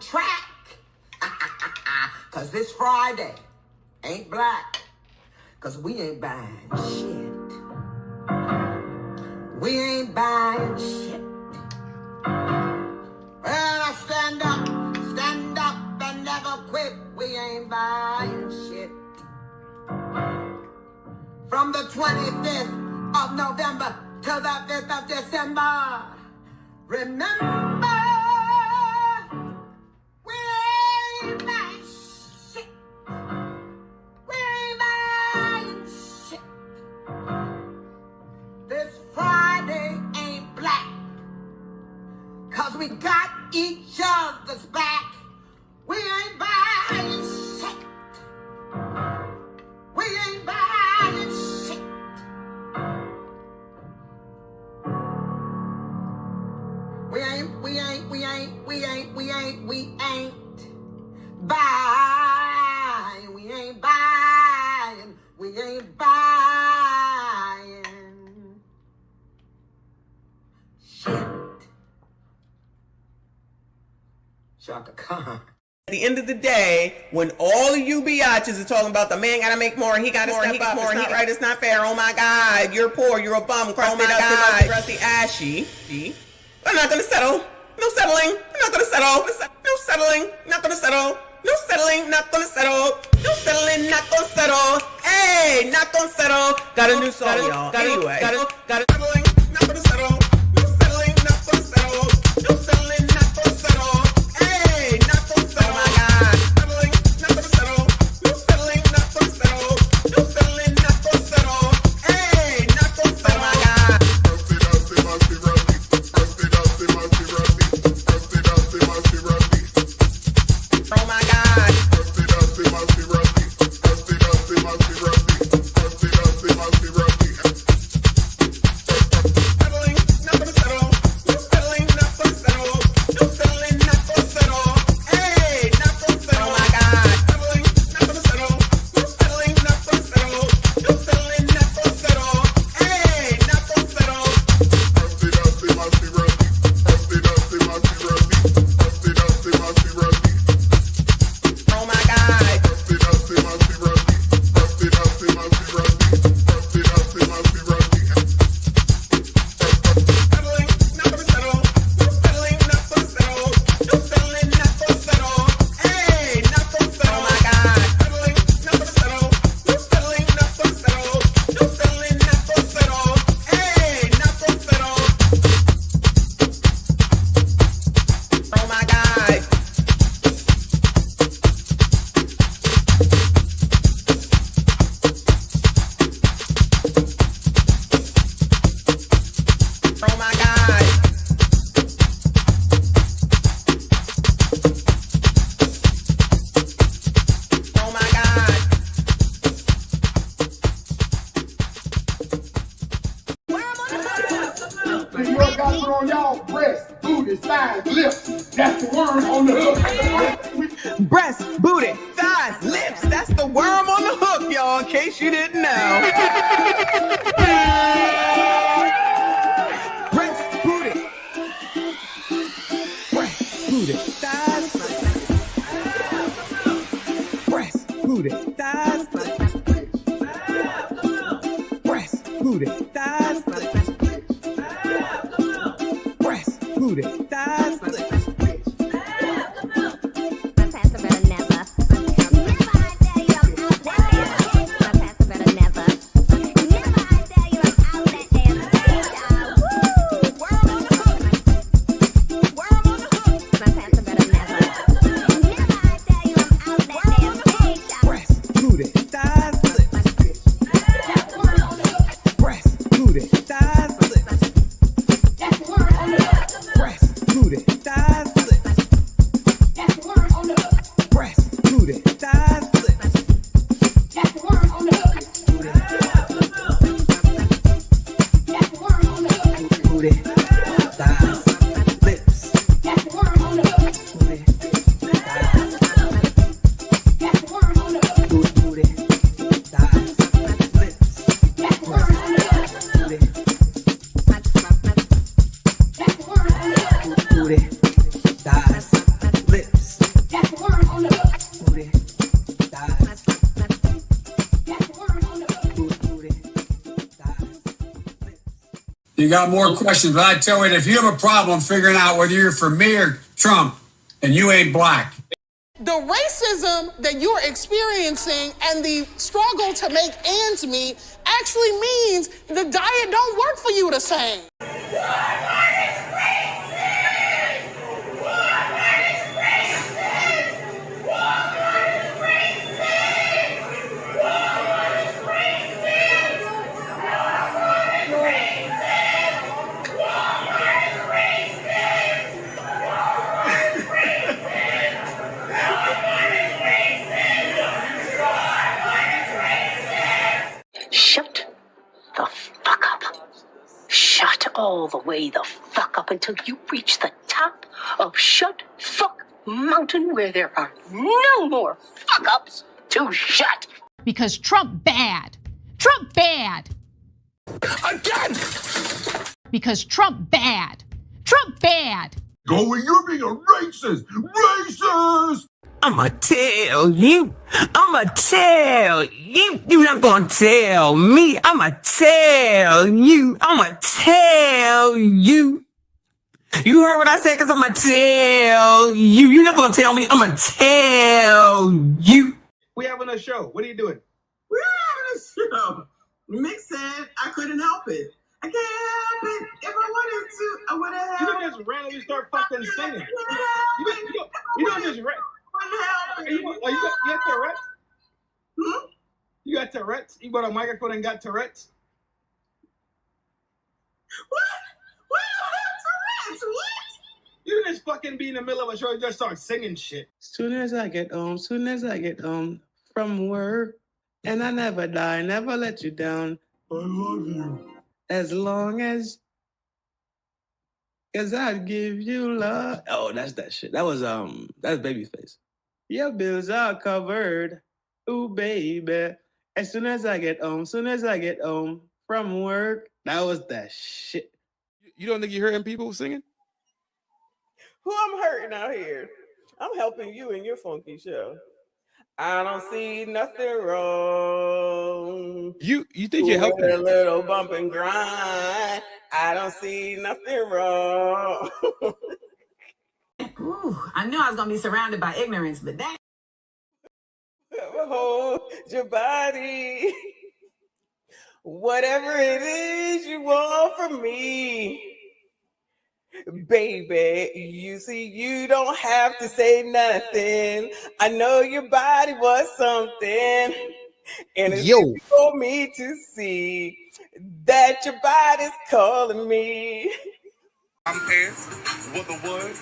track. Cause this Friday ain't black. Cause we ain't buying shit. We ain't buying shit. Well, I stand up and never quit. We ain't buying shit. From the 25th of November to the 5th of December. Remember, we ain't buying shit. We ain't buying shit. This Friday ain't black. Cause we got each other's back. We ain't buying shit. We ain't buying shit. We ain't buying. We ain't buying shit. Shaka Khan. At the end of the day, when all of you biatches are talking about the man gotta make more, he gotta step up, it's not right, it's not fair, oh my God, you're poor, you're a bum, crusty, dusty, ashy. I'm not gonna settle. No settling. I'm not gonna settle. No settling. Not gonna settle. No settling. Not gonna settle. No settling. Not gonna settle. Hey, not gonna settle. Got a new song, y'all. Anyway, got a settling. Not gonna settle. No settling. Not gonna settle. No settling. Not gonna settle. Hey, not gonna settle. Oh my God. Settling. Not gonna settle. No settling. Not gonna settle. No settling. Not gonna settle. Hey, not gonna settle. Oh my God. Oh my God. On y'all breast, booty, thighs, lips. That's the word on the hook. Breast, booty, thighs, lips. That's the worm on the hook, y'all, in case you didn't know. Breast, booty. Breast, booty, thighs. Breast, booty, thighs. Breast, booty, thighs. Booty, thighs, lips. Booty, thighs, lips. on the hook. Booty, thighs. That's the word on the hook. Booty, thighs, lips. You got more questions, but I tell you, if you have a problem figuring out whether you're for me or Trump, and you ain't black. The racism that you're experiencing and the struggle to make ends meet actually means the diet don't work for you the same. Shut the fuck up. Shut all the way the fuck up until you reach the top of Shut Fuck Mountain, where there are no more fuck ups to shut. Because Trump bad. Trump bad. Again! Because Trump bad. Trump bad. Going, you're being a racist! Racist! I'ma tell you. I'ma tell you. You're not gonna tell me. I'ma tell you. I'ma tell you. You heard what I said? Cause I'ma tell you. You're not gonna tell me. I'ma tell you. We having a show. What are you doing? We're having a show. Mick said I couldn't help it. I can't help it. If I wanted to, I would have You helped. don't just randomly start fucking singing. You don't just you got Tourette's? Hmm? You got Tourette's? You got a microphone and got Tourette's? What? What do you have Tourette's? What? You don't just fucking be in the middle of a show and just start singing shit. Soon as I get home from work, and I never die, never let you down. I love you. As long as I'd give you love. Oh, that's that shit. That's Babyface. Your bills are covered. Ooh, baby. As soon as I get home from work. That was that shit. You don't think you're hurting people singing? Who I'm hurting out here? I'm helping you in your funky show. I don't see nothing wrong. You think you're helping? With a little bump and grind. I don't see nothing wrong. Ooh, I knew I was gonna be surrounded by ignorance, but that. Hold your body. Whatever it is you want from me. Baby, you see, you don't have to say nothing. I know your body was something. And it's easy for me to see that your body's calling me. I'm asked, what the what?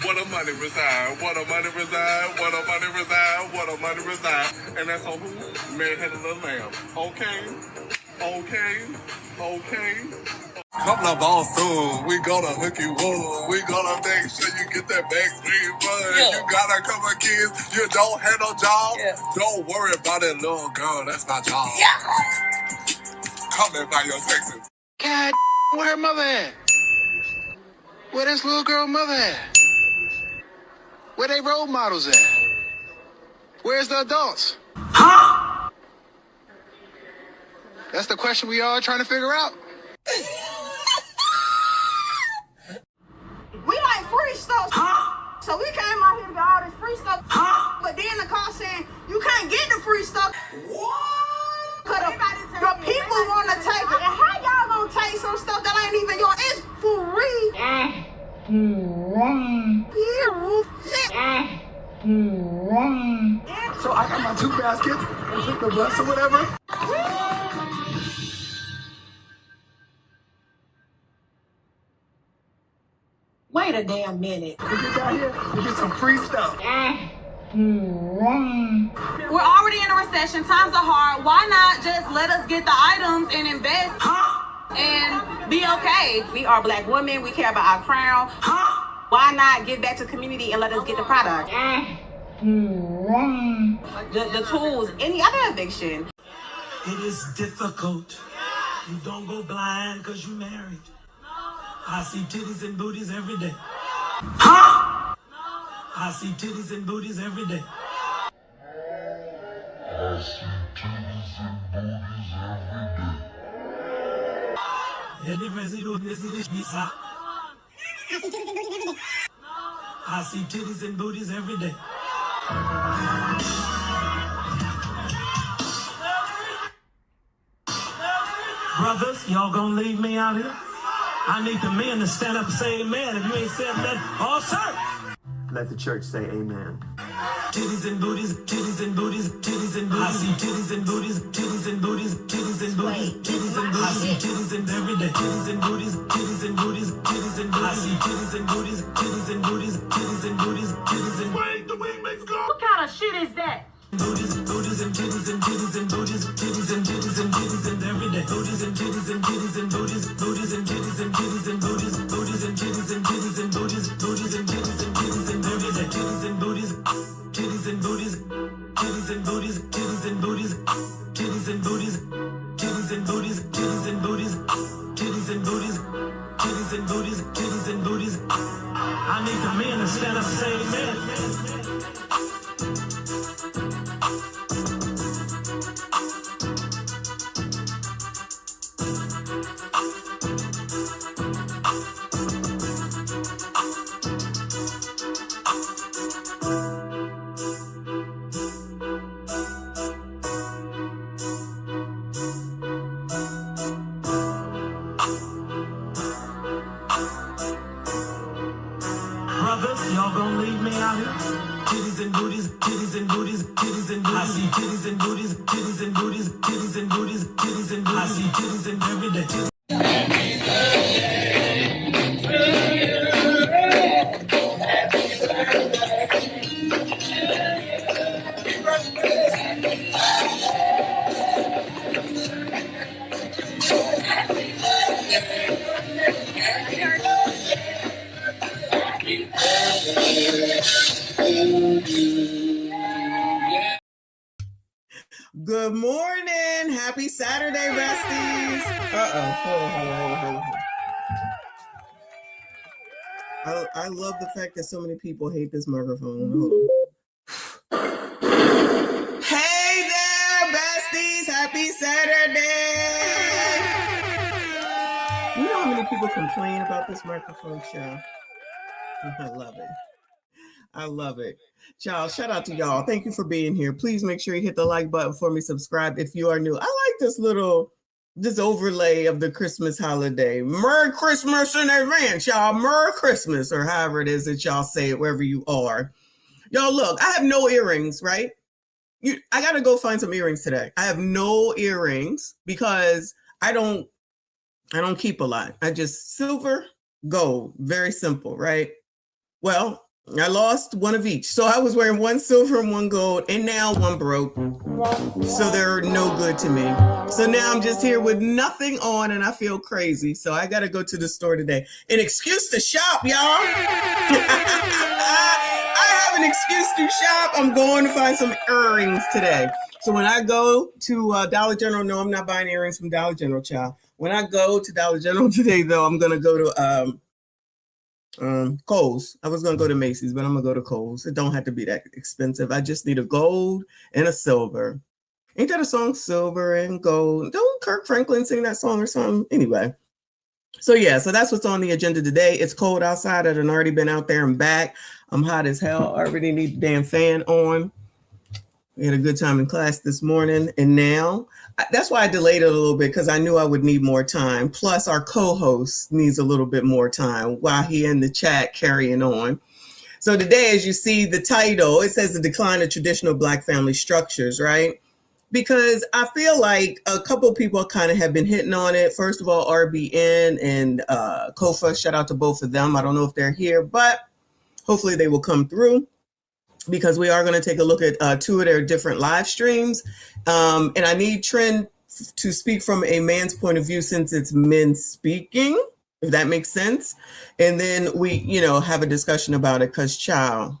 What a money reside, what a money reside, what a money reside, what a money reside. And that's on who? Man-headed little lamb. Okay, okay, okay. Couple of balls soon, we gonna hook you up. We gonna make sure you get that backstreet bud. You got a couple of kids, you don't have no job. Don't worry about it, little girl, that's my job. Come in by your sexes. God, where her mother at? Where this little girl mother at? Where they role models at? Where's the adults? Huh? That's the question we all trying to figure out. We like free stuff. So we came out here to get all this free stuff. But then the call saying you can't get the free stuff. What? Cause the people want to take it. And how y'all gonna take some stuff that ain't even yours? It's free. So I got my 2 baskets and took the bus or whatever. Wait a damn minute. We get down here, we get some free stuff. We're already in a recession. Times are hard. Why not just let us get the items and invest and be okay? We are Black women. We care about our crown. Why not give back to the community and let us get the product? The tools, any other eviction. It is difficult. You don't go blind because you married. I see titties and booties every day. I I see titties and booties every day. I see titties and booties every day. I see titties and booties every day. Brothers, y'all gonna leave me out here? I need the men to stand up and say amen. If you ain't said that, all sir. Let the church say amen. Titties and booties, titties and booties, titties and booties. I see titties and booties, titties and booties, titties and booties, titties and booties. I see titties and every day. Titties and booties, titties and booties, titties and booties. I see titties and booties, titties and booties, titties and booties, titties and booties. The wing makes go. What kind of shit is that? Booties, booties and titties and titties and booties, titties and titties and titties and every day. Booties and titties and titties and booties, booties and titties and titties and booties, booties and titties and titties and booties, booties and titties and titties and every day. Titties and booties, titties and booties, titties and booties, titties and booties, titties and booties, titties and booties, titties and booties, titties and booties, titties and booties, titties and booties. I need the men to stand up and say amen. Brothers, y'all gonna leave me out here? Titties and booties, titties and booties, titties and booties. I see titties and booties, titties and booties, titties and booties, titties and booties. I see titties and every day. Good morning. Happy Saturday, besties. Hold on. I love the fact that so many people hate this microphone. Hold on. Hey there, besties. Happy Saturday. You know how many people complain about this microphone show? I love it. I love it. Y'all, shout out to y'all. Thank you for being here. Please make sure you hit the like button for me. Subscribe if you are new. I like this overlay of the Christmas holiday. Merry Christmas in advance, y'all. Merry Christmas, or however it is that y'all say it wherever you are. Y'all, look, I have no earrings, right? I got to go find some earrings today. I have no earrings because I don't keep a lot. I just silver, gold, very simple, right? Well, I lost one of each. So I was wearing one silver and one gold, and now one broke. So they're no good to me. So now I'm just here with nothing on, and I feel crazy. So I got to go to the store today. An excuse to shop, y'all. I have an excuse to shop. I'm going to find some earrings today. So when I go to Dollar General, no, I'm not buying earrings from Dollar General, child. When I go to Dollar General today, though, I'm going to go to Kohl's. I was gonna go to Macy's, but I'm gonna go to Kohl's. It don't have to be that expensive. I just need a gold and a silver. Ain't that a song? Silver and gold. Don't Kirk Franklin sing that song or something? Anyway. So yeah, so that's what's on the agenda today. It's cold outside. I done already been out there and back. I'm hot as hell. I already need the damn fan on. We had a good time in class this morning, and now that's why I delayed it a little bit, because I knew I would need more time. Plus, our co-host needs a little bit more time while he in the chat carrying on. So today, as you see the title, it says the decline of traditional Black family structures, right? Because I feel like a couple of people kind of have been hitting on it. First of all, RBN and Kofa, shout out to both of them. I don't know if they're here, but hopefully they will come through, because we are going to take a look at two of their different live streams. And I need Trent to speak from a man's point of view, since it's men speaking, if that makes sense. And then we, have a discussion about it, because child,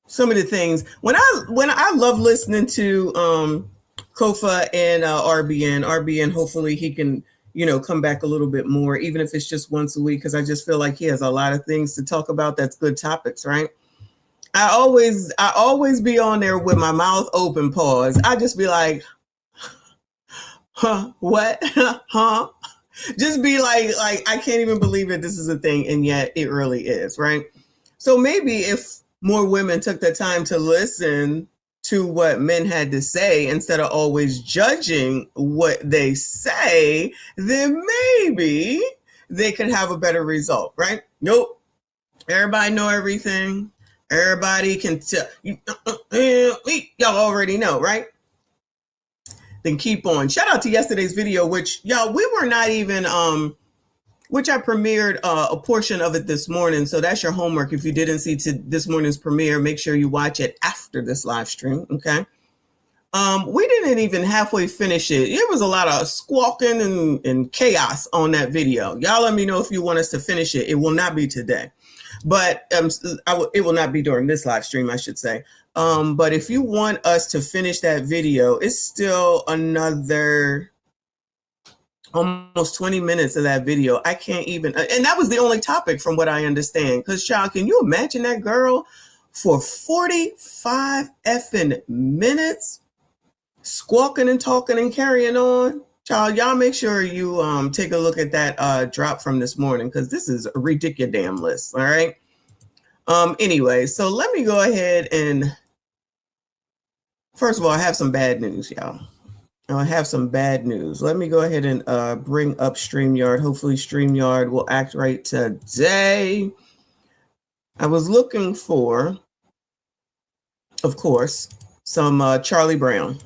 some of the things, when I love listening to Kofa and RBN, hopefully he can, come back a little bit more, even if it's just once a week, because I just feel like he has a lot of things to talk about. That's good topics, right? I always be on there with my mouth open, pause. I just be like, huh, what? Huh? Just be like I can't even believe that this is a thing, and yet it really is, right? So maybe if more women took the time to listen to what men had to say instead of always judging what they say, then maybe they could have a better result, right? Nope. Everybody know everything. Everybody can tell. Y'all already know, right? Then keep on. Shout out to yesterday's video, which y'all, we were not even, which I premiered a portion of it this morning. So that's your homework. If you didn't see this morning's premiere, make sure you watch it after this live stream. Okay. We didn't even halfway finish it. It was a lot of squawking and chaos on that video. Y'all let me know if you want us to finish it. It will not be today, but it will not be during this live stream, I should say. But if you want us to finish that video, it's still another almost 20 minutes of that video. I can't even, and that was the only topic from what I understand. Because, child, can you imagine that girl for 45 effing minutes squawking and talking and carrying on? Child, y'all make sure you take a look at that drop from this morning, because this is a ridiculous. All right. Anyway, so let me go ahead and first of all, I have some bad news, y'all. I have some bad news. Let me go ahead and bring up StreamYard. Hopefully StreamYard will act right today. I was looking for, of course, some Charlie Brown.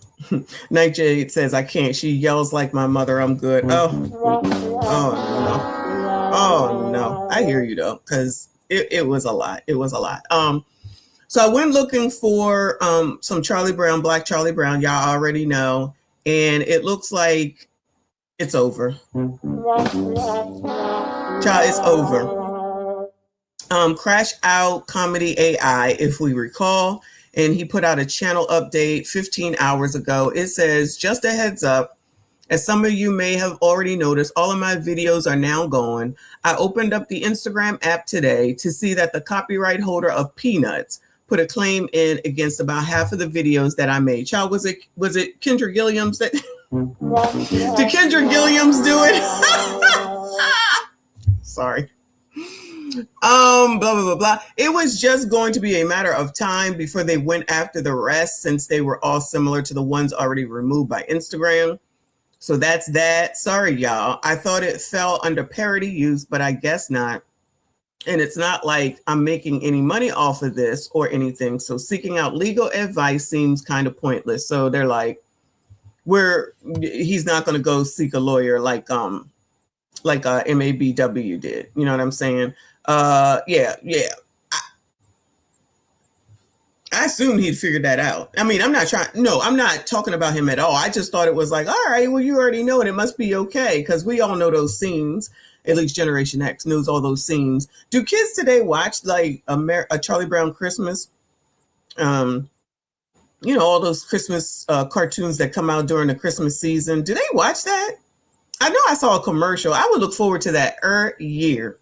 Night Jade says, I can't. She yells like my mother. I'm good. Oh no. I hear you though, because it was a lot. It was a lot. So I went looking for some Charlie Brown, Black Charlie Brown. Y'all already know. And it looks like it's over. Child, it's over. Crash Out Comedy AI, if we recall. And he put out a channel update 15 hours ago. It says, just a heads up, as some of you may have already noticed, all of my videos are now gone. I opened up the Instagram app today to see that the copyright holder of Peanuts put a claim in against about half of the videos that I made. Child, was it Kendra Gilliams that did Kendra Gilliams do it? Sorry. Blah, blah, blah, blah. It was just going to be a matter of time before they went after the rest, since they were all similar to the ones already removed by Instagram. So that's that. Sorry, y'all. I thought it fell under parody use, but I guess not. And it's not like I'm making any money off of this or anything. So seeking out legal advice seems kind of pointless. So they're like, he's not going to go seek a lawyer like MABW did. You know what I'm saying? Yeah. I assumed he'd figured that out. I mean, I'm not talking about him at all. I just thought it was like, all right, well, you already know it. It must be okay. Because we all know those scenes. At least Generation X knows all those scenes. Do kids today watch like a Charlie Brown Christmas? All those Christmas cartoons that come out during the Christmas season. Do they watch that? I know I saw a commercial. I would look forward to that year.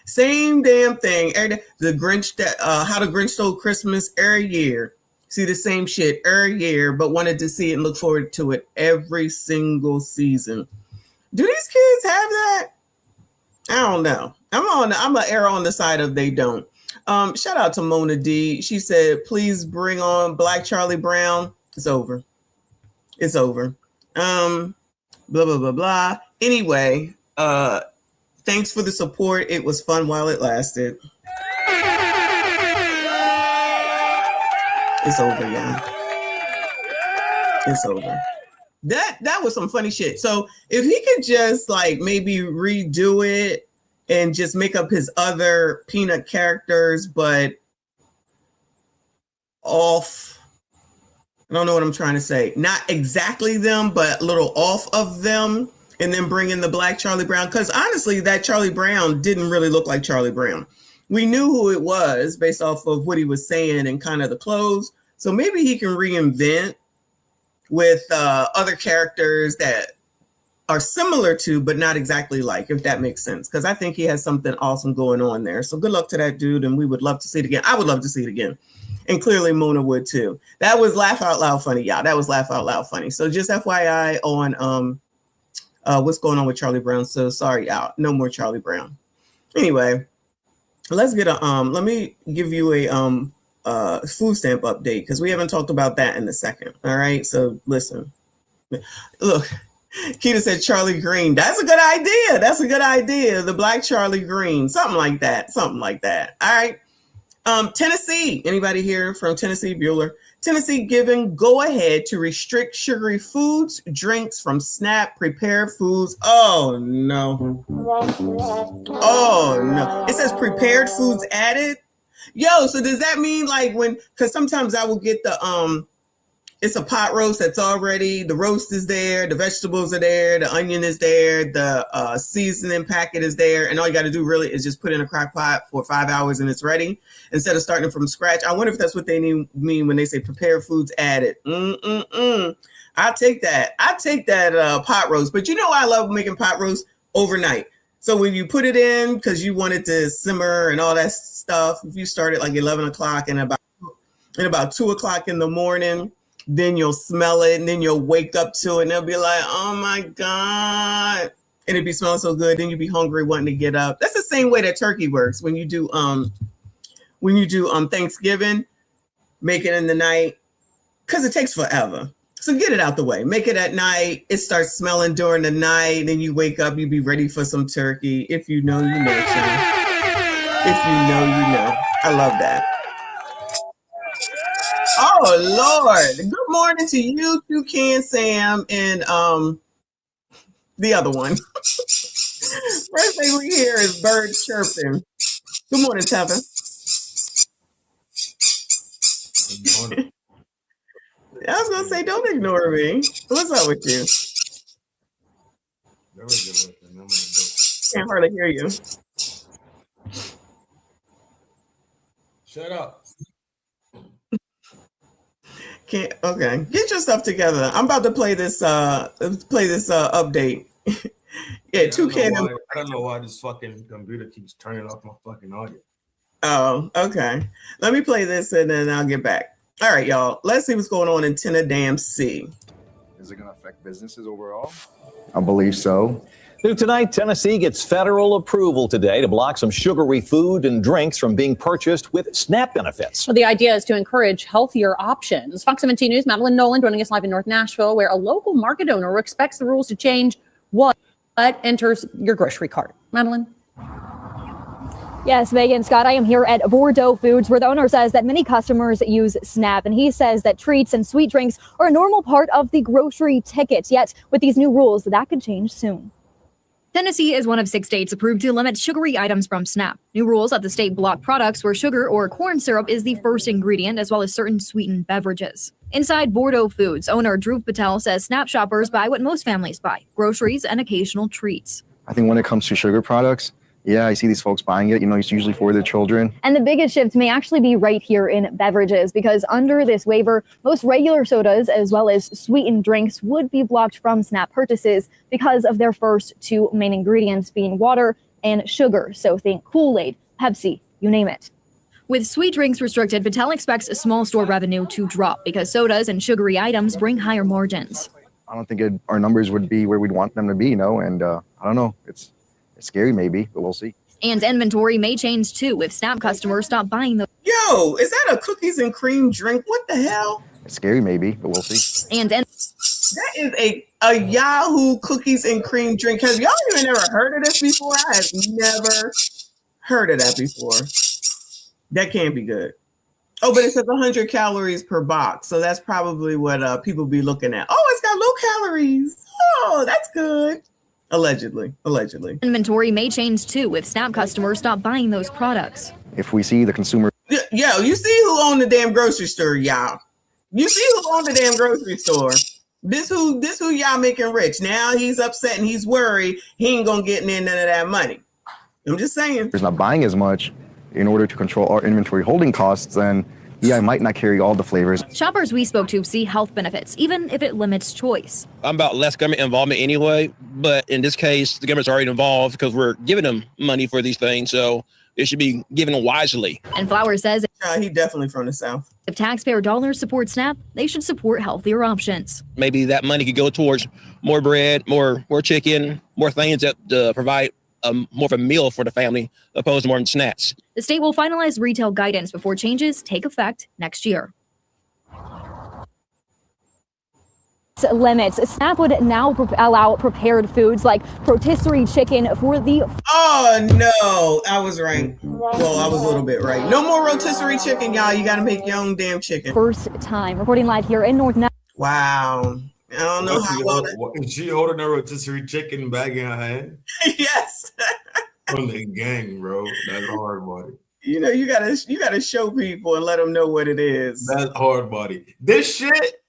Same damn thing. The Grinch, How the Grinch Stole Christmas, year. See the same shit year, but wanted to see it and look forward to it every single season. Do these kids have that? I don't know. I'm gonna err on the side of they don't. Shout out to Mona D. She said, please bring on Black Charlie Brown. It's over. Blah, blah, blah, blah. Anyway, thanks for the support. It was fun while it lasted. It's over, y'all. It's over. That was some funny shit. So if he could just like maybe redo it and just make up his other Peanut characters, but off, I don't know what I'm trying to say. Not exactly them, but a little off of them, and then bring in the Black Charlie Brown. Because honestly, that Charlie Brown didn't really look like Charlie Brown. We knew who it was based off of what he was saying and kind of the clothes. So maybe he can reinvent with other characters that are similar to, but not exactly like, if that makes sense. Because I think he has something awesome going on there. So good luck to that dude, and we would love to see it again. I would love to see it again. And clearly Mona would too. That was laugh out loud funny, y'all. That was laugh out loud funny. So just FYI on what's going on with Charlie Brown. So sorry, y'all. No more Charlie Brown. Anyway, let's get let me give you a food stamp update, because we haven't talked about that in a second. All right. So listen. Look. Keita said Charlie Green. That's a good idea. That's a good idea. The Black Charlie Green. Something like that. Something like that. All right. Tennessee. Anybody here from Tennessee? Bueller. Tennessee giving go ahead to restrict sugary foods, drinks from SNAP prepared foods. Oh, no. Oh, no. It says prepared foods added. Yo, so does that mean like because sometimes I will get the, it's a pot roast that's already, the roast is there, the vegetables are there, the onion is there, the seasoning packet is there, and all you got to do really is just put it in a crock pot for 5 hours and it's ready, instead of starting from scratch. I wonder if that's what they mean when they say prepared foods added. I'll take that. I take that pot roast, but you know I love making pot roast overnight. So when you put it in, because you want it to simmer and all that stuff, if you start at like 11 o'clock and about 2 o'clock in the morning, then you'll smell it, and then you'll wake up to it, and they'll be like, oh my God. And it'd be smelling so good. Then you'd be hungry, wanting to get up. That's the same way that turkey works. When you do Thanksgiving, make it in the night, because it takes forever. So get it out the way. Make it at night. It starts smelling during the night. Then you wake up, you be ready for some turkey. If you know, you know, child. If you know, you know. I love that. Oh, Lord. Good morning to you, Toucan Sam, and the other one. First thing we hear is birds chirping. Good morning, Tevin. Good morning. I was going to say, don't ignore me. What's up with you? Can't hardly hear you. Shut up. Okay, get your stuff together. I'm about to play this update. Yeah, Toucan. I don't know why this fucking computer keeps turning off my fucking audio. Oh, okay. Let me play this and then I'll get back. All right, y'all. Let's see what's going on in Tennessee. Is it going to affect businesses overall? I believe so. New tonight, Tennessee gets federal approval today to block some sugary food and drinks from being purchased with SNAP benefits. Well, the idea is to encourage healthier options. Fox 17 News, Madeline Nolan joining us live in North Nashville, where a local market owner expects the rules to change what enters your grocery cart. Madeline? Yes, Megan, Scott, I am here at Bordeaux Foods, where the owner says that many customers use SNAP, and he says that treats and sweet drinks are a normal part of the grocery ticket. Yet, with these new rules, that could change soon. Tennessee is one of 6 states approved to limit sugary items from SNAP. New rules at the state block products where sugar or corn syrup is the first ingredient, as well as certain sweetened beverages. Inside Bordeaux Foods, owner Dhruv Patel says SNAP shoppers buy what most families buy, groceries and occasional treats. I think when it comes to sugar products, yeah, I see these folks buying it. You know, it's usually for their children. And the biggest shift may actually be right here in beverages, because under this waiver, most regular sodas as well as sweetened drinks would be blocked from SNAP purchases because of their first two main ingredients being water and sugar. So think Kool-Aid, Pepsi, you name it. With sweet drinks restricted, Patel expects small store revenue to drop because sodas and sugary items bring higher margins. I don't think our numbers would be where we'd want them to be, you know, and I don't know. It's scary maybe, but we'll see. And inventory may change too if SNAP customers stop buying those. Yo, is that a cookies and cream drink? What the hell? It's scary maybe, but we'll see. And that is a Yahoo cookies and cream drink. Have y'all even ever heard of this before? I have never heard of that before. That can't be good. Oh, but it says 100 calories per box. So that's probably what people be looking at. Oh, it's got low calories. Oh, that's good. Allegedly. Inventory may change too if SNAP customers stop buying those products. If we see the consumer. Yo, you see who owned the damn grocery store, y'all. You see who owned the damn grocery store. This who y'all making rich. Now he's upset and he's worried he ain't gonna get none of that money. I'm just saying. There's not buying as much in order to control our inventory holding costs, then Yeah, I might not carry all the flavors. Shoppers we spoke to see health benefits, even if it limits choice. I'm about less government involvement anyway, but in this case, the government's already involved because we're giving them money for these things, so it should be given wisely. And Flowers says he definitely from the South. If taxpayer dollars support SNAP, they should support healthier options. Maybe that money could go towards more bread, more chicken, more things that provide more of a meal for the family, opposed to more snacks. The state will finalize retail guidance before changes take effect next year. Limits. SNAP would now allow prepared foods like rotisserie chicken for the... Oh, no. I was right. Well, I was a little bit right. No more rotisserie chicken, y'all. You got to make your own damn chicken. First time. Reporting live here in North Nashville. Wow. I don't know how well Is she holding a rotisserie chicken bag in her hand? Yes. From the gang, bro. That's hard body. You know, you gotta show people and let them know what it is. That's hard body. This shit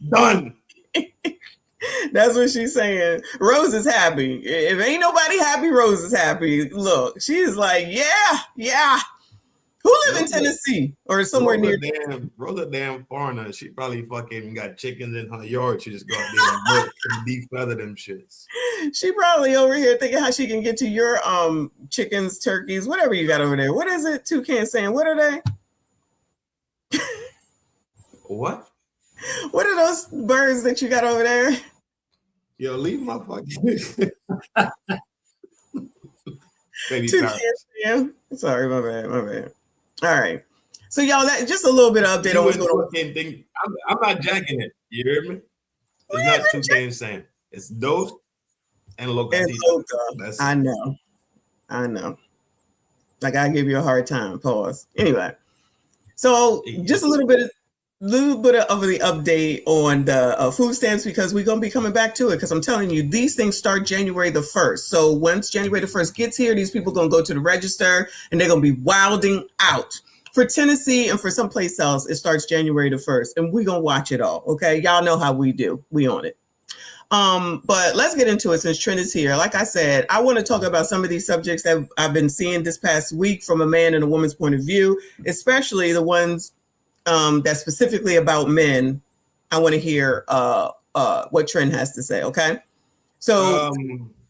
done. That's what she's saying. Rose is happy. If ain't nobody happy, Rose is happy. Look, she is like, yeah. Who live in Tennessee or somewhere near? Rose a damn foreigner. She probably fucking got chickens in her yard. She just got there and defeather them shits. She probably over here thinking how she can get to your chickens, turkeys, whatever you got over there. What is it? Toucan saying, what are they? What? What are those birds that you got over there? Yo, leave my fucking Sorry, my bad. All right. So y'all, that just a little bit of update on what's going on. I'm not jacking it. You hear me? It's not two things saying. It's those and local. I know. Like I give you a hard time. Pause. Anyway. So just a little bit of the update on the food stamps, because we're going to be coming back to it, because I'm telling you, these things start January the 1st. So once January the 1st gets here, these people are going to go to the register and they're going to be wilding out. For Tennessee and for someplace else, it starts January the 1st, and we're going to watch it all. Okay. Y'all know how we do. We on it. But let's get into it since Trent is here. Like I said, I want to talk about some of these subjects that I've been seeing this past week from a man and a woman's point of view, especially the ones that's specifically about men. I want to hear what Trent has to say. Okay. So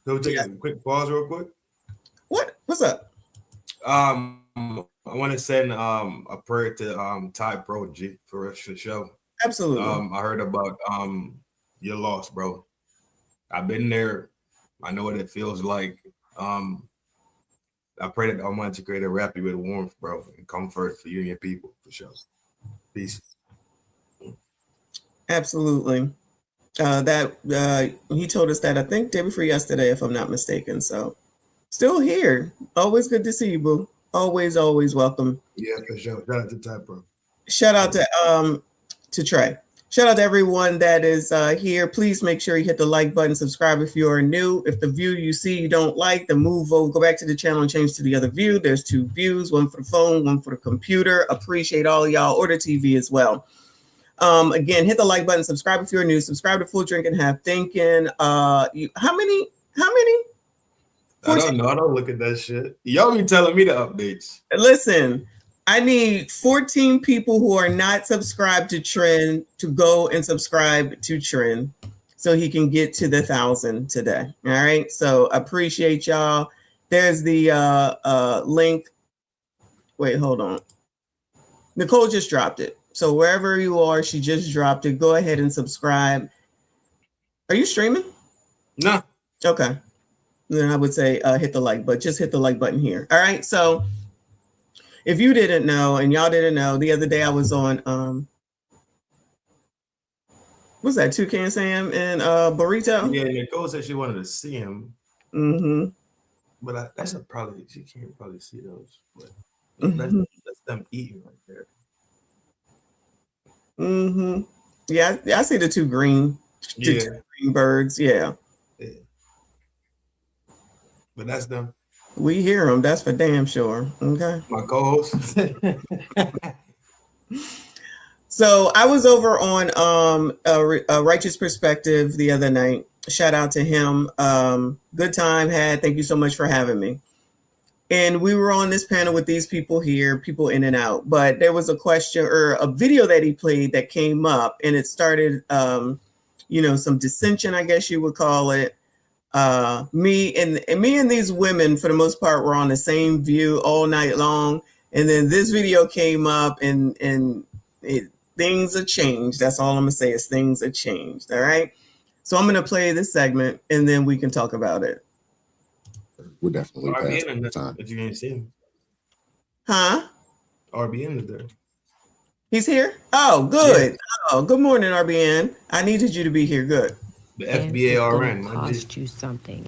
go take a quick pause real quick. What's up? I want to send a prayer to Ty Pro G for show. Absolutely. I heard about your loss, bro. I've been there. I know what it feels like. I pray that Almighty Creator wrap you with warmth, bro, and comfort for you and your people, for sure. Peace. Absolutely. He told us that, I think, day before yesterday, if I'm not mistaken. So still here. Always good to see you, boo. Always welcome. Yeah, for sure. Shout out to Ty Pro. Shout out to Trey. Shout out to everyone that is here. Please make sure you hit the like button, subscribe if you are new. If the view you see you don't like, then move over, go back to the channel and change to the other view. There's 2 views, one for the phone, one for the computer. Appreciate all of y'all, or the TV as well. Again, hit the like button, subscribe if you're new, subscribe to Full Drink and Have Thinking. How many? I don't know. I don't look at that shit. Y'all be telling me the updates. Listen, I need 14 people who are not subscribed to Trend to go and subscribe to Trend so he can get to the 1,000 today. All right. So appreciate y'all. There's the link. Wait, hold on. Nicole just dropped it. So wherever you are, she just dropped it. Go ahead and subscribe. Are you streaming? No. Okay. Then I would say hit the like button. Just hit the like button here. All right. So if you didn't know and y'all didn't know, the other day I was on what's that, Toucan Sam and Burrito? Yeah, Nicole said she wanted to see him. Mm-hmm. But that's probably, she can't probably see those. But Mm-hmm. that's them eating right there. Mm-hmm. Yeah, I see the two green birds. Yeah. But that's them. We hear them. That's for damn sure. Okay. My co-host. So I was over on a Righteous Perspective the other night. Shout out to him. Good time had. Thank you so much for having me. And we were on this panel with these people here, people in and out. But there was a question or a video that he played that came up, and it started, some dissension, I guess you would call it. Me and these women, for the most part, were on the same view all night long. And then this video came up, and things have changed. That's all I'm gonna say is things have changed. All right. So I'm gonna play this segment, and then we can talk about it. We're definitely past RBN the time. if you ain't see him. Huh? RBN is there. He's here? Oh, good. Yeah. Oh, good morning, RBN. I needed you to be here. Good. The FBARN cost you something.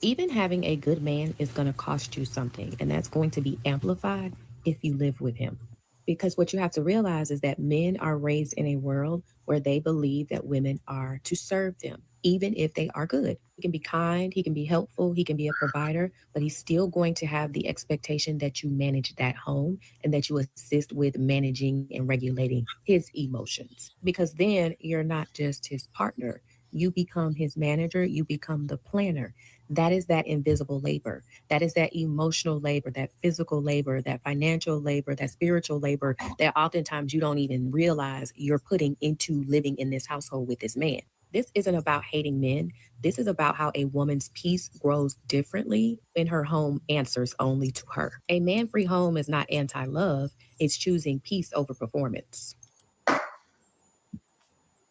Even having a good man is going to cost you something, and that's going to be amplified if you live with him. Because what you have to realize is that men are raised in a world where they believe that women are to serve them, even if they are good. He can be kind, he can be helpful, he can be a provider, but he's still going to have the expectation that you manage that home and that you assist with managing and regulating his emotions. Because then you're not just his partner. You become his manager, you become the planner. That is that invisible labor. That is that emotional labor, that physical labor, that financial labor, that spiritual labor that oftentimes you don't even realize you're putting into living in this household with this man. This isn't about hating men. This is about how a woman's peace grows differently when her home answers only to her. A man-free home is not anti-love. It's choosing peace over performance.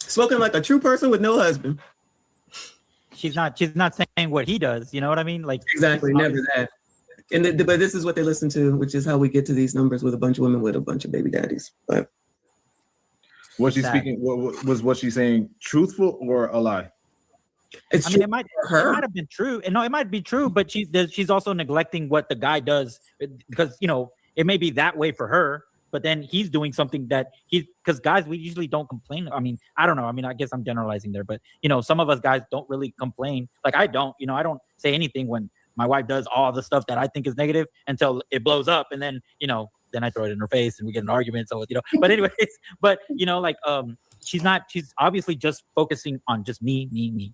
Spoken like a true person with no husband. She's not saying what he does. You know what I mean? Like exactly, never that. And but this is what they listen to, which is how we get to these numbers with a bunch of women with a bunch of baby daddies. But was she speaking? Was what she's saying truthful or a lie? It's it might have been true, and no, it might be true, but she's also neglecting what the guy does because it may be that way for her. But then he's doing something that because guys, we usually don't complain. I mean, I don't know. I mean, I guess I'm generalizing there, but some of us guys don't really complain. Like I don't say anything when my wife does all the stuff that I think is negative until it blows up. And then, then I throw it in her face and we get an argument. So, but anyways, she's obviously just focusing on just me.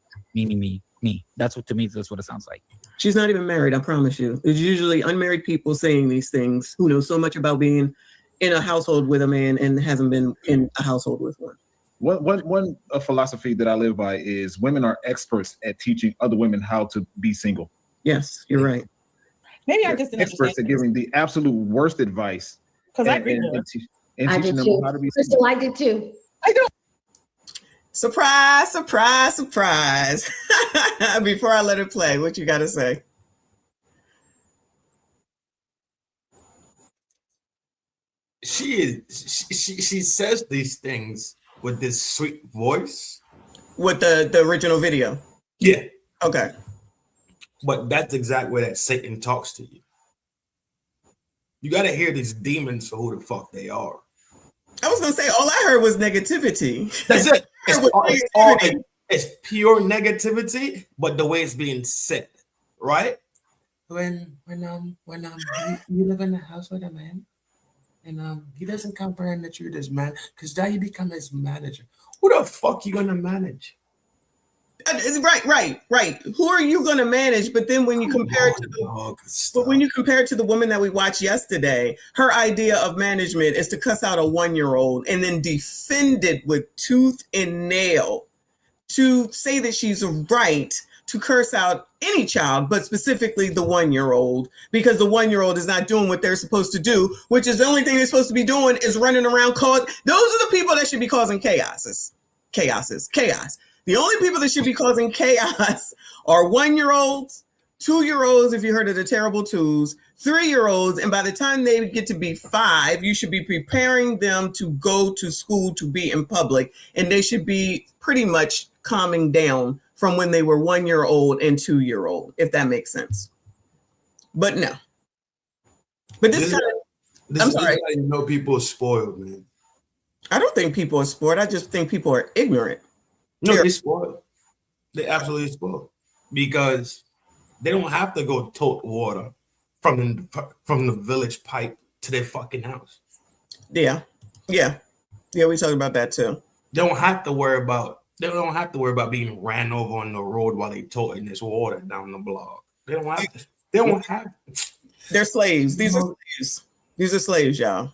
That's what, to me, that's what it sounds like. She's not even married. I promise you. It's usually unmarried people saying these things who know so much about being in a household with a man and hasn't been in a household with one. One philosophy that I live by is women are experts at teaching other women how to be single. Yes, you're right. Maybe I just didn't experts at giving the absolute worst advice. Because I agree and I teaching did them too. how to be Crystal, single. I did too. I do. Surprise, surprise, surprise. Before I let it play, what you got to say? She says these things with this sweet voice. With the original video? Yeah. Okay. But that's exactly where that Satan talks to you. You got to hear these demons for who the fuck they are. I was going to say, all I heard was negativity. That's it. It's pure negativity, but the way it's being said, right? When you live in a house with a man, and he doesn't comprehend that you're this man, because now you become his manager. Who the fuck you gonna manage? Right. Who are you gonna manage? But then when you compare it to the woman that we watched yesterday, her idea of management is to cuss out a 1-year-old and then defend it with tooth and nail, to say that she's right to curse out any child, but specifically the 1-year-old, because the 1-year-old is not doing what they're supposed to do, which is the only thing they're supposed to be doing is running around. Those are the people that should be causing chaos. The only people that should be causing chaos are 1-year-olds, 2-year-olds, if you heard of the terrible twos, 3-year-olds, and by the time they get to be 5, you should be preparing them to go to school to be in public, and they should be pretty much calming down from when they were 1-year-old and 2-year-old, if that makes sense. But no. But I'm sorry. You know, people are spoiled, man. I don't think people are spoiled. I just think people are ignorant. No, they're spoiled. They're absolutely spoiled because they don't have to go tote water from the village pipe to their fucking house. Yeah, we talked about that too. They don't have to worry about being ran over on the road while they toting this water down the block. They don't have. They don't have. They're slaves. These are slaves. These are slaves, y'all.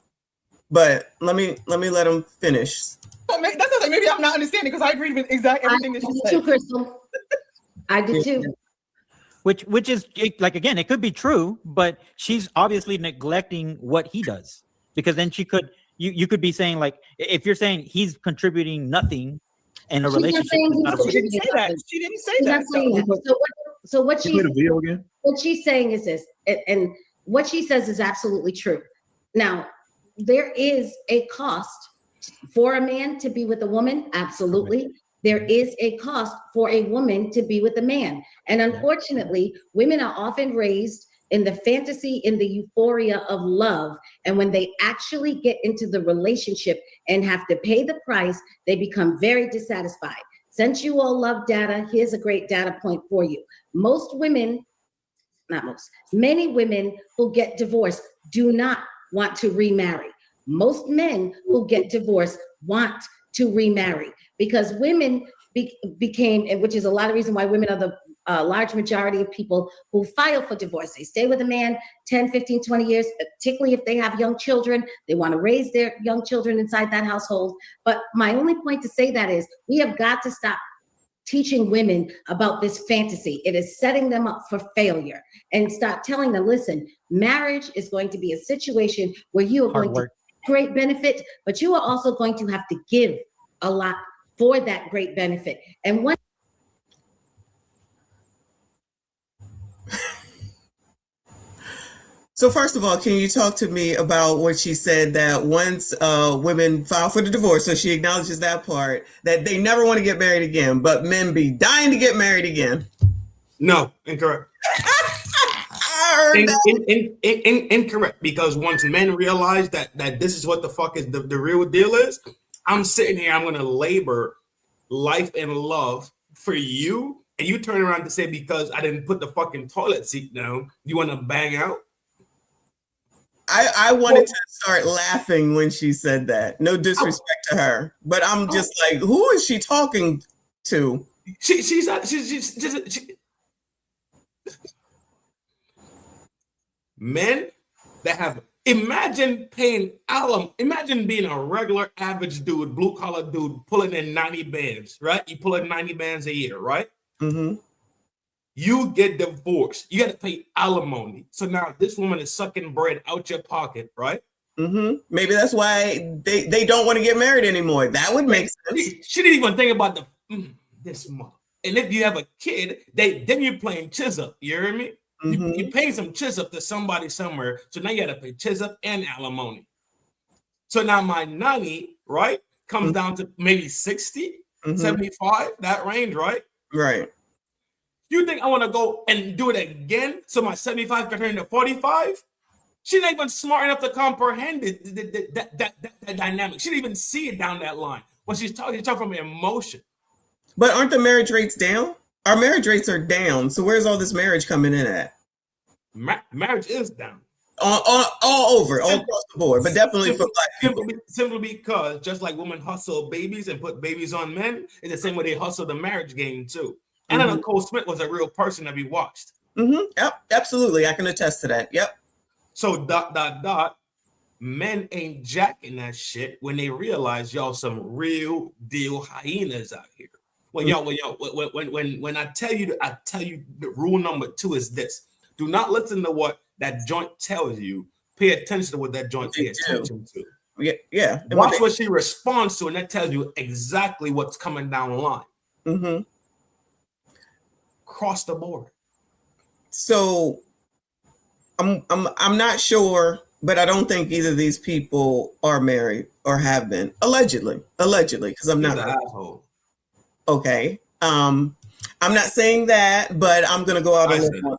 But let me let them finish. Well, that sounds like maybe I'm not understanding because I agree with exactly everything that you said. Too, Crystal. I did too. Which is like, again, it could be true, but she's obviously neglecting what he does, because then you could be saying, like, if you're saying he's contributing nothing in a relationship. She didn't say that. She didn't say that. So what she's again? What she's saying is this, and what she says is absolutely true. Now, there is a cost for a man to be with a woman. Absolutely. There is a cost for a woman to be with a man. And unfortunately, women are often raised in the fantasy, in the euphoria of love. And when they actually get into the relationship and have to pay the price, they become very dissatisfied. Since you all love data, here's a great data point for you. Many women who get divorced do not want to remarry. Most men who get divorced want to remarry, because women became, which is a lot of reason why women are the large majority of people who file for divorce. They stay with a man 10, 15, 20 years, particularly if they have young children. They want to raise their young children inside that household. But my only point to say that is we have got to stop teaching women about this fantasy. It is setting them up for failure, and start telling them, listen, marriage is going to be a situation where you are going to get great benefit, but you are also going to have to give a lot for that great benefit. And when So first of all, can you talk to me about what she said, that once women file for the divorce, so she acknowledges that part, that they never want to get married again, but men be dying to get married again? No, incorrect. Incorrect, because once men realize that this is what the fuck is the real deal is, I'm sitting here, I'm gonna labor life and love for you, and you turn around to say because I didn't put the fucking toilet seat down, you want to bang out? I wanted to start laughing when she said that. No disrespect to her, but I'm just like, who is she talking to? She's men that have, imagine paying imagine being a regular average dude, blue collar dude, pulling in 90 bands, right? You pull in 90 bands a year, right? Mm-hmm. You get divorced. You got to pay alimony. So now this woman is sucking bread out your pocket, right? Mm-hmm. Maybe that's why they don't want to get married anymore. That would make sense. She didn't even think about this month. And if you have a kid, then you're playing chisel. You hear me? Mm-hmm. You're paying some chisel to somebody somewhere. So now you got to pay chisel and alimony. So now my nanny, right, comes down to maybe 60, 75, that range, right? Right. You think I want to go and do it again so my 75 can turn into 45? She's not even smart enough to comprehend that dynamic. She didn't even see it down that line. When she's talking from emotion. But aren't the marriage rates down? Our marriage rates are down. So where's all this marriage coming in at? Marriage is down. All over, all across the board, but definitely for black people. Simply because just like women hustle babies and put babies on men, it's the same way they hustle the marriage game too. And then Cole Smith was a real person that we watched. Mm-hmm. Yep, absolutely. I can attest to that. Yep. So ... Men ain't jacking that shit when they realize y'all some real deal hyenas out here. When I tell you the rule number 2 is this: do not listen to what that joint tells you. Pay attention to what that joint pays attention to. Yeah. Watch what she responds to, and that tells you exactly what's coming down the line. Mm-hmm. Across the board. So I'm not sure, but I don't think either of these people are married or have been. Allegedly, because I'm not an asshole. Okay. I'm not saying that, but I'm gonna go out on a limb.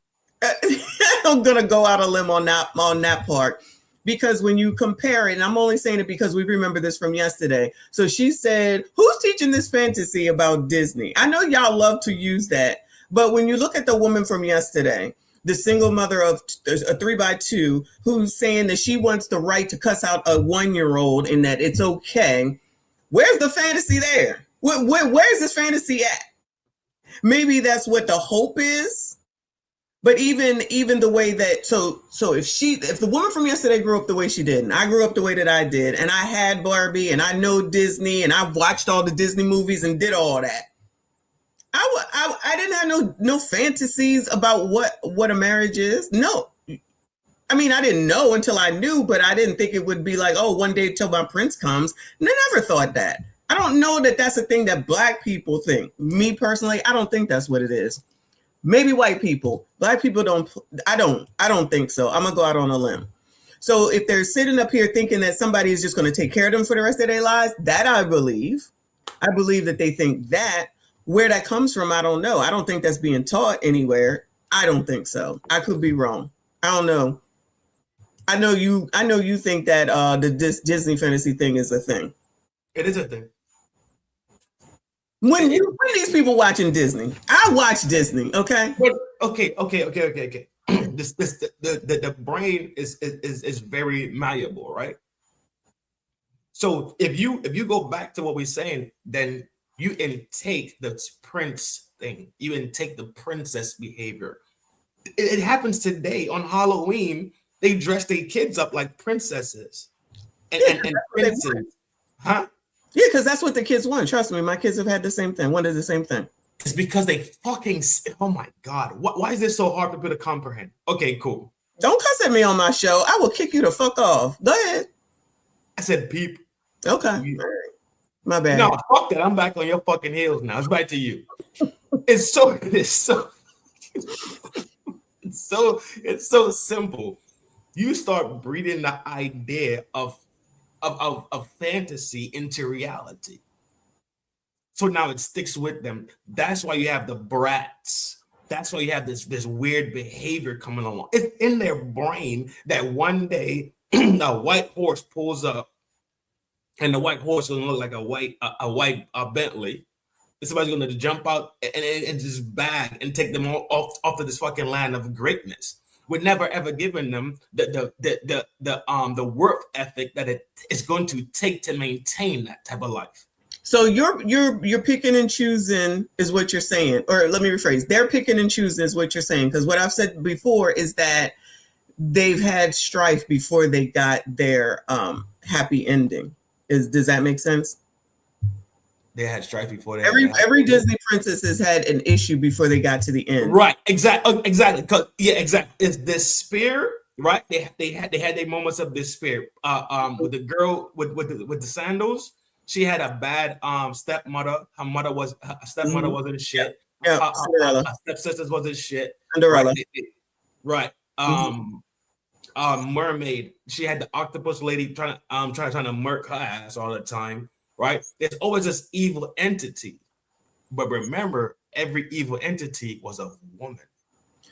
I'm gonna go out a limb on that part. Because when you compare it, and I'm only saying it because we remember this from yesterday. So she said, who's teaching this fantasy about Disney? I know y'all love to use that. But when you look at the woman from yesterday, the single mother of a 3x2, who's saying that she wants the right to cuss out a 1-year-old and that it's okay, where's the fantasy there? Where's this fantasy at? Maybe that's what the hope is, But even the way that so if the woman from yesterday grew up the way she did, and I grew up the way that I did, and I had Barbie, and I know Disney, and I've watched all the Disney movies and did all that, I didn't have no fantasies about what a marriage is. No, I mean I didn't know until I knew, but I didn't think it would be like, oh, one day till my prince comes. And I never thought that. I don't know that that's a thing that Black people think. Me personally, I don't think that's what it is. Maybe white people. Black people don't. I don't think so. I'm gonna go out on a limb. So if they're sitting up here thinking that somebody is just going to take care of them for the rest of their lives, that I believe. I believe that they think that. Where that comes from, I don't know. I don't think that's being taught anywhere. I don't think so. I could be wrong. I don't know. I know you think that the Disney fantasy thing is a thing. It is a thing. When these people watching Disney, I watch Disney. Okay. But okay. The brain is very malleable, right? So if you go back to what we're saying, then you intake the prince thing. You intake the princess behavior. It happens today on Halloween. They dress their kids up like princesses and princes, huh? Yeah, because that's what the kids want. Trust me, my kids have had the same thing. Wanted the same thing. It's because they fucking. Oh my God! Why is this so hard for people to comprehend? Okay, cool. Don't cuss at me on my show. I will kick you the fuck off. Go ahead. I said peep. Okay. My bad. No, fuck that. I'm back on your fucking heels now. It's back to you. It's so simple. You start breeding the idea of fantasy into reality. So now it sticks with them. That's why you have the brats. That's why you have this weird behavior coming along. It's in their brain that one day a white horse pulls up, and the white horse will look like a white Bentley. Somebody's going to jump out and just bag and take them all off of this fucking land of greatness. We're never ever giving them the work ethic that it is going to take to maintain that type of life. So you're picking and choosing is what you're saying, or let me rephrase. They're picking and choosing is what you're saying, because what I've said before is that they've had strife before they got their happy ending. Does that make sense? They had strife before they every Disney princess has had an issue before they got to the end. Right, exactly. Exactly. It's despair, right? They had their moments of despair. With the girl with the sandals, she had a bad stepmother. Her stepmother wasn't shit. Yeah, her stepsisters wasn't shit. Cinderella. Right. Mermaid. She had the octopus lady trying to murk her ass all the time. Right? There's always this evil entity. But remember, every evil entity was a woman.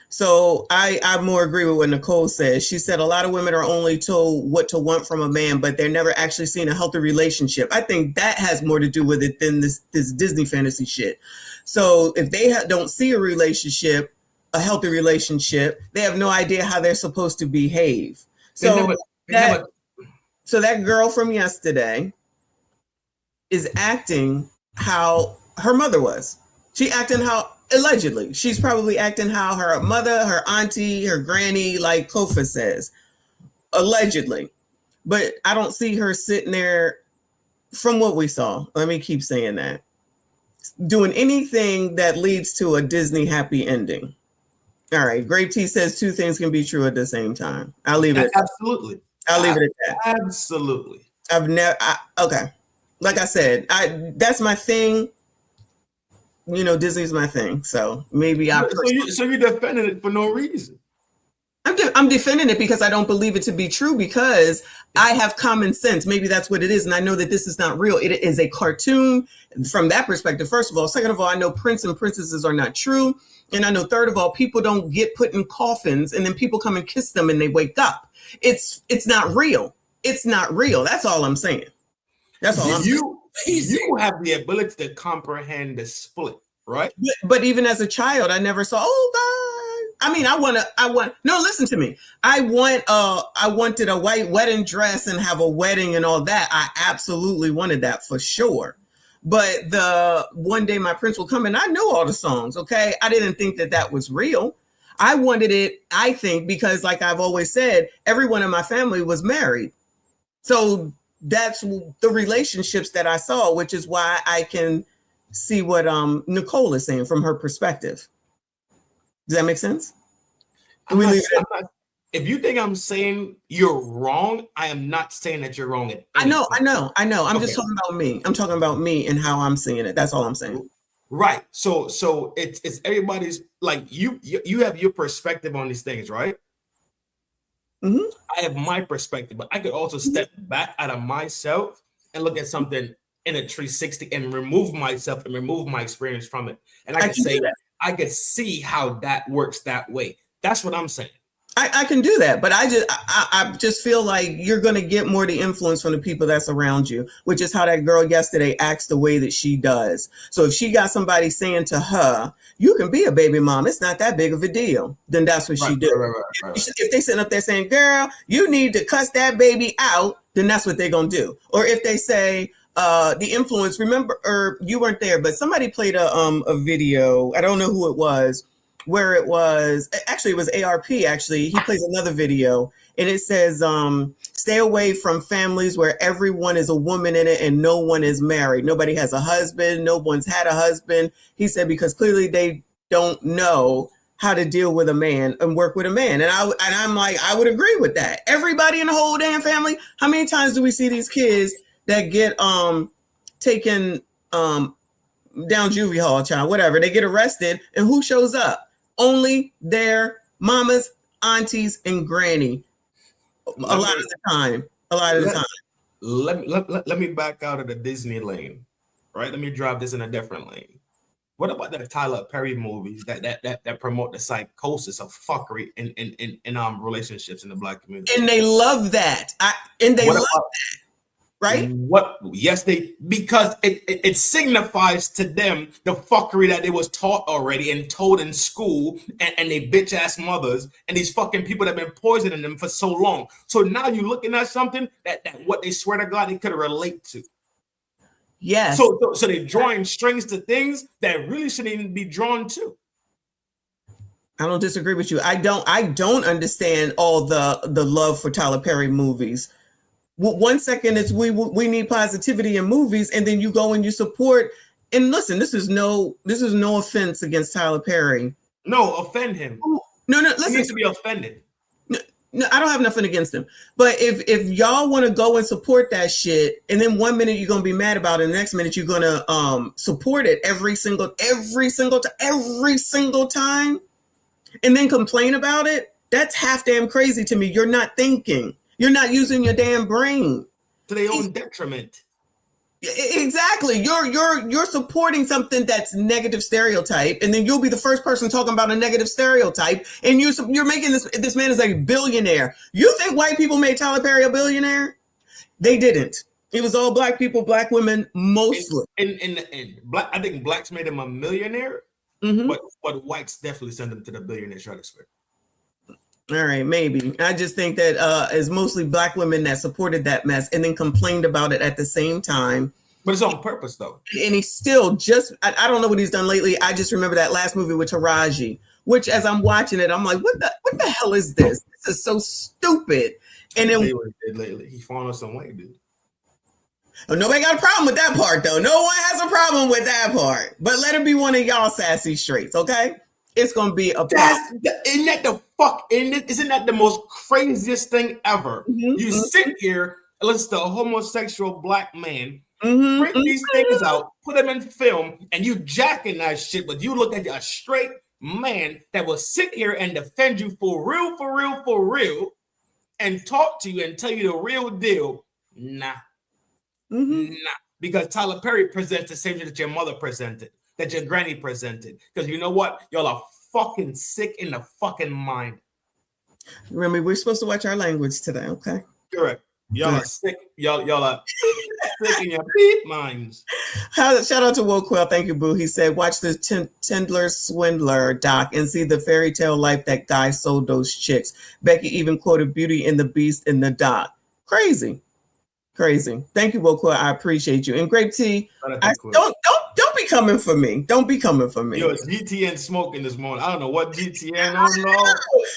So I more agree with what Nicole says. She said a lot of women are only told what to want from a man, but they're never actually seen a healthy relationship. I think that has more to do with it than this Disney fantasy shit. So if they don't see a relationship, a healthy relationship, they have no idea how they're supposed to behave. So that girl from yesterday is acting how her mother was. She acting how, allegedly, she's probably acting how her mother, her auntie, her granny, like Kofa says, allegedly. But I don't see her sitting there, from what we saw, let me keep saying that, doing anything that leads to a Disney happy ending. All right, Grape Tea says two things can be true at the same time. I'll leave it. Absolutely. I'll leave it at that. Absolutely. Okay. Like I said, that's my thing. You know, Disney's my thing. So maybe So you're defending it for no reason. I'm defending it because I don't believe it to be true, because I have common sense. Maybe that's what it is. And I know that this is not real. It is a cartoon from that perspective, first of all. Second of all, I know prince and princesses are not true. And I know, third of all, people don't get put in coffins and then people come and kiss them and they wake up. It's not real. It's not real. That's all I'm saying. That's all I'm saying. You have the ability to comprehend the split, right? But even as a child, I never saw, oh God. I mean, no, listen to me. I wanted a white wedding dress and have a wedding and all that. I absolutely wanted that for sure. But the one day my prince will come and I knew all the songs. Okay. I didn't think that was real. I wanted it, I think, because like I've always said, everyone in my family was married. So that's the relationships that I saw, which is why I can see what Nicole is saying from her perspective. Does that make sense? If you think I'm saying you're wrong, I am not saying that you're wrong. I know. I'm just talking about me. I'm talking about me and how I'm seeing it. That's all I'm saying. Right. So it's everybody's, like, you have your perspective on these things, right? Mm-hmm. I have my perspective, but I could also step back out of myself and look at something in a 360 and remove myself and remove my experience from it. And I can say that I could see how that works that way. That's what I'm saying. I can do that, but I just feel like you're going to get more of the influence from the people that's around you, which is how that girl yesterday acts the way that she does. So if she got somebody saying to her, you can be a baby mom, it's not that big of a deal, then that's what she do. Right. If they sitting up there saying, girl, you need to cuss that baby out, then that's what they're going to do. Or if they say, the influence, remember, or you weren't there, but somebody played a video, I don't know who it was, where it was ARP. Actually, he plays another video and it says, stay away from families where everyone is a woman in it and no one is married. Nobody has a husband. No one's had a husband. He said, because clearly they don't know how to deal with a man and work with a man. And I'm like, I would agree with that. Everybody in the whole damn family. How many times do we see these kids that get taken down juvie hall, child, whatever? They get arrested and who shows up? Only their mamas, aunties, and granny. A lot of the time. Let me back out of the Disney lane, right? Let me drive this in a different lane. What about the Tyler Perry movies that promote the psychosis of fuckery in relationships in the Black community? And they love that. Right? Yes, because it signifies to them the fuckery that they was taught already and told in school, and they bitch ass mothers and these fucking people that have been poisoning them for so long. So now you're looking at something that what they swear to God they could relate to. Yes. So they're drawing strings to things that really shouldn't even be drawn to. I don't disagree with you. I don't understand all the love for Tyler Perry movies. 1 second it's we need positivity in movies, and then you go and you support. And listen, this is no offense against Tyler Perry. No, offend him. No, listen. He needs to be offended. No, I don't have nothing against him. But if y'all want to go and support that shit, and then 1 minute you're gonna be mad about it, and the next minute you're gonna support it every single time, and then complain about it, that's half damn crazy to me. You're not thinking. You're not using your damn brain to their own detriment. Exactly. You're supporting something that's negative stereotype, and then you'll be the first person talking about a negative stereotype, and you're making this man is a billionaire. You think white people made Tyler Perry a billionaire? They didn't. It was all black people, black women, mostly. In black, I think blacks made him a millionaire, but whites definitely sent him to the billionaire stratosphere. All right, maybe. I just think that it's mostly black women that supported that mess and then complained about it at the same time. But it's on purpose, though. And he's still I don't know what he's done lately. I just remember that last movie with Taraji, which as I'm watching it, I'm like, what the hell is this? This is so stupid. And then lately, he found us some white dude. Oh, nobody got a problem with that part, though. No one has a problem with that part. But let it be one of y'all sassy straights, okay? It's gonna be a isn't that the most craziest thing ever? You sit here and listen to a homosexual black man bring these things out, put them in film, and you jacking that shit, but you look at a straight man that will sit here and defend you for real, and talk to you and tell you the real deal. Nah. Because Tyler Perry presents the same thing that your mother presented, that your granny presented. Because you know what? Y'all are fucking sick in the fucking mind. Remember, we're supposed to watch our language today, okay? Correct. Y'all are sick. Y'all are sick in your beep minds. Shout out to Will Quill. Thank you, Boo. He said, watch the Tindler Swindler doc and see the fairy tale life that guy sold those chicks. Becky even quoted Beauty and the Beast in the doc. Crazy. Thank you, Will Quill. I appreciate you. And Grape Tea, don't be coming for me. Don't be coming for me. Yo, GTN smoking this morning. I don't know what GTN on, though.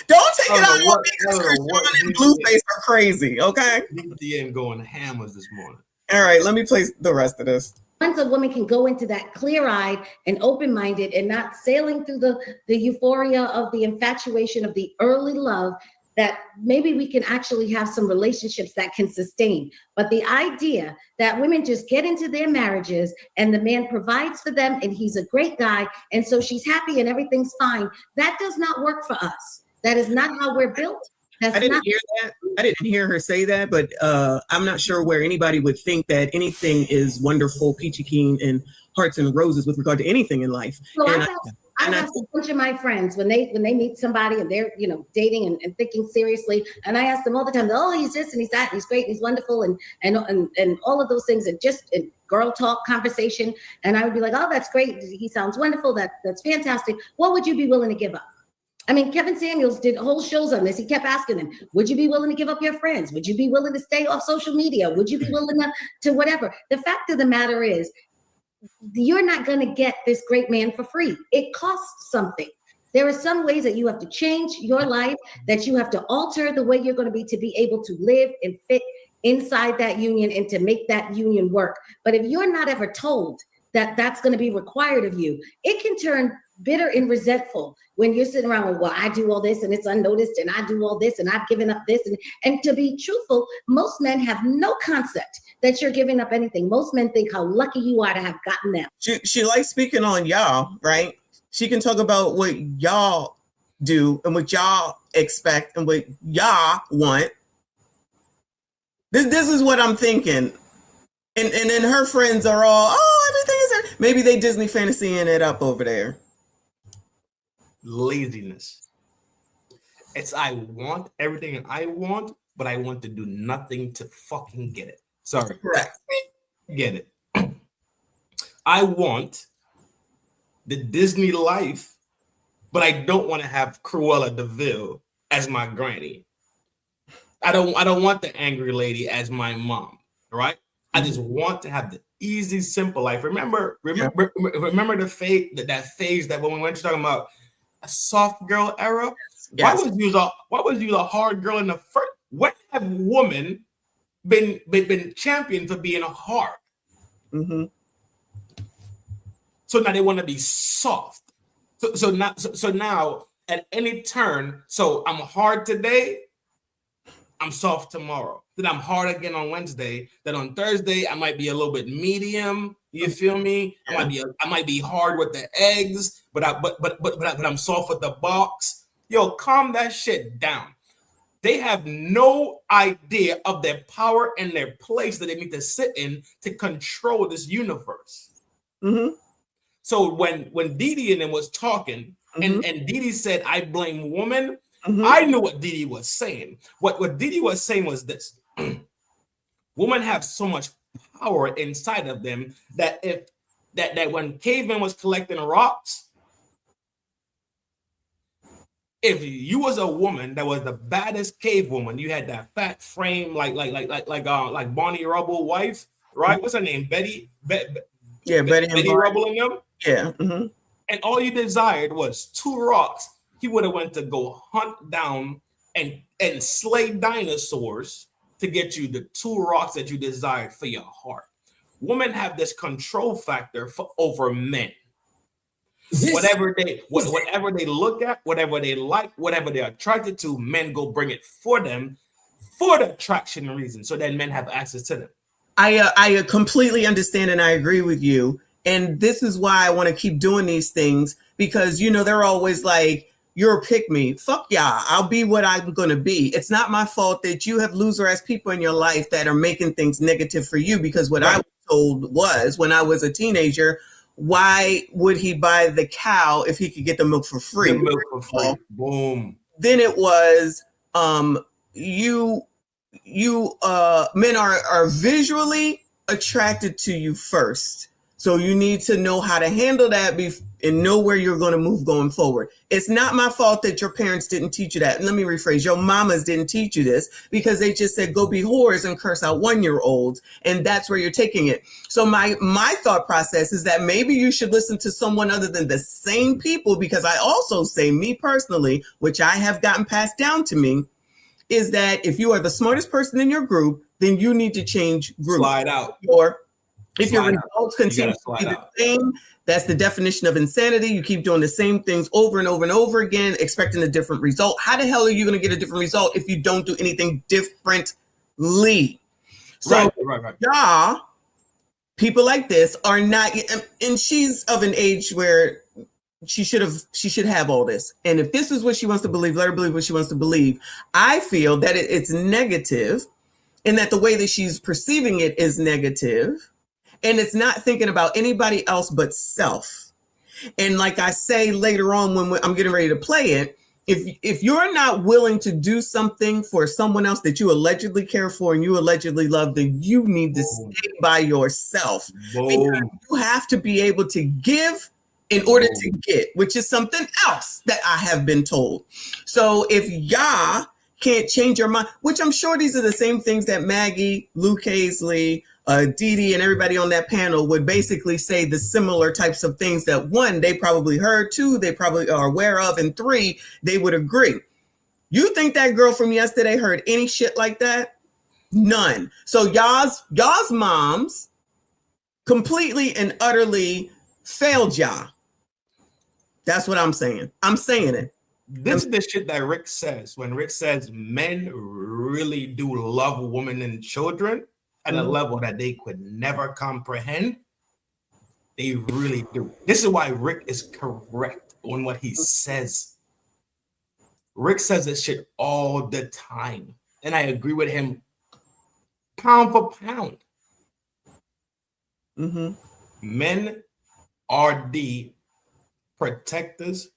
Don't take it I out don't know on me because what Krishan and GTN Blueface are crazy, okay? GTN going hammers this morning. All right, let me play the rest of this. Once a woman can go into that clear-eyed and open-minded and not sailing through the euphoria of the infatuation of the early love, that maybe we can actually have some relationships that can sustain. But the idea that women just get into their marriages and the man provides for them and he's a great guy and so she's happy and everything's fine, that does not work for us. That is not how we're built. That's I didn't not hear that. I didn't hear her say that, but I'm not sure where anybody would think that anything is wonderful, peachy keen, and hearts and roses with regard to anything in life. So And I asked a bunch of my friends when they meet somebody and they're dating and thinking seriously, and I ask them all the time, oh, he's this and he's that and he's great and he's wonderful and all of those things, and just in girl talk conversation, and I would be like, oh, that's great, he sounds wonderful, that's fantastic. What would you be willing to give up? I mean, Kevin Samuels did whole shows on this. He kept asking them, would you be willing to give up your friends? Would you be willing to stay off social media? Would you be willing to whatever? The fact of the matter is, you're not going to get this great man for free. It costs something. There are some ways that you have to change your life, that you have to alter the way you're going to be able to live and fit inside that union and to make that union work. But if you're not ever told that that's going to be required of you, it can turn bitter and resentful when you're sitting around with, well, I do all this and it's unnoticed and I do all this and I've given up this. And to be truthful, most men have no concept that you're giving up anything. Most men think how lucky you are to have gotten them. she likes speaking on y'all, right? She can talk about what y'all do and what y'all expect and what y'all want. This is what I'm thinking. And then her friends are all, oh, everything is, maybe they Disney fantasying it up over there. Laziness. It's I want everything I want, but I want to do nothing to fucking get it. Sorry. Correct. Get it. I want the Disney life, but I don't want to have Cruella DeVille as my granny. I don't want the angry lady as my mom, right? I just want to have the easy, simple life. Remember the phase that when we went to talking about a soft girl era. Yes. Why was you the hard girl in the first? When have women been championed for being hard? Mm-hmm. So now they want to be soft. So now at any turn, so I'm hard today, I'm soft tomorrow. Then I'm hard again on Wednesday. Then on Thursday, I might be a little bit medium. You feel me? I might be hard with the eggs, but I'm soft with the box. Yo, calm that shit down. They have no idea of their power and their place that they need to sit in to control this universe. Mm-hmm. So when Didi and them was talking, and Didi said, I blame women, Mm-hmm. I knew what Didi was saying. What Didi was saying was this. Women have so much power inside of them that that when cavemen was collecting rocks, if you was a woman that was the baddest cave woman, you had that fat frame like Bonnie Rubble wife, right? What's her name? Betty Rubble and them. Yeah. Mm-hmm. And all you desired was 2 rocks. He would have went to go hunt down and slay dinosaurs to get you the 2 rocks that you desired for your heart. Women have this control factor over men. Whatever they look at, whatever they like, whatever they're attracted to, men go bring it for them for the attraction reason. So then men have access to them. I completely understand and I agree with you. And this is why I want to keep doing these things because, they're always like, you're a pick me. Fuck y'all. I'll be what I'm going to be. It's not my fault that you have loser ass people in your life that are making things negative for you because what I was told was when I was a teenager, why would he buy the cow if he could get the milk for free? Boom. Then it was men are visually attracted to you first. So you need to know how to handle that and know where you're going to move going forward. It's not my fault that your parents didn't teach you that. And let me rephrase, your mamas didn't teach you this because they just said, go be whores and curse out 1-year-olds. And that's where you're taking it. So my thought process is that maybe you should listen to someone other than the same people, because I also say, me personally, which I have gotten passed down to me, is that if you are the smartest person in your group, then you need to change group. Slide out. Or if your Slide out. results continue to be the same, that's the definition of insanity. You keep doing the same things over and over and over again, expecting a different result. How the hell are you going to get a different result if you don't do anything differently? So, right. y'all, people like this are not, and she's of an age where she should have all this. And if this is what she wants to believe, let her believe what she wants to believe. I feel that it's negative, and that the way that she's perceiving it is negative. And it's not thinking about anybody else but self. And like I say later on when I'm getting ready to play it, if you're not willing to do something for someone else that you allegedly care for and you allegedly love, then you need to stay by yourself. Because you have to be able to give in order to get, which is something else that I have been told. So if y'all can't change your mind, which I'm sure these are the same things that Maggie, Luke Hazley, Dee Dee, and everybody on that panel would basically say, the similar types of things that 1, they probably heard, 2, they probably are aware of, and 3, they would agree. You think that girl from yesterday heard any shit like that? None. So y'all's moms completely and utterly failed y'all. That's what I'm saying. I'm saying it. This is the shit that Rick says. When Rick says men really do love women and children at a level that they could never comprehend, they really do. This is why Rick is correct on what he says. Rick says this shit all the time. And I agree with him pound for pound. Men are the protectors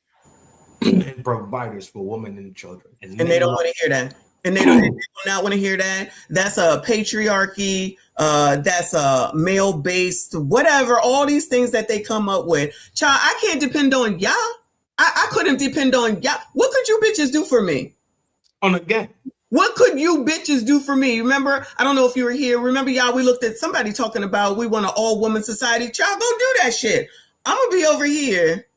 and providers for women and children. And they don't want to hear that. And they do not want to hear that. That's a patriarchy. That's a male-based, whatever, all these things that they come up with. Child, I can't depend on y'all. I couldn't depend on y'all. What could you bitches do for me? What could you bitches do for me? Remember, I don't know if you were here. Remember, y'all, we looked at somebody talking about we want an all-woman society. Child, go do that shit. I'm going to be over here.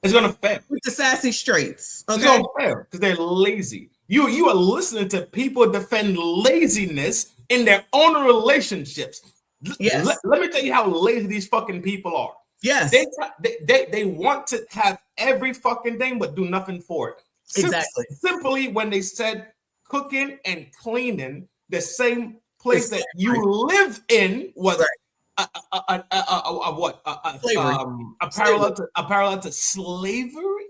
It's going to fail. With the sassy straights. Okay? It's going to fail because they're lazy. You are listening to people defend laziness in their own relationships. Yes. Let me tell you how lazy these fucking people are. Yes. They want to have every fucking thing but do nothing for it. Exactly. Simply when they said cooking and cleaning, the same place that you live in was a parallel to slavery.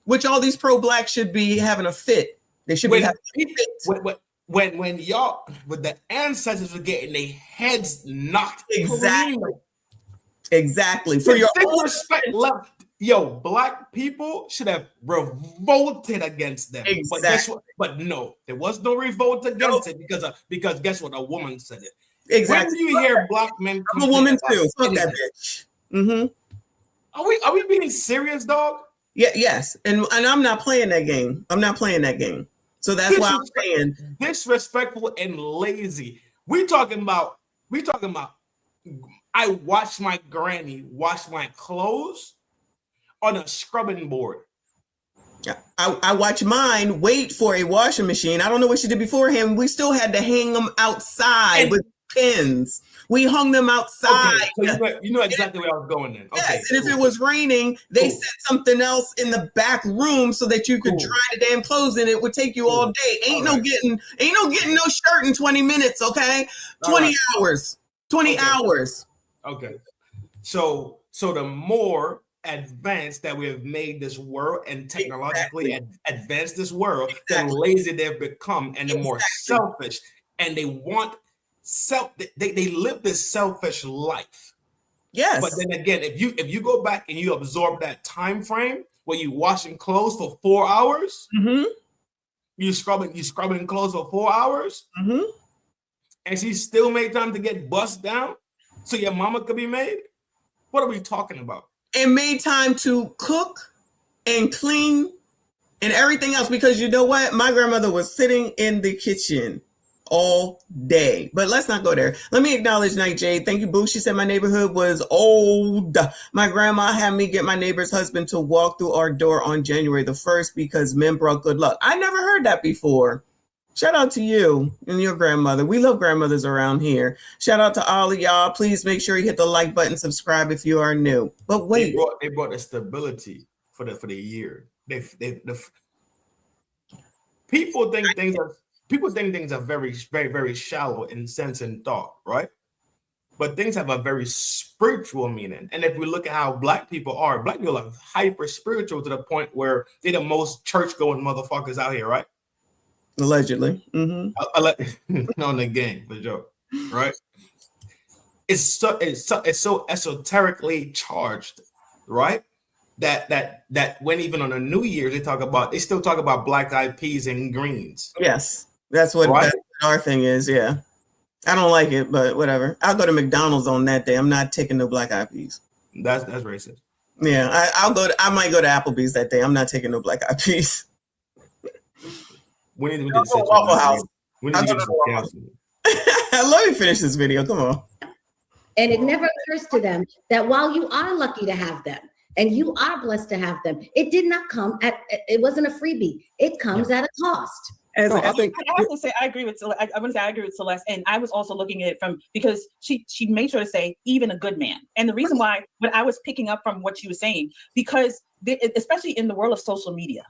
Which all these pro-black should be having a fit. They should be having a fit. When y'all, with the ancestors were getting their heads knocked. Exactly. For your own respect left. Yo, black people should have revolted against them. Exactly. But guess what? But no, there was no revolt against it because guess what? A woman said it. Exactly. When do you hear black men? I'm a woman too. Fuck that bitch. Are we being serious, dog? Yeah, yes. And I'm not playing that game. I'm not playing that game. So that's why I'm saying disrespectful and lazy. We talking about I watched my granny wash my clothes on a scrubbing board. Yeah, I watch mine wait for a washing machine. I don't know what she did beforehand. We still had to hang them outside with pins. We hung them outside. Okay, so you know exactly where I was going then. Okay, yes, and if it was raining, they set something else in the back room so that you could dry the damn clothes, and it would take you all day. Ain't no getting no shirt in 20 minutes, okay? 20 hours. 20 hours. Okay. So the more advanced that we have made this world and technologically advanced this world, the lazy they've become and the more selfish, and they want they live this selfish life. Yes. But then again, if you go back and you absorb that time frame where you washing clothes for 4 hours, you scrubbing clothes for 4 hours, and she still made time to get bust down so your mama could be made. What are we talking about? and made time to cook and clean and everything else, because you know what? My grandmother was sitting in the kitchen all day. But let's not go there. Let me acknowledge Night Jade. Thank you, Boo. She said my neighborhood was old. My grandma had me get my neighbor's husband to walk through our door on January the 1st because men brought good luck. I never heard that before. Shout out to you and your grandmother. We love grandmothers around here. Shout out to all of y'all. Please make sure you hit the like button, subscribe if you are new. But wait, they brought the stability for the year. People think things are very, very, very shallow in sense and thought, right? But things have a very spiritual meaning. And if we look at how black people are hyper spiritual to the point where they're the most church going motherfuckers out here, right? Allegedly. On the game, for sure, right? It's so esoterically charged, right? That when even on a New Year they still talk about black eyed peas and greens. Yes, that's what our thing is. Yeah, I don't like it, but whatever. I'll go to McDonald's on that day. I'm not taking no black eyed peas. That's racist. Yeah, I might go to Applebee's that day. I'm not taking no black eyed peas. We need to Waffle House. Let me finish this video. Come on. And it never occurs to them that while you are lucky to have them and you are blessed to have them, it did not come it wasn't a freebie. It comes at a cost. I also say I agree with Celeste. I want to say I agree with Celeste, and I was also looking at it from because she made sure to say even a good man. And the reason why, but I was picking up from what she was saying, because especially in the world of social media,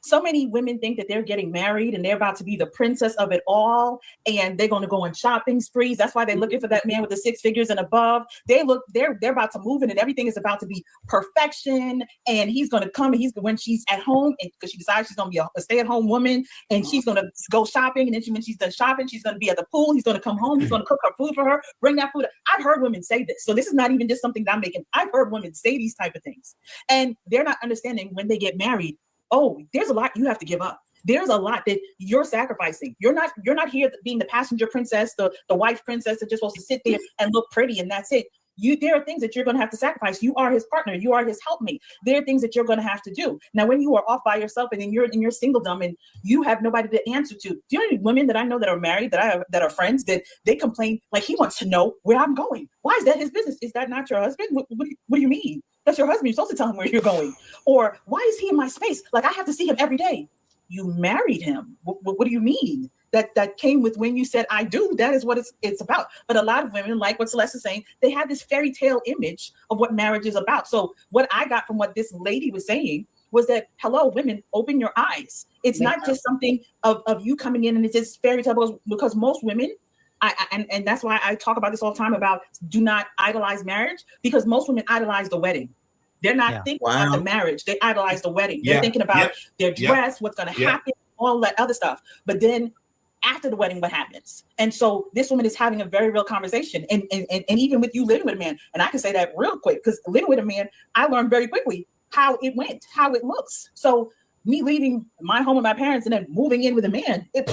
so many women think that they're getting married and they're about to be the princess of it all, and they're going to go on shopping sprees. That's why they're looking for that man with the 6 figures and above. They're about to move in, and everything is about to be perfection. And he's going to come, and when she's at home, and because she decides she's going to be a stay-at-home woman, and she's going to go shopping, and then when she's done shopping, she's going to be at the pool. He's going to come home. He's going to cook her food for her, bring that food. I've heard women say this, so this is not even just something that I'm making. I've heard women say these type of things, and they're not understanding when they get married. Oh, there's a lot you have to give up. There's a lot that you're sacrificing. You're not here being the passenger princess, the wife princess that's just supposed to sit there and look pretty and that's it. There are things that you're going to have to sacrifice. You are his partner. You are his helpmate. There are things that you're going to have to do. Now, when you are off by yourself and then you're in your singledom and you have nobody to answer to, do you know any women that I know that are married, that are friends, that they complain like he wants to know where I'm going? Why is that his business? Is that not your husband? What do you mean? That's your husband. You're supposed to tell him where you're going. Or why is he in my space? Like I have to see him every day. You married him. What do you mean? That came with when you said I do. That is what it's about. But a lot of women, like what Celeste is saying, they have this fairy tale image of what marriage is about. So what I got from what this lady was saying was that, hello, women, open your eyes. It's not just something of you coming in and it's this fairy tale, because most women, and that's why I talk about this all the time about do not idolize marriage, because most women idolize the wedding. They're not thinking about the marriage. They idolize the wedding. They're thinking about their dress, what's going to happen, all that other stuff. But then after the wedding, what happens? And so this woman is having a very real conversation. And even with you living with a man, and I can say that real quick, because living with a man, I learned very quickly how it went, how it looks. So me leaving my home with my parents and then moving in with a man, it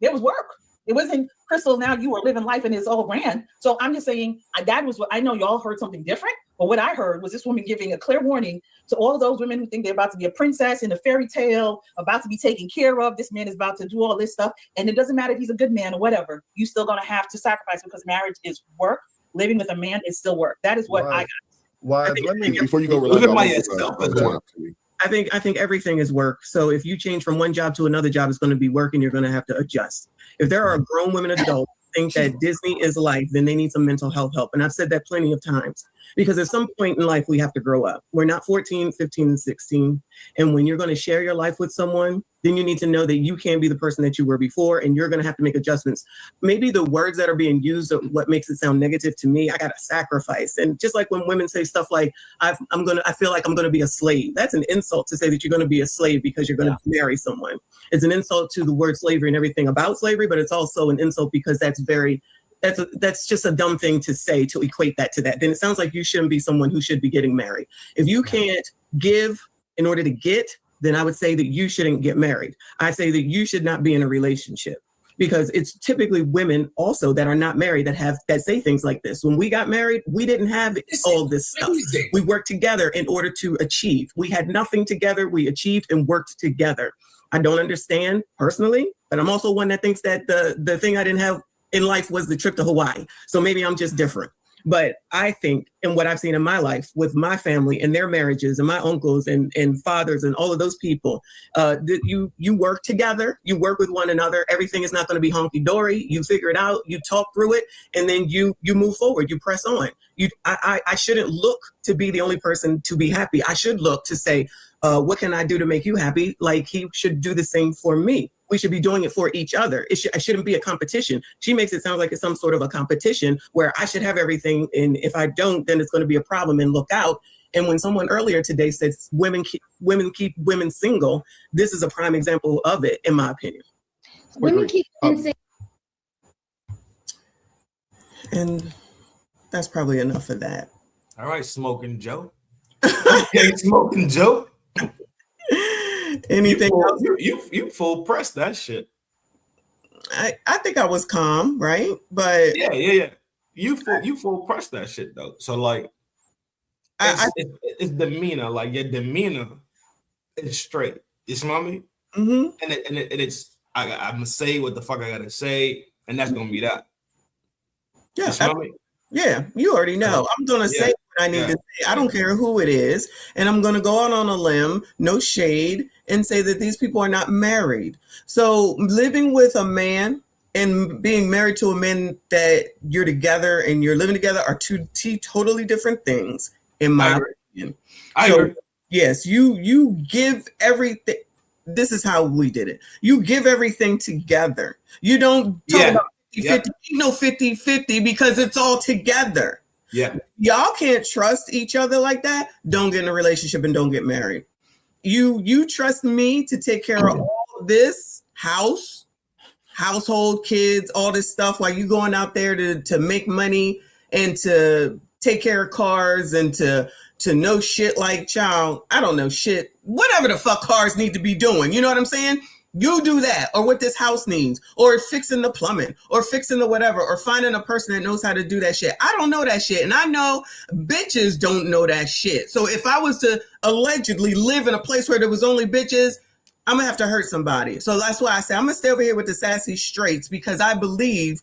was work. It wasn't, Crystal, now you are living life and it's all grand. So I'm just saying that was what I know y'all heard something different, but what I heard was this woman giving a clear warning to all those women who think they're about to be a princess in a fairy tale, about to be taken care of. This man is about to do all this stuff. And it doesn't matter if he's a good man or whatever, you still gonna have to sacrifice, because marriage is work. Living with a man is still work. That is what I got. Why? Before you go, I think everything is work. So if you change from one job to another job, it's going to be work, and you're going to have to adjust. If there are grown women adults who think that Disney is life, then they need some mental health help. And I've said that plenty of times, because at some point in life, we have to grow up. We're not 14, 15, and 16. And when you're going to share your life with someone, then you need to know that you can't be the person that you were before, and you're going to have to make adjustments. Maybe the words that are being used are what makes it sound negative to me. I got to sacrifice. And just like when women say stuff like, I feel like I'm going to be a slave. That's an insult to say that you're going to be a slave because you're going to marry someone. It's an insult to the word slavery and everything about slavery, but it's also an insult because that's just a dumb thing to say, to equate that to that. Then it sounds like you shouldn't be someone who should be getting married. If you can't give in order to get, then I would say that you shouldn't get married. I say that you should not be in a relationship, because it's typically women also that are not married that say things like this. When we got married, we didn't have all this stuff. We worked together in order to achieve. We had nothing together. We achieved and worked together. I don't understand personally, but I'm also one that thinks that the thing I didn't have in life was the trip to Hawaii. So maybe I'm just different. But I think, and what I've seen in my life with my family and their marriages and my uncles and fathers and all of those people, you work together, you work with one another. Everything is not going to be honky-dory. You figure it out, you talk through it, and then you move forward, you press on. I shouldn't look to be the only person to be happy. I should look to say, what can I do to make you happy? Like he should do the same for me. We should be doing it for each other. It shouldn't be a competition. She makes it sound like it's some sort of a competition where I should have everything, and if I don't, then it's going to be a problem, and look out. And when someone earlier today says women keep women single, this is a prime example of it, in my opinion. Women keep women single. And that's probably enough of that. All right, Smoking Joe. Okay, Smoking Joe. Anything else? You full press that shit. I think I was calm, right? But yeah. You full press that shit though. So like, it's demeanor. Like your demeanor is straight. You smell me? Mm-hmm. And it's I'm gonna say what the fuck I gotta say, and that's gonna be that. Yeah. You smell me? Yeah, you already know. I'm going to say what I need to say. I don't care who it is. And I'm going to go out on a limb, no shade, and say that these people are not married. So living with a man and being married to a man that you're together and you're living together are two totally different things, in my opinion. I agree. Yes, you give everything. This is how we did it. You give everything together. You don't talk about 50-50, no 50-50 because it's all together. Yeah. Y'all can't trust each other like that. Don't get in a relationship and don't get married. You trust me to take care of all of this household, kids, all this stuff while you going out there to make money and to take care of cars and to know shit like child. I don't know shit. Whatever the fuck cars need to be doing. You know what I'm saying? You do that, or what this house needs, or fixing the plumbing, or fixing the whatever, or finding a person that knows how to do that shit. I don't know that shit, and I know bitches don't know that shit. So if I was to allegedly live in a place where there was only bitches, I'm gonna have to hurt somebody. So that's why I say I'm gonna stay over here with the sassy straights, because I believe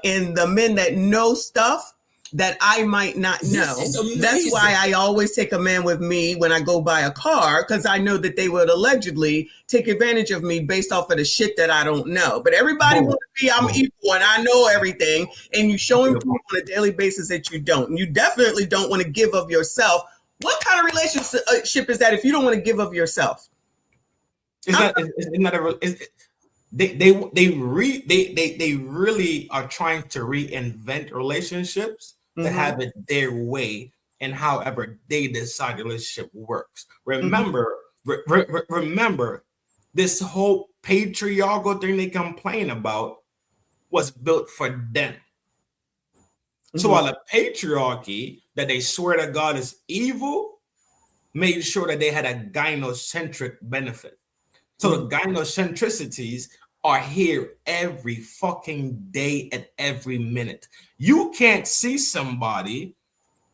in the men that know stuff that I might not know. That's why I always take a man with me when I go buy a car, because I know that they would allegedly take advantage of me based off of the shit that I don't know. But everybody wants to be I'm equal and I know everything, and you showing people on a daily basis that you don't. And you definitely don't want to give of yourself. What kind of relationship is that if you don't want to give of yourself? They really are trying to reinvent relationships to have it their way and however they decide the relationship works. Remember, remember, this whole patriarchal thing they complain about was built for them. So while the patriarchy that they swear to God is evil, made sure that they had a gynocentric benefit. So the gynocentricities are here every fucking day and every minute. You can't see somebody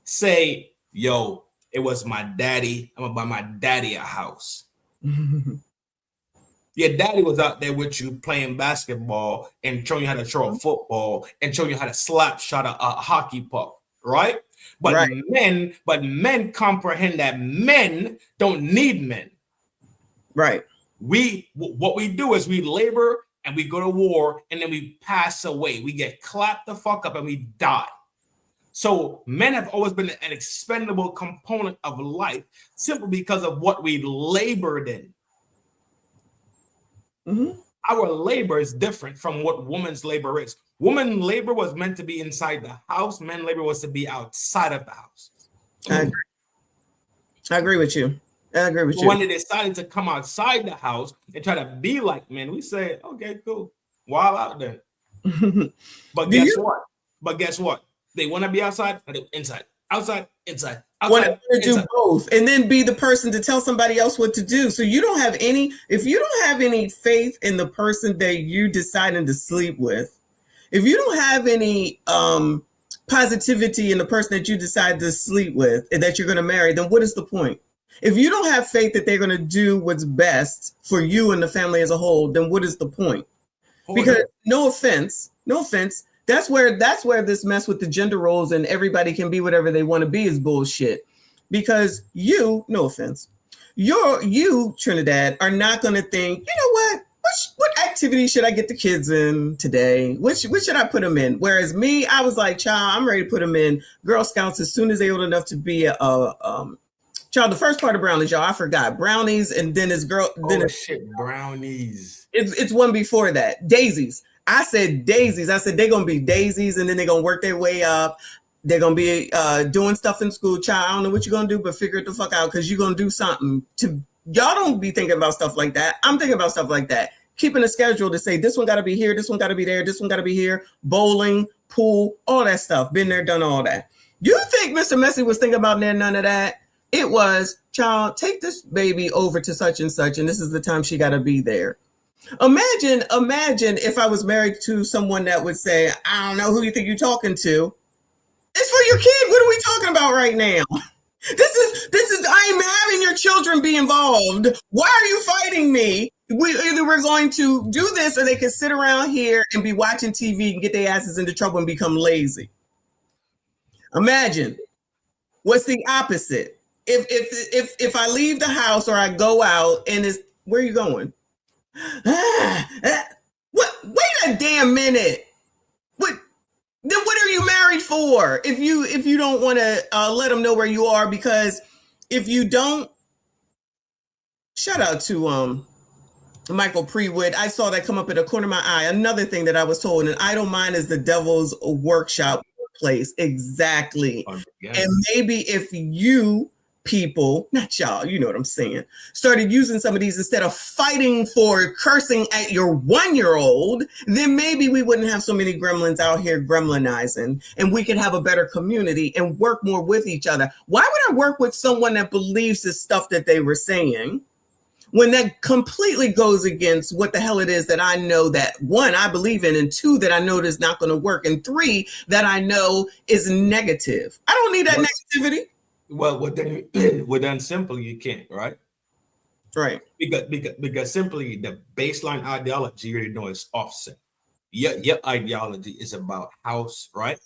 say, yo, it was my daddy. I'm gonna buy my daddy a house. Your daddy was out there with you playing basketball and showing you how to throw a football and showing you how to slap shot a hockey puck, right? But men comprehend that men don't need men. Right. What we do is we labor and we go to war and then we pass away. We get clapped the fuck up and we die. So men have always been an expendable component of life simply because of what we labored in. Our labor is different from what woman's labor is. Woman labor was meant to be inside the house. Men labor was to be outside of the house. I agree with you. When they decided to come outside the house and try to be like men, we say, okay, cool. Wild out there. But guess what? They want to be outside or inside. outside, inside, Want outside, to do inside. both, and then be the person to tell somebody else what to do. So you don't have any. If you don't have any faith in the person that you deciding to sleep with, if you don't have any positivity in the person that you decide to sleep with and that you're going to marry, then what is the point? If you don't have faith that they're going to do what's best for you and the family as a whole, then what is the point? Because no offense, that's where this mess with the gender roles and everybody can be whatever they want to be is bullshit. Because you, no offense, you Trinidad are not going to think, you know what activity should I get the kids in today? What should I put them in? Whereas me, I was like, child, I'm ready to put them in Girl Scouts as soon as they're old enough to be child. The first part of brownies, y'all, I forgot brownies, and then it's brownies. It's one before that. Daisies. I said daisies. I said they're gonna be daisies, and then they're gonna work their way up. They're gonna be doing stuff in school. Child, I don't know what you're gonna do, but figure it the fuck out, because you're gonna do something. Y'all don't be thinking about stuff like that. I'm thinking about stuff like that. Keeping a schedule to say this one got to be here, this one got to be there, this one got to be here. Bowling, pool, all that stuff. Been there, done all that. You think Mr. Messi was thinking about none of that? It was, child, take this baby over to such and such, and this is the time she got to be there. Imagine if I was married to someone that would say, I don't know who you think you're talking to. It's for your kid. What are we talking about right now? This is I'm having your children be involved. Why are you fighting me? Either we're going to do this, or they can sit around here and be watching TV and get their asses into trouble and become lazy. Imagine what's the opposite. If I leave the house or I go out and it's, where are you going? What? Wait a damn minute. Then what are you married for? If you don't want to let them know where you are, because if you don't, shout out to Michael Prewood. I saw that come up in the corner of my eye. Another thing that I was told, an idle mind is the devil's workshop place. Exactly. And maybe if you people, not y'all, you know what I'm saying, started using some of these instead of fighting for cursing at your 1-year-old, then maybe we wouldn't have so many gremlins out here gremlinizing, and we could have a better community and work more with each other. Why would I work with someone that believes the stuff that they were saying when that completely goes against what the hell it is that I know that, 1, I believe in, and 2, that I know is not going to work, and 3, that I know is negative? I don't need that negativity. Well, then simply you can't, right? Right. Because simply the baseline ideology you already know is offset. Your ideology is about house, right?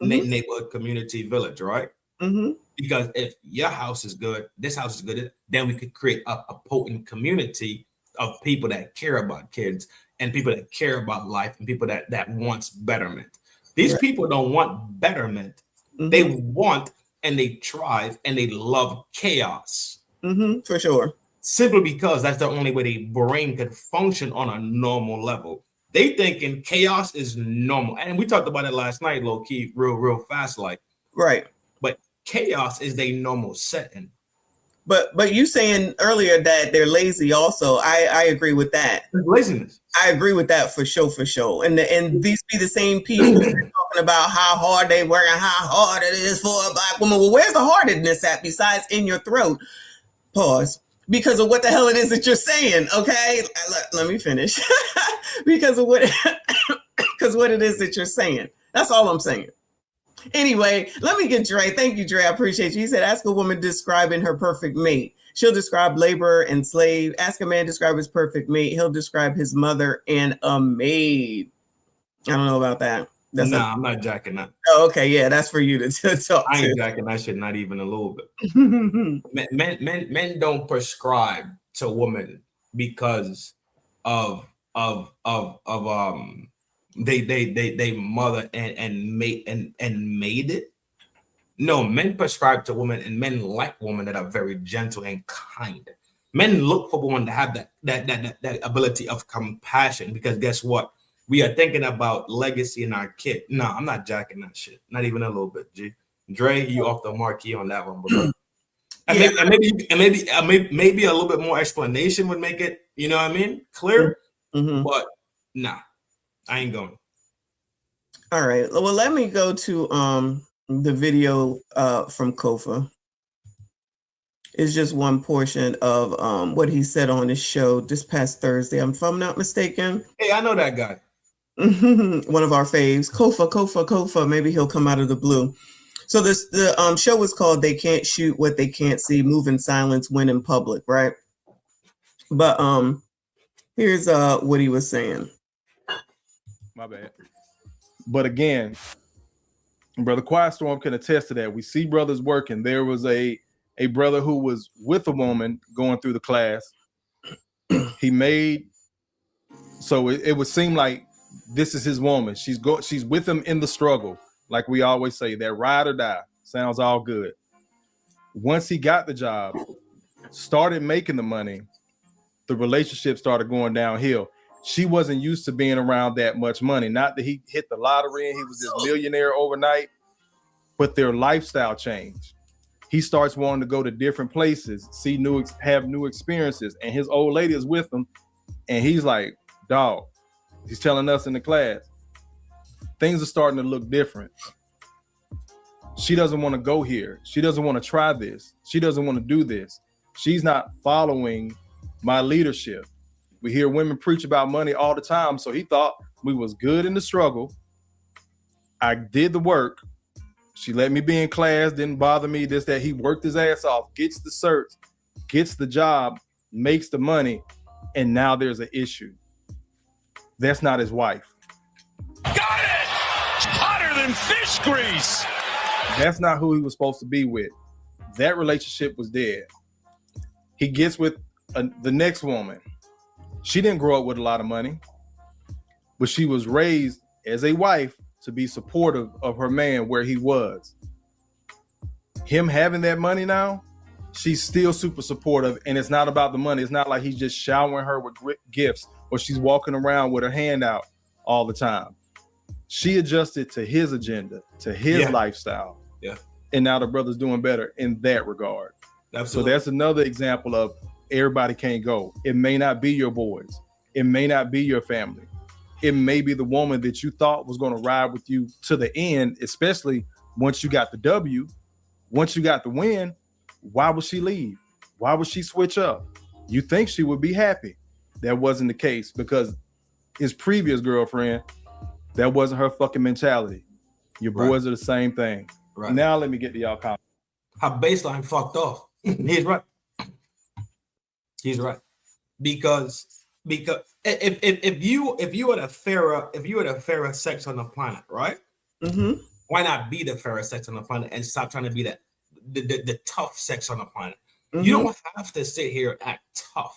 Mm-hmm. Neighborhood, community, village, right? Mm-hmm. Because if your house is good, this house is good, then we could create a potent community of people that care about kids and people that care about life and people that wants betterment. These people don't want betterment. Mm-hmm. They want and they thrive and they love chaos. Mm-hmm, for sure. Simply because that's the only way their brain could function on a normal level. They thinking chaos is normal. And we talked about it last night, low key, real fast, like. Right. But chaos is their normal setting. But you saying earlier that they're lazy also, I agree with that. Laziness. I agree with that for sure. And these be the same people that are talking about how hard they work and how hard it is for a black woman. Well, where's the heartedness at besides in your throat? Pause. Because of what the hell it is that you're saying, okay? Let me finish. because what it is that you're saying. That's all I'm saying. Anyway, let me get Dre. Thank you, Dre. I appreciate you. He said, ask a woman describing her perfect mate. She'll describe laborer and slave. Ask a man describe his perfect mate. He'll describe his mother and a maid. I don't know about that. I'm not jacking that. Oh, okay. Yeah, that's for you to talk I ain't to. jacking that shit, not even a little bit. men don't prescribe to women because of they mother and mate and made it. No, men prescribe to women and men like women that are very gentle and kind. Men look for women to have that ability of compassion, because guess what? We are thinking about legacy in our kid. No, I'm not jacking that shit. Not even a little bit, G. Dre, you off the marquee on that one, bro. Maybe a little bit more explanation would make it, you know what I mean, clear. Mm-hmm. But nah, I ain't going. All right. Well, let me go to the video from Kofa. It's just one portion of what he said on his show this past Thursday. If I'm not mistaken. Hey, I know that guy. One of our faves, Kofa. Maybe he'll come out of the blue. So the show was called "They Can't Shoot What They Can't See: Move in Silence, Win in Public," right? But here's what he was saying. My bad. But again, Brother Quiet Storm can attest to that. We see brothers working. There was a brother who was with a woman going through the class. He made, so it would seem like this is his woman. She's with him in the struggle. Like we always say, that ride or die. Sounds all good. Once he got the job, started making the money, the relationship started going downhill. She wasn't used to being around that much money. Not that he hit the lottery and he was this millionaire overnight, but their lifestyle changed. He starts wanting to go to different places, have new experiences, and his old lady is with him, and he's like, dog, he's telling us in the class, things are starting to look different. She doesn't want to go here. She doesn't want to try this. She doesn't want to do this. She's not following my leadership. We hear women preach about money all the time. So he thought we was good in the struggle. I did the work. She let me be in class, didn't bother me, this, that. He worked his ass off, gets the certs, gets the job, makes the money, and now there's an issue. That's not his wife. Got it! Hotter than fish grease! That's not who he was supposed to be with. That relationship was dead. He gets with the next woman. She didn't grow up with a lot of money, but she was raised as a wife to be supportive of her man where he was. Him having that money now, she's still super supportive, and it's not about the money. It's not like he's just showering her with gifts or she's walking around with her hand out all the time. She adjusted to his agenda, to his lifestyle. Yeah. And now the brother's doing better in that regard. Absolutely. So that's another example of everybody can't go. It may not be your boys. It may not be your family. It may be the woman that you thought was going to ride with you to the end, especially once you got the W, once you got the win. Why would she leave? Why would she switch up? You think she would be happy. That wasn't the case because his previous girlfriend, that wasn't her fucking mentality. Your boys are the same thing. Right. Now let me get to y'all comments. Her baseline fucked off. He's right. He's right. Because if you were the fairer sex on the planet, right? Mm-hmm. Why not be the fairer sex on the planet and stop trying to be the tough sex on the planet? Mm-hmm. You don't have to sit here and act tough.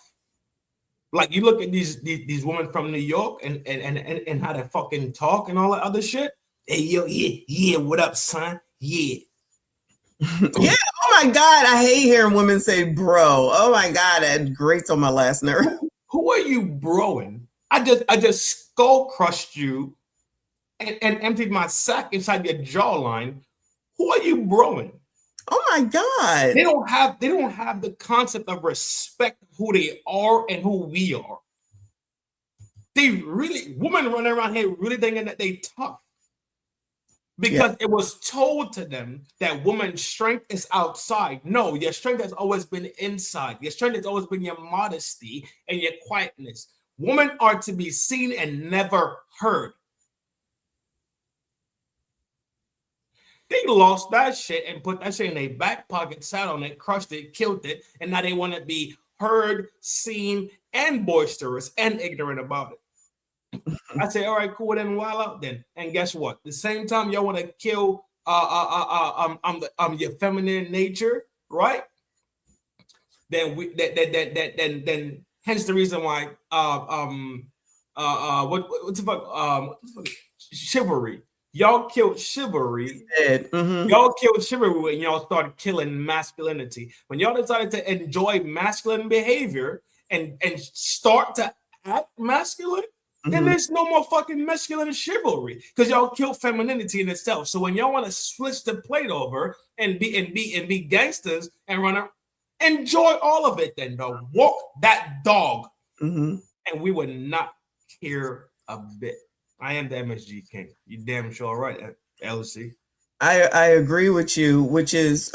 Like you look at these women from New York and how they fucking talk and all that other shit. Hey yo, yeah, what up, son? Yeah. Yeah, oh my God, I hate hearing women say bro. Oh my God, that grates on my last nerve. Who are you broing? I just skull crushed you and emptied my sack inside your jawline. Who are you broing? Oh my God. They don't have the concept of respect who they are and who we are. Women running around here really thinking that they tough. Because it was told to them that woman's strength is outside. No, your strength has always been inside. Your strength has always been your modesty and your quietness. Women are to be seen and never heard. They lost that shit and put that shit in their back pocket, sat on it, crushed it, killed it, and now they want to be heard, seen, and boisterous and ignorant about it. I say, all right, cool, then wild out then. And guess what? The same time y'all want to kill your feminine nature, right? Then then hence the reason why what's the fuck chivalry. Y'all killed chivalry. Mm-hmm. Y'all killed chivalry when y'all started killing masculinity. When y'all decided to enjoy masculine behavior and start to act masculine, then there's no more fucking masculine chivalry because y'all killed femininity in itself. So when y'all want to switch the plate over and be gangsters and run out, enjoy all of it. Then though, walk that dog, and we would not care a bit. I am the MSG king. You damn sure right, LC. I agree with you, which is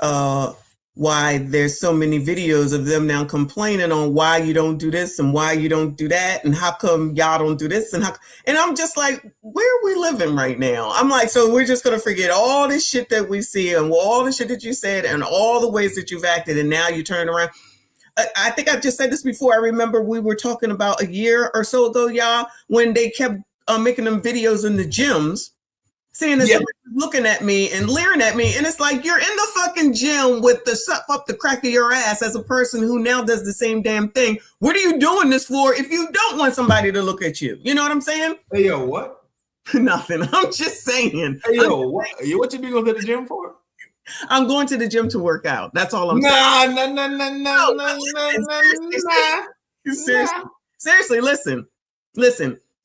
why there's so many videos of them now complaining on why you don't do this and why you don't do that and how come y'all don't do this and I'm just like, where are we living right now? I'm like, so we're just gonna forget all this shit that we see and all the shit that you said and all the ways that you've acted, and now you turn around. I think I just said this before. I remember we were talking about a year or so ago, y'all, when they kept making them videos in the gyms, saying that somebody was looking at me and leering at me. And it's like, you're in the fucking gym with the suck up the crack of your ass as a person who now does the same damn thing. What are you doing this for if you don't want somebody to look at you? You know what I'm saying? Hey, yo, what? Nothing. I'm just saying. Hey, yo, what you be going to the gym for? I'm going to the gym to work out. That's all I'm saying. Seriously, listen.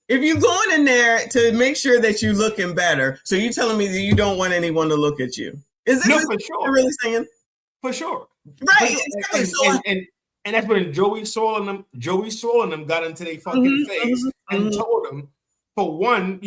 If you're going in there to make sure that you're looking better, so you're telling me that you don't want anyone to look at you? Is this for sure? You're really saying? For sure, right? And that's when Joey Swole and them got into their fucking face and told them, for one,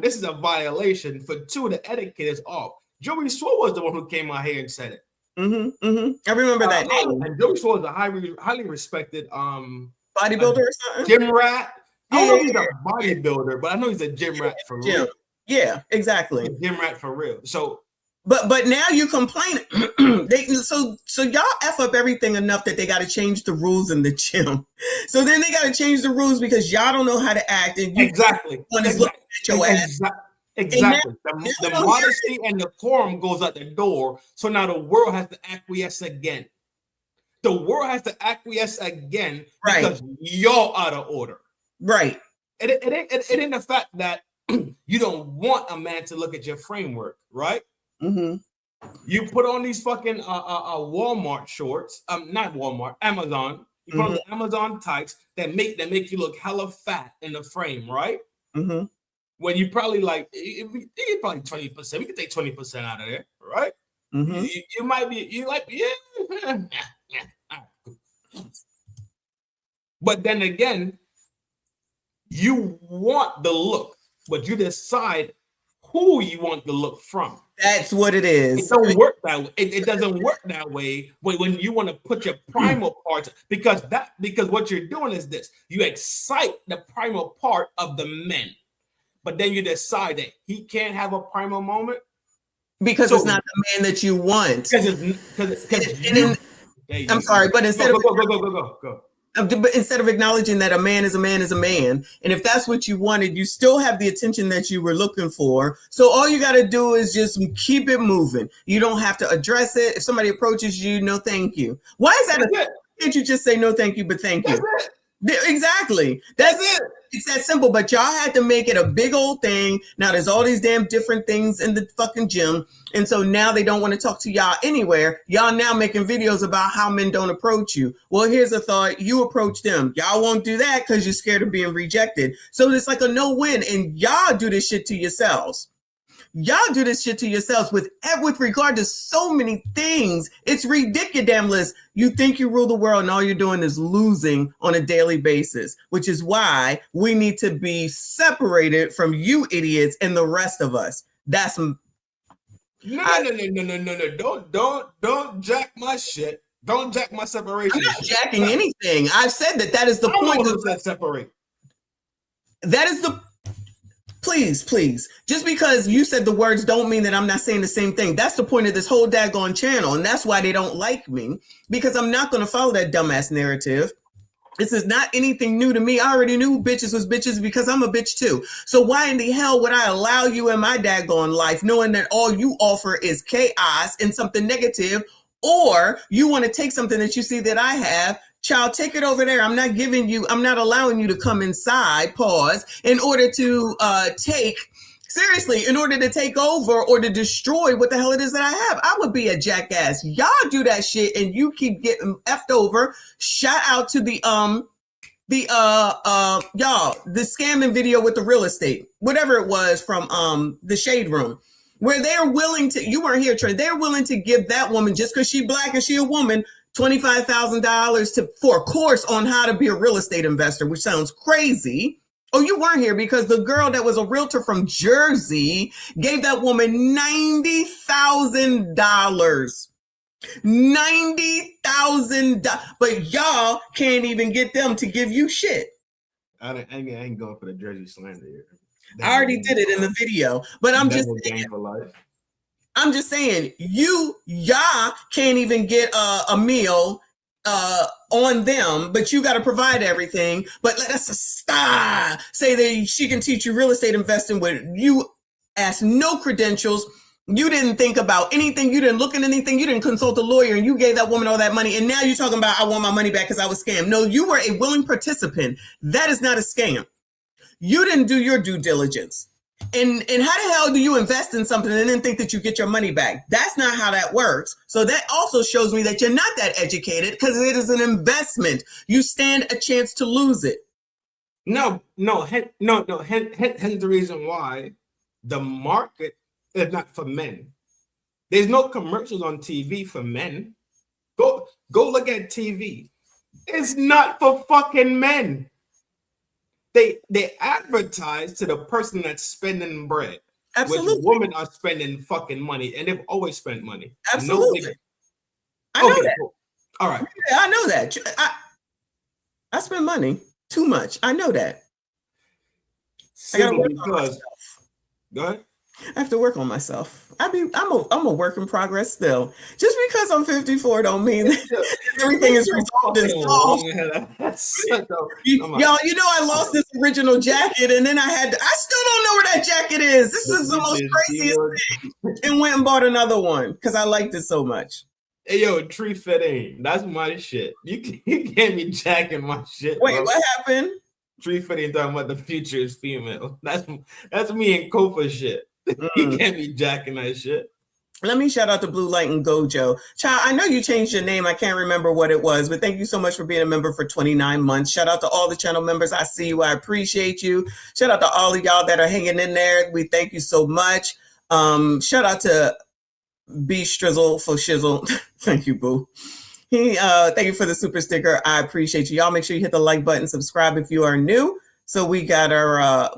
this is a violation. For two, the etiquette is off. Joey Swole was the one who came out here and said it. I remember that name. And Joey Swole is a highly respected bodybuilder or something. Gym rat. I don't know if he's a bodybuilder, but I know he's a gym rat for real. Yeah, exactly. Gym rat for real. So, but now you complain. So y'all F up everything enough that they got to change the rules in the gym. So then they got to change the rules because y'all don't know how to act, and you exactly. Looking at your ass. Exactly. The modesty and the quorum goes out the door. So now the world has to acquiesce again. The world has to acquiesce again because y'all out of order. Right. It ain't the fact that you don't want a man to look at your framework, right? You put on these fucking Walmart shorts, not Walmart, Amazon. You put on the Amazon tights that make you look hella fat in the frame, right? When you probably you get probably 20%. We can take 20% out of there, right? You might be, yeah. But then again, you want the look, but you decide who you want the look from. That's what it is. It don't work that way. It doesn't work that way when you want to put your primal parts, because what you're doing is this: you excite the primal part of the men, but then you decide that he can't have a primal moment because it's not the man that you want. I'm sorry, but instead of go. But instead of acknowledging that a man is a man is a man, and if that's what you wanted, you still have the attention that you were looking for. So all you got to do is just keep it moving. You don't have to address it. If somebody approaches you, no thank you. Why is that? Can't you just say no thank you, but thank you? Exactly. That's it. It's that simple. But y'all had to make it a big old thing. Now there's all these damn different things in the fucking gym. And so now they don't want to talk to y'all anywhere. Y'all now making videos about how men don't approach you. Well, here's a thought. You approach them. Y'all won't do that because you're scared of being rejected. So it's like a no-win. And y'all do this shit to yourselves. Y'all do this shit to yourselves with regard to so many things. It's ridiculous. You think you rule the world and all you're doing is losing on a daily basis, which is why we need to be separated from you idiots and the rest of us. That's no. Don't jack my shit. Don't jack my separation. I'm not jacking anything. I've said that is the point of that separate. That is the Please. Just because you said the words don't mean that I'm not saying the same thing. That's the point of this whole daggone channel. And that's why they don't like me, because I'm not going to follow that dumbass narrative. This is not anything new to me. I already knew bitches was bitches because I'm a bitch too. So why in the hell would I allow you in my daggone life knowing that all you offer is chaos and something negative, or you want to take something that you see that I have? Child, take it over there. I'm not allowing you to come inside, in order to in order to take over or to destroy what the hell it is that I have. I would be a jackass. Y'all do that shit and you keep getting effed over. Shout out to the scamming video with the real estate, whatever it was from the Shade Room, where they're willing to, you weren't here, Trey, they're willing to give that woman, just because she black and she a woman, $25,000 for a course on how to be a real estate investor, which sounds crazy. Oh, you weren't here because the girl that was a realtor from Jersey gave that woman $90,000. $90,000. But y'all can't even get them to give you shit. I ain't going for the Jersey slander here. I already did it in the video, but I'm just saying, for life. I'm just saying, y'all can't even get a meal on them, but you got to provide everything. But let us say that she can teach you real estate investing with you ask no credentials. You didn't think about anything. You didn't look at anything. You didn't consult a lawyer, and you gave that woman all that money. And now you're talking about, I want my money back because I was scammed. No, you were a willing participant. That is not a scam. You didn't do your due diligence. And how the hell do you invest in something and then think that you get your money back? That's not how that works. So that also shows me that you're not that educated because it is an investment. You stand a chance to lose it. No. Hence the reason why the market is not for men. There's no commercials on TV for men. Go look at TV. It's not for fucking men. They advertise to the person that's spending bread. Absolutely. Which women are spending fucking money, and they've always spent money. Absolutely. I know that. Cool. All right. Yeah, I know that. I spend money too much. I know that. Simply because. Go ahead. I have to work on myself. I'm a work in progress still. Just because I'm 54 don't mean that everything is resolved and solved. Y'all, you know I lost this original jacket and then I still don't know where that jacket is. This is the most craziest thing. And went and bought another one because I liked it so much. Hey, yo, tree fitting. That's my shit. You can't be jacking my shit. Wait, bro. what happened? Tree fitting talking about the future is female. That's me and Kofa shit. You can't be jacking that shit. Let me shout out to Blue Light and Gojo. Child, I know you changed your name. I can't remember what it was, but thank you so much for being a member for 29 months. Shout out to all the channel members. I see you. I appreciate you. Shout out to all of y'all that are hanging in there. We thank you so much. Shout out to B Strizzle for Shizzle. Thank you, Boo. Thank you for the super sticker. I appreciate you. Y'all make sure you hit the like button, subscribe if you are new. So we got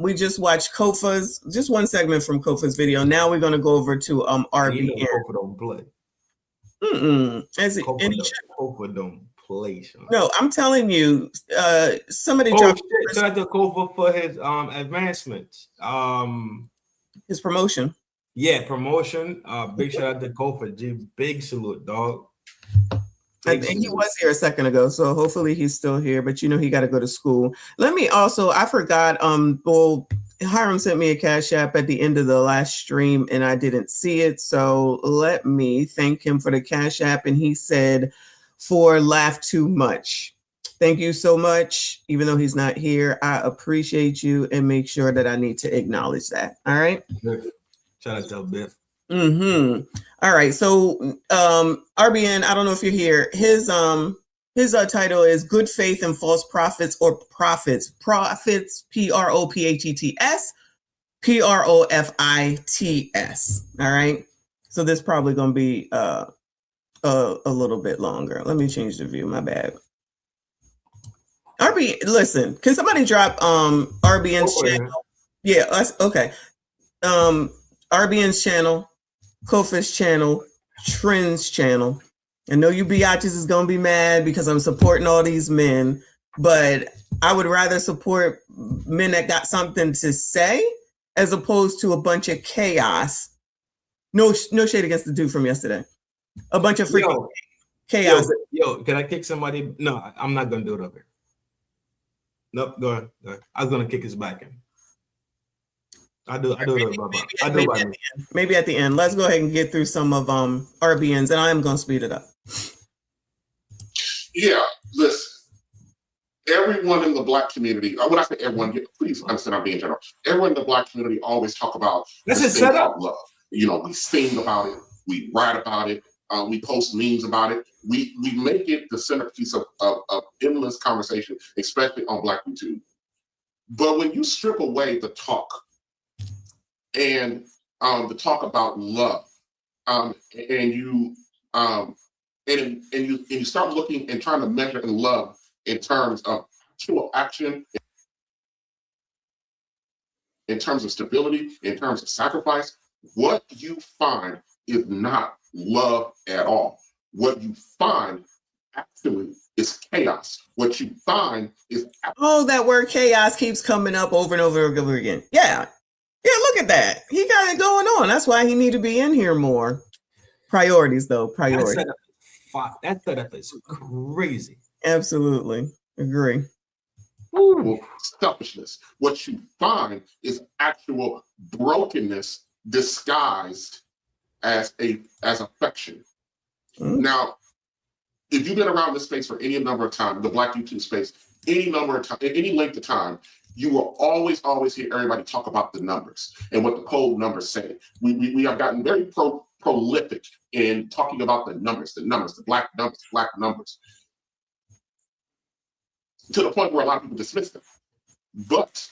we just watched Kofa's, just one segment from Kofa's video. Now we're going to go over to RBN. Kofa don't play. Kofa don't play. Sean. No, I'm telling you, somebody dropped. Shout out to Kofa for his advancements. His promotion. Yeah, promotion. Big shout out to Kofa. Big salute, dog. I think he was here a second ago, so hopefully he's still here, but you know he got to go to school. Let me also, I forgot, Hiram sent me a Cash App at the end of the last stream and I didn't see it, so let me thank him for the Cash App, and he said, for Laugh Too Much. Thank you so much. Even though he's not here, I appreciate you and make sure that I need to acknowledge that. All right? Shout out to Biff. All right. So RBN, I don't know if you're here. His title is Good Faith and False Prophets or Profits. Profits, PROPHETS, PROFITS. All right. So this probably gonna be a little bit longer. Let me change the view. My bad. Listen, can somebody drop RBN's channel? Yeah, okay. RBN's channel, Kofa's channel, Trend's channel. I know you biatches is gonna be mad because I'm supporting all these men, but I would rather support men that got something to say as opposed to a bunch of chaos. No shade against the dude from yesterday. A bunch of freaking chaos. Yo, can I kick somebody? No, I'm not gonna do it up here. Nope, go ahead. I was gonna kick his back in. Maybe at the end. Let's go ahead and get through some of RBNs, and I am going to speed it up. Yeah, listen. Everyone in the Black community, when I say everyone, please understand I'm being general. Everyone in the Black community always talk about this thing called love. You know, we sing about it, we write about it, we post memes about it. We make it the centerpiece of endless conversation, especially on Black YouTube. But when you strip away the talk, and the talk about love, and you start looking and trying to measure in love in terms of actual action in terms of stability, in terms of sacrifice, what you find is not love at all. What you find actually is chaos. What you find is that word chaos keeps coming up over and over and over again. Yeah, look at that. He got it going on. That's why he need to be in here more. Priorities, though. Priorities. That setup is crazy. Absolutely agree. Selfishness. What you find is actual brokenness disguised as affection. Now, if you've been around this space for any number of time, the Black YouTube space, any length of time, you will always hear everybody talk about the numbers and what the cold numbers say. We have gotten very prolific in talking about the numbers, the black numbers, to the point where a lot of people dismiss them. But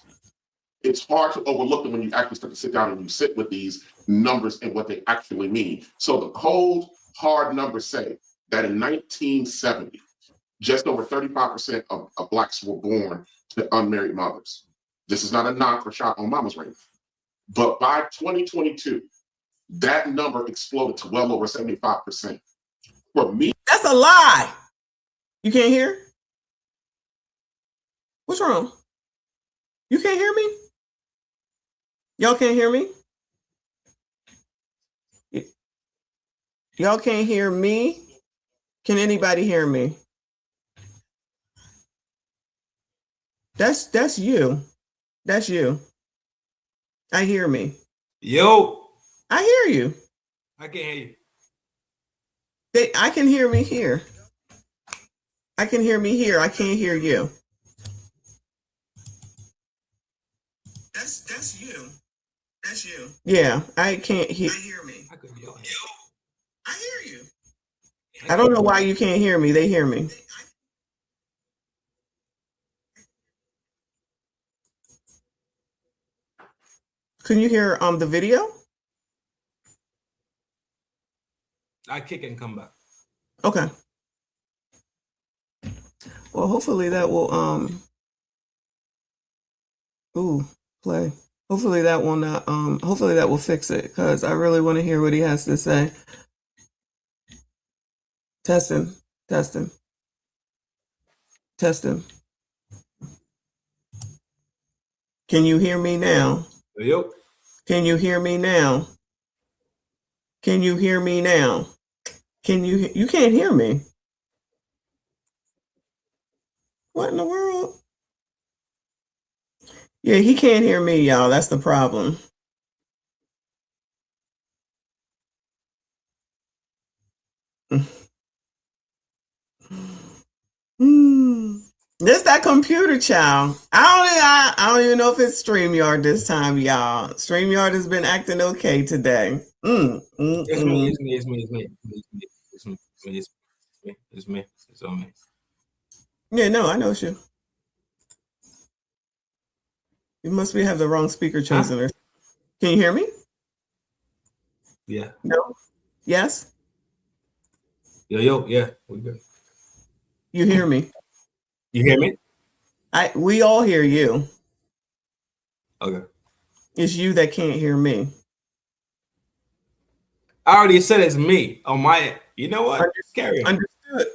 it's hard to overlook them when you actually start to sit down and you sit with these numbers and what they actually mean. So the cold, hard numbers say that in 1970, just over 35% of Blacks were born to unmarried mothers. This is not a knock or shot on mama's ring. But by 2022, that number exploded to well over 75%. For me, that's a lie. You can't hear? What's wrong? You can't hear me? Y'all can't hear me? Y'all can't hear me? Can anybody hear me? That's you. That's you. I hear me. Yo. I hear you. I can hear you. I can hear me here. I can hear me here. I can't hear you. That's you. That's you. Yeah, I can't hear. I hear me. I hear you. I don't know why you can't hear me. They hear me. Can you hear the video? I kick and come back. Okay. Well, hopefully that will play. Hopefully that will not hopefully that will fix it, because I really want to hear what he has to say. Testing. Can you hear me now? Yep. Can you hear me now? Can you hear me now? You can't hear me. What in the world? Yeah, he can't hear me, y'all. That's the problem. This that computer, child. I don't even know if it's StreamYard this time, y'all. StreamYard has been acting okay today. It's me. It's on me. Yeah, no, I know it's you. You must have the wrong speaker chosen. Huh? Can you hear me? Yeah. No. Yes. Yo, yeah, we good. You hear me? You hear me? We all hear you. Okay. It's you that can't hear me. I already said it's me on my. You know what? Carry on. Understood.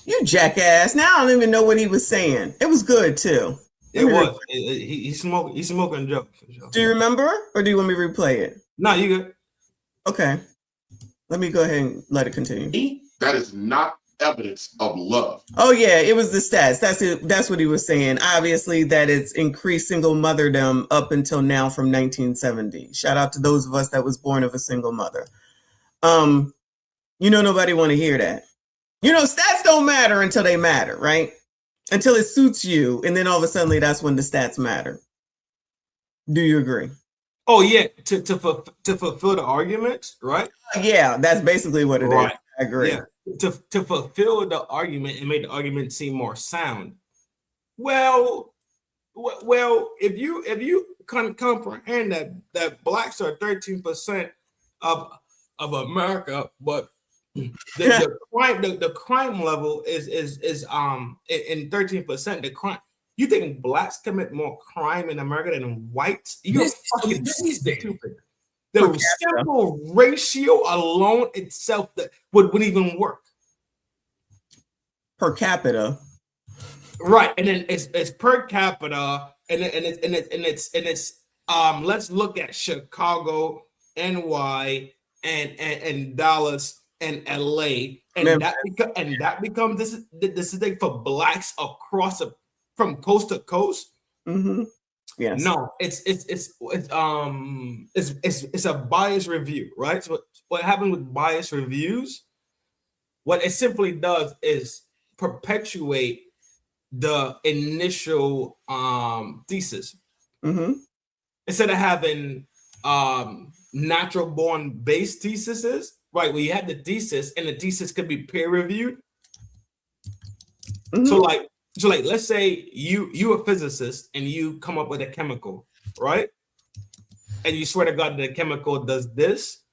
You jackass. Now I don't even know what he was saying. It was good too. It was. He's smoking jokes. Do you remember, or do you want me to replay it? No, you good. Okay. Let me go ahead and let it continue. That is not evidence of love. Oh yeah, it was the stats. That's it. That's what he was saying. Obviously, that it's increased single motherdom up until now from 1970. Shout out to those of us that was born of a single mother. Nobody want to hear that. Stats don't matter until they matter, right? Until it suits you, and then all of a sudden, that's when the stats matter. Do you agree? Oh yeah, to fulfill the argument, right? Yeah, that's basically what it is. I agree. Yeah. To fulfill the argument and make the argument seem more sound. Well, if you can comprehend that Blacks are 13% of America, but the crime level is in 13%. The crime You think blacks commit more crime in America than whites? You're fucking stupid. The simple ratio alone itself that would even work. Per capita. Right, and then it's per capita, and it's let's look at Chicago, NY, and Dallas and LA, and that becomes this is thing for blacks across from coast to coast. Mm-hmm. Yes. No, it's a bias review, right? So what happens with bias reviews? What it simply does is perpetuate the initial thesis. Mm-hmm. Instead of having natural born based theses, right? Where you have the thesis and the thesis could be peer reviewed. Mm-hmm. So like let's say you a physicist and you come up with a chemical, right? And you swear to God that the chemical does this,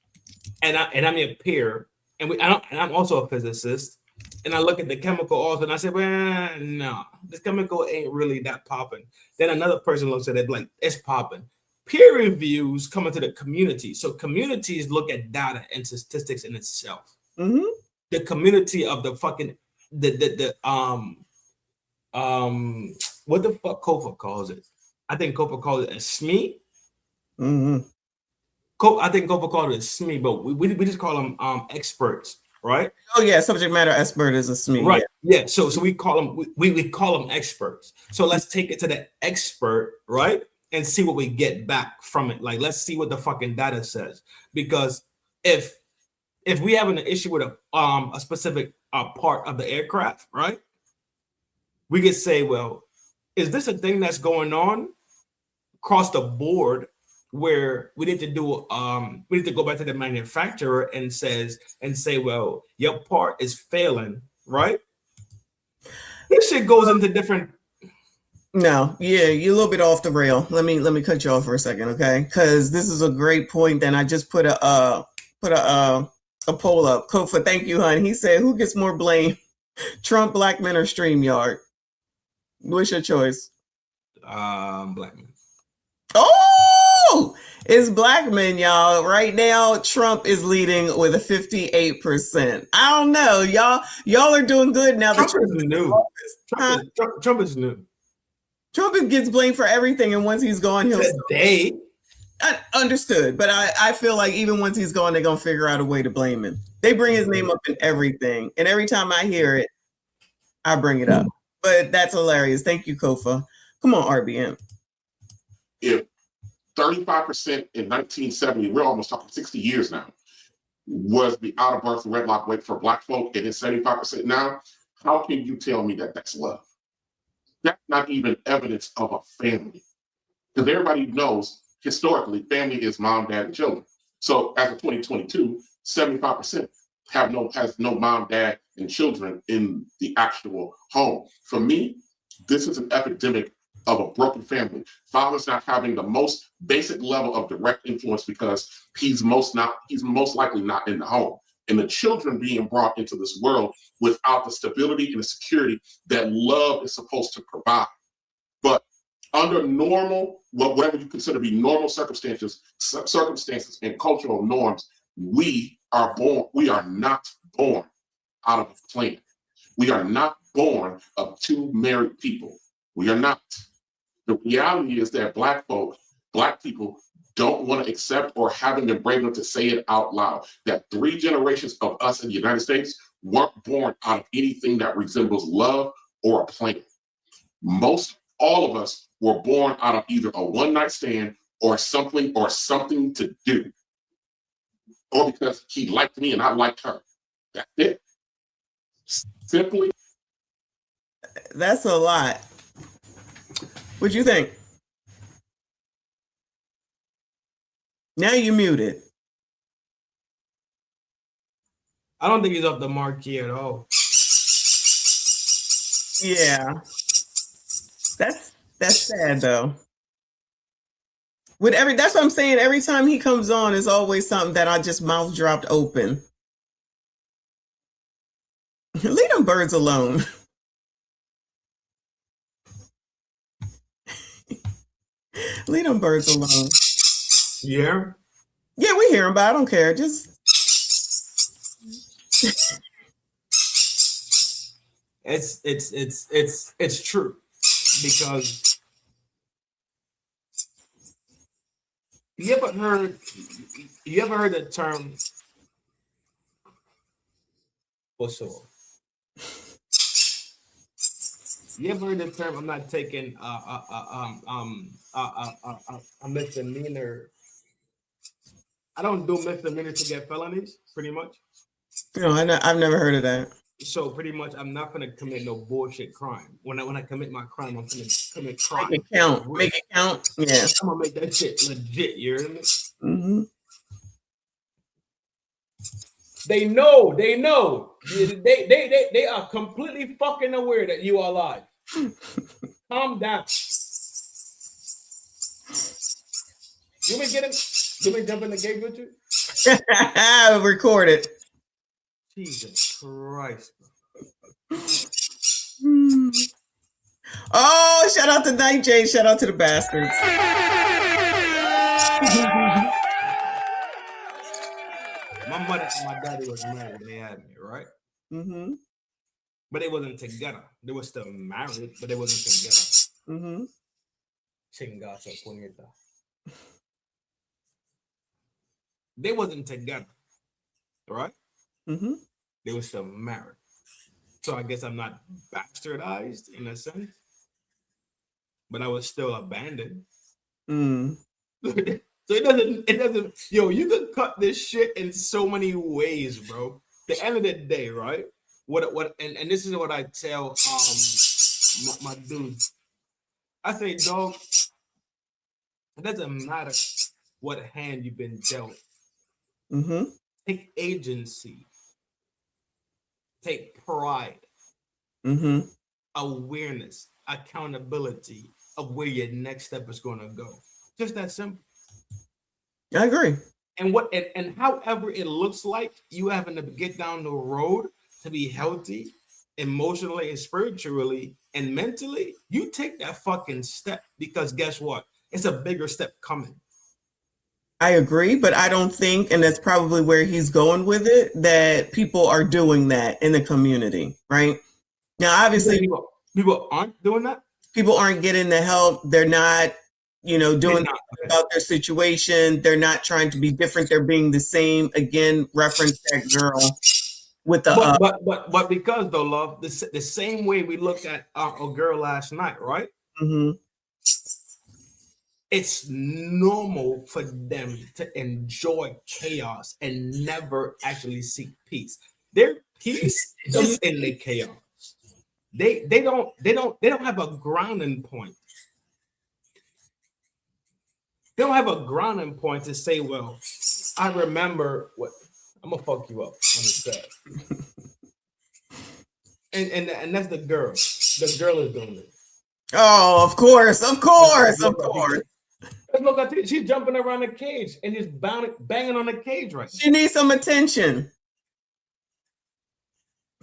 and I'm your peer, and I'm also a physicist. And I look at the chemical also, and I say, well, no, this chemical ain't really that popping. Then another person looks at it like, it's popping. Peer reviews come into the community. So communities look at data and statistics in itself. Mm-hmm. The community of the fucking, what the fuck Kofa calls it? I think Kofa calls it a SME. Mm-hmm. I think Kofa called it a SME, but we just call them experts. Right? Oh yeah, subject matter expert is a SME. Right. Yeah. So we call them we call them experts. So let's take it to the expert, right? And see what we get back from it. Like let's see what the fucking data says. Because if we have an issue with a specific part of the aircraft, right? We could say, well, is this a thing that's going on across the board? Where we need to do we need to go back to the manufacturer and say, well, your part is failing, right? This shit goes into different. No, yeah, you're a little bit off the rail. Let me cut you off for a second, okay? Because this is a great point. Then I just put a poll up. Kofa, thank you, hon. He said, who gets more blame, Trump, black men, or StreamYard? What's your choice? Black men. Oh, it's black men, y'all. Right now, Trump is leading with a 58%. I don't know, y'all are doing good now. Trump is new. Trump is new. Trump gets blamed for everything, and once he's gone, he'll stay. Understood, but I feel like even once he's gone, they're gonna figure out a way to blame him. They bring his name up in everything, and every time I hear it, I bring it up. But that's hilarious. Thank you, Kofa. Come on, RBM. If 35% in 1970, we're almost talking 60 years now, was the out of birth wedlock rate for black folk, and it's 75% now, how can you tell me that that's love? That's not even evidence of a family. Because everybody knows, historically, family is mom, dad, and children. So as of 2022, 75% has no mom, dad, and children in the actual home. For me, this is an epidemic of a broken family. Father's not having the most basic level of direct influence because he's most likely not in the home. And the children being brought into this world without the stability and the security that love is supposed to provide. But under normal, whatever you consider to be normal circumstances and cultural norms, we are not born out of a clan. We are not born of two married people. We are not. The reality is that black people don't want to accept or haven't been brave enough to say it out loud, that 3 generations of us in the United States weren't born out of anything that resembles love or a plan. All of us were born out of either a one-night stand or something to do, or because he liked me and I liked her. That's it. Simply. That's a lot. What'd you think? Now you muted. I don't think he's off the marquee at all. Yeah. That's sad though. That's what I'm saying. Every time he comes on, it's always something that I just mouth dropped open. Leave them birds alone. Leave them birds alone. Yeah. Yeah, we hear them, but I don't care. Just it's true because you ever heard the term also? You ever heard the term? I'm not taking a misdemeanor. I don't do misdemeanors to get felonies, pretty much. no, I've never heard of that. So pretty much, I'm not gonna commit no bullshit crime. When I commit my crime, I'm gonna commit crime. Make it count. Make it count. Yeah. I'm gonna make that shit legit. You hear me? Mm-hmm. They know. They are completely fucking aware that you are alive. Calm down. You may get him. You may jump in the gate with you. Record it. Jesus Christ. Oh, shout out to Night J. Shout out to the bastards. My mother and my daddy was married when they had me, right? Mm-hmm. But they wasn't together. They were still married, but they wasn't together. Mm-hmm. Chingazo, puñeta. They wasn't together, right? Mm-hmm. They were still married. So I guess I'm not bastardized in a sense, but I was still abandoned. Mm. So it doesn't, yo, you can cut this shit in so many ways, bro. The end of the day, right? And this is what I tell my dude. I say, dog, it doesn't matter what hand you've been dealt. Mm-hmm. Take agency. Take pride. Mm-hmm. Awareness, accountability of where your next step is going to go. Just that simple. I agree. And however it looks like you having to get down the road to be healthy, emotionally and spiritually and mentally, you take that fucking step, because guess what? It's a bigger step coming. I agree, but I don't think, and that's probably where he's going with it, that people are doing that in the community, right? Now, obviously, people aren't doing that. People aren't getting the help. They're not, doing about their situation. They're not trying to be different. They're being the same. Again, reference that girl with the. But because though, love, the same way we looked at our girl last night, right? Mm-hmm. It's normal for them to enjoy chaos and never actually seek peace. Their peace is in the chaos. They don't have a grounding point. They don't have a grounding point to say, well, I remember what I'm gonna fuck you up on the set. And that's the girl. The girl is doing it. Oh, of course. Let's look at it. She's jumping around the cage and just banging on the cage right now. She needs some attention.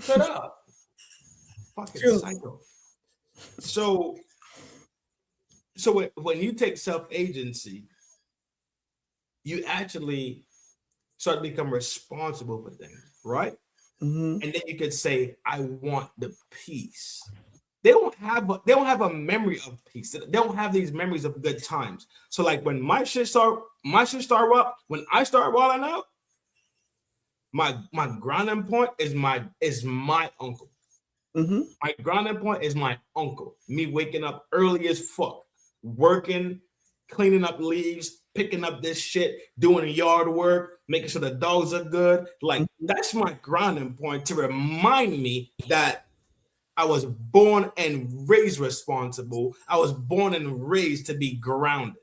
Shut up. Fucking psycho. So when you take self-agency, you actually start to become responsible for things, right? Mm-hmm. And then you could say, I want the peace. They don't have a memory of peace. They don't have these memories of good times. So like when my shit start up, when I start walling out, my grounding point is my uncle. Mm-hmm. My grounding point is my uncle. Me waking up early as fuck, working, cleaning up leaves, picking up this shit, doing yard work, making sure the dogs are good. Like that's my grounding point to remind me that I was born and raised responsible. I was born and raised to be grounded.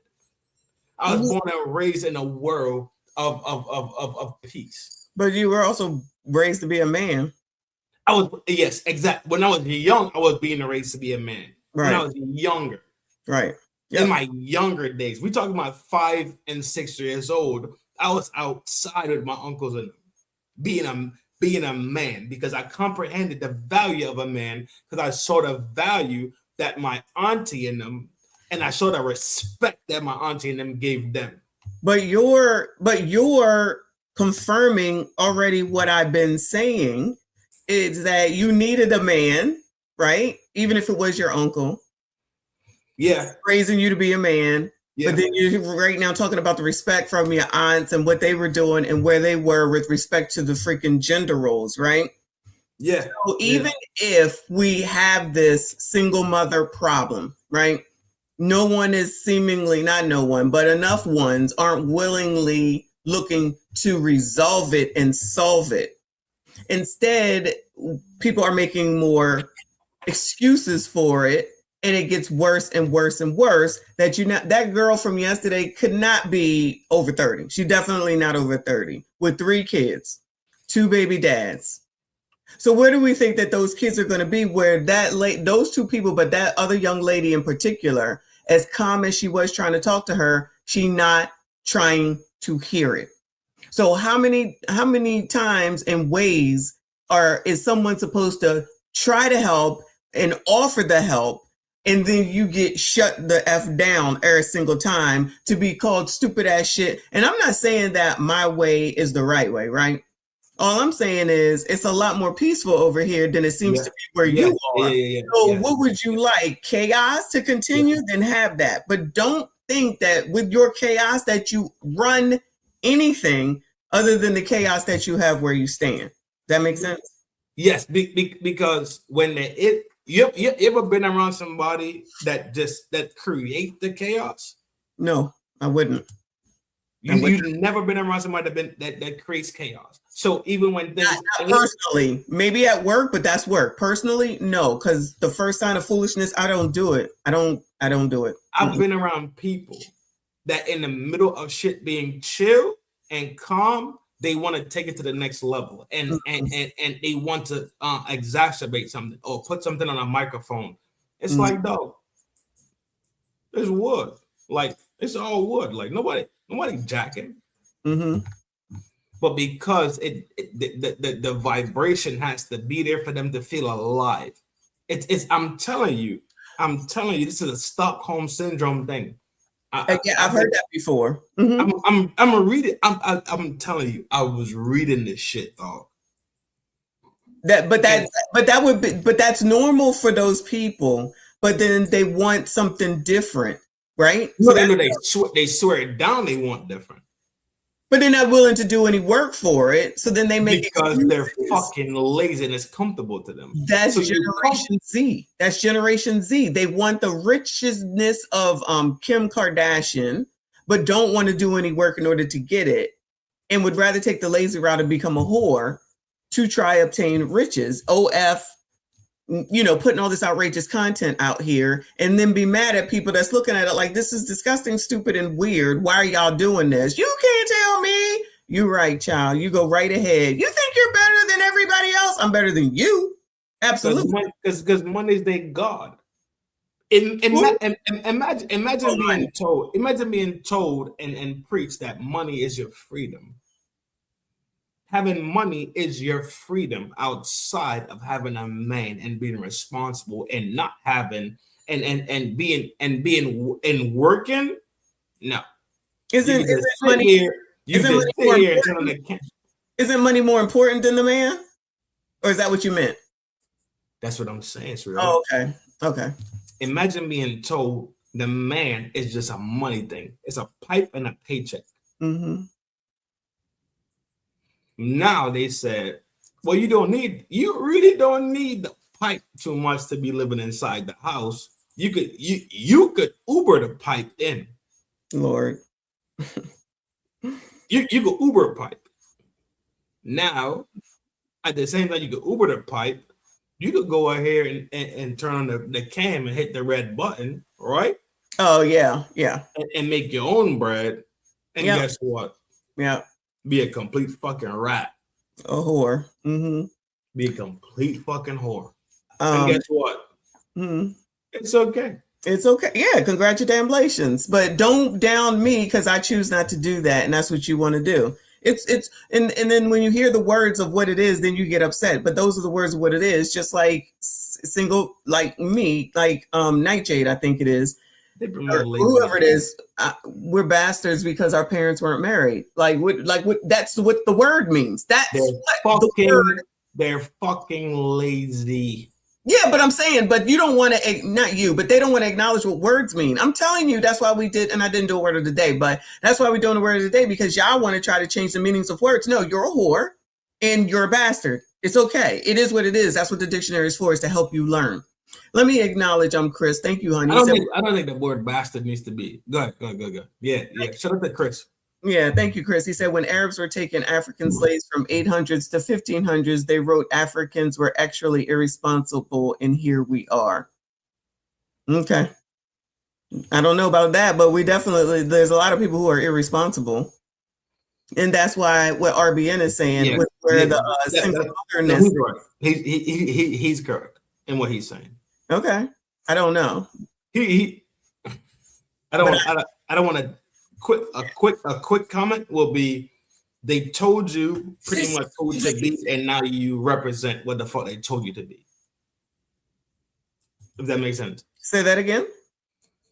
I was born and raised in a world of peace. But you were also raised to be a man. Yes, exactly. When I was young, I was being raised to be a man. Right. When I was younger. Right. Yep. In my younger days, we talking about 5 and 6 years old. I was outside with my uncles and being a man, because I comprehended the value of a man, because I saw the value that my auntie and them and I showed the respect that my auntie and them gave them. But you're confirming already what I've been saying, is that you needed a man, right? Even if it was your uncle. Yeah. Raising you to be a man. Yeah. But then you're right now talking about the respect from your aunts and what they were doing and where they were with respect to the freaking gender roles, right? Yeah. So even if we have this single mother problem, right? No one is seemingly, not no one, but enough ones aren't willingly looking to resolve it and solve it. Instead, people are making more excuses for it, and it gets worse and worse and worse. That girl from yesterday could not be over 30. She's definitely not over 30 with 3 kids, 2 baby dads. So where do we think that those kids are going to be, where those 2 people, but that other young lady in particular, as calm as she was trying to talk to her, she not trying to hear it. So how many times and ways is someone supposed to try to help and offer the help, and then you get shut the F down every single time to be called stupid ass shit? And I'm not saying that my way is the right way, right? All I'm saying is it's a lot more peaceful over here than it seems to be where you are. So what would you like? Chaos to continue? Then have that. But don't think that with your chaos that you run anything other than the chaos that you have where you stand. That makes sense? Yes, because when you ever been around somebody that create the chaos? No, I wouldn't. You've never been around somebody that creates chaos. So even when things not personally, maybe at work, but that's work. Personally, no, because the first sign of foolishness, I don't do it. I don't do it. I've been around people that in the middle of shit being chill and calm, they want to take it to the next level, and they want to exacerbate something or put something on a microphone. It's like, dog, it's wood. Like, it's all wood. Like nobody jacking. But because the vibration has to be there for them to feel alive. I'm telling you, this is a Stockholm syndrome thing. I've heard that before. I'm gonna read it. I'm telling you, I was reading this shit, dog. That's normal for those people. But then they want something different, right? No, they swear it down. They want different. But they're not willing to do any work for it. So then they make because they're fucking lazy and it's comfortable to them. That's Generation Z. That's Generation Z. They want the richness of Kim Kardashian, but don't want to do any work in order to get it, and would rather take the lazy route and become a whore to try obtain riches. Putting all this outrageous content out here and then be mad at people that's looking at it like, this is disgusting, stupid, and weird. Why are y'all doing this? You can't tell me. You're right, child. You go right ahead. You think you're better than everybody else? I'm better than you. Absolutely. Because money's their God. Imagine being told and preached that money is your freedom. Having money is your freedom outside of having a man and being responsible and not having and being working. No. Isn't money more important than the man? Or is that what you meant? That's what I'm saying, sir. Oh, okay. Imagine being told the man is just a money thing. It's a pipe and a paycheck. Now they said, well, you really don't need the pipe too much to be living inside the house. You could Uber the pipe in. Lord. You could Uber a pipe. Now, at the same time you could Uber the pipe, you could go ahead and turn on the cam and hit the red button, right? Oh, yeah. And make your own bread. And guess what? Yeah. Be a complete fucking rat. A whore. Be a complete fucking whore. And guess what? It's okay. It's okay. Yeah, congratulations. But don't down me because I choose not to do that. And that's what you want to do. And then when you hear the words of what it is, then you get upset. But those are the words of what it is. Just like single, like me, like Nightshade, I think it is. whoever it is, we're bastards because our parents weren't married. That's what the word means. They're fucking lazy. Yeah, but I'm saying, but you don't want to, not you, but they don't want to acknowledge what words mean. I'm telling you, that's why we did, and I didn't do a word of the day, but that's why we're doing a word of the day, because y'all want to try to change the meanings of words. No, you're a whore and you're a bastard. It's okay. It is what it is. That's what the dictionary is for, is to help you learn. Let me acknowledge Chris. Thank you, honey. I don't think the word bastard needs to be. Go ahead. Yeah. Shut up to Chris. Yeah, thank you, Chris. He said when Arabs were taking African slaves from 800s to 1500s, they wrote Africans were actually irresponsible, and here we are. Okay. I don't know about that, but there's a lot of people who are irresponsible. And that's why what RBN is saying, single motherness. He's correct in what he's saying. Okay. I don't know. I don't want to. A quick comment will be, they told you pretty much who to be, and now you represent what the fuck they told you to be. If that makes sense. Say that again.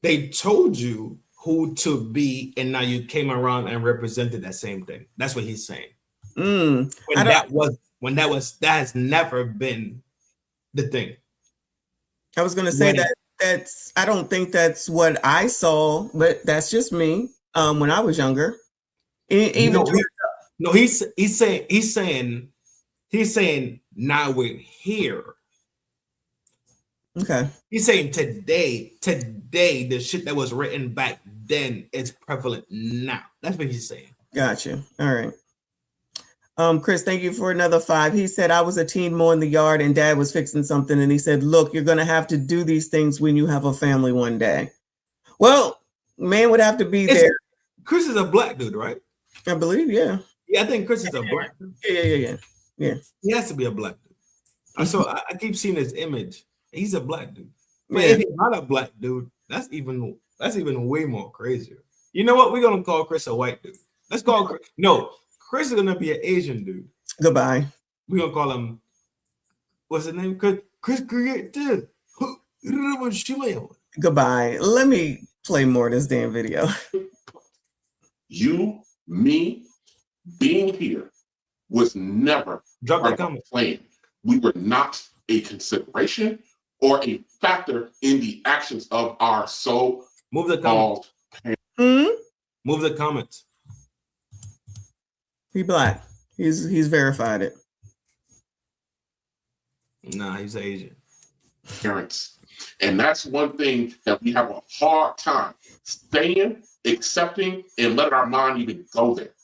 They told you who to be, and now you came around and represented that same thing. That's what he's saying. That has never been the thing. I was gonna say I don't think that's what I saw, but that's just me. When I was younger, he's saying now we're here. Okay. He's saying today, the shit that was written back then is prevalent now. That's what he's saying. Gotcha. All right. Chris, thank you for another 5. He said, I was a teen mowing the yard and dad was fixing something. And he said, look, you're going to have to do these things when you have a family one day. Well, man would have to be there. Chris is a black dude, right? I believe, yeah. Yeah, I think Chris is a black dude. Yeah. He has to be a black dude. So I keep seeing his image. He's a black dude. But if he's not a black dude, that's even way more crazier. You know what? We're gonna call Chris a white dude. Let's call Chris. No, Chris is gonna be an Asian dude. Goodbye. We're gonna call him, what's his name? Chris Creative. Goodbye. Let me play more of this damn video. You, me, being here was never part of the plan. We were not a consideration or a factor in the actions of our Move the comments. Move the comments. He black. He's verified it. Nah, he's Asian. Parents. And that's one thing that we have a hard time staying, accepting, and letting our mind even go there.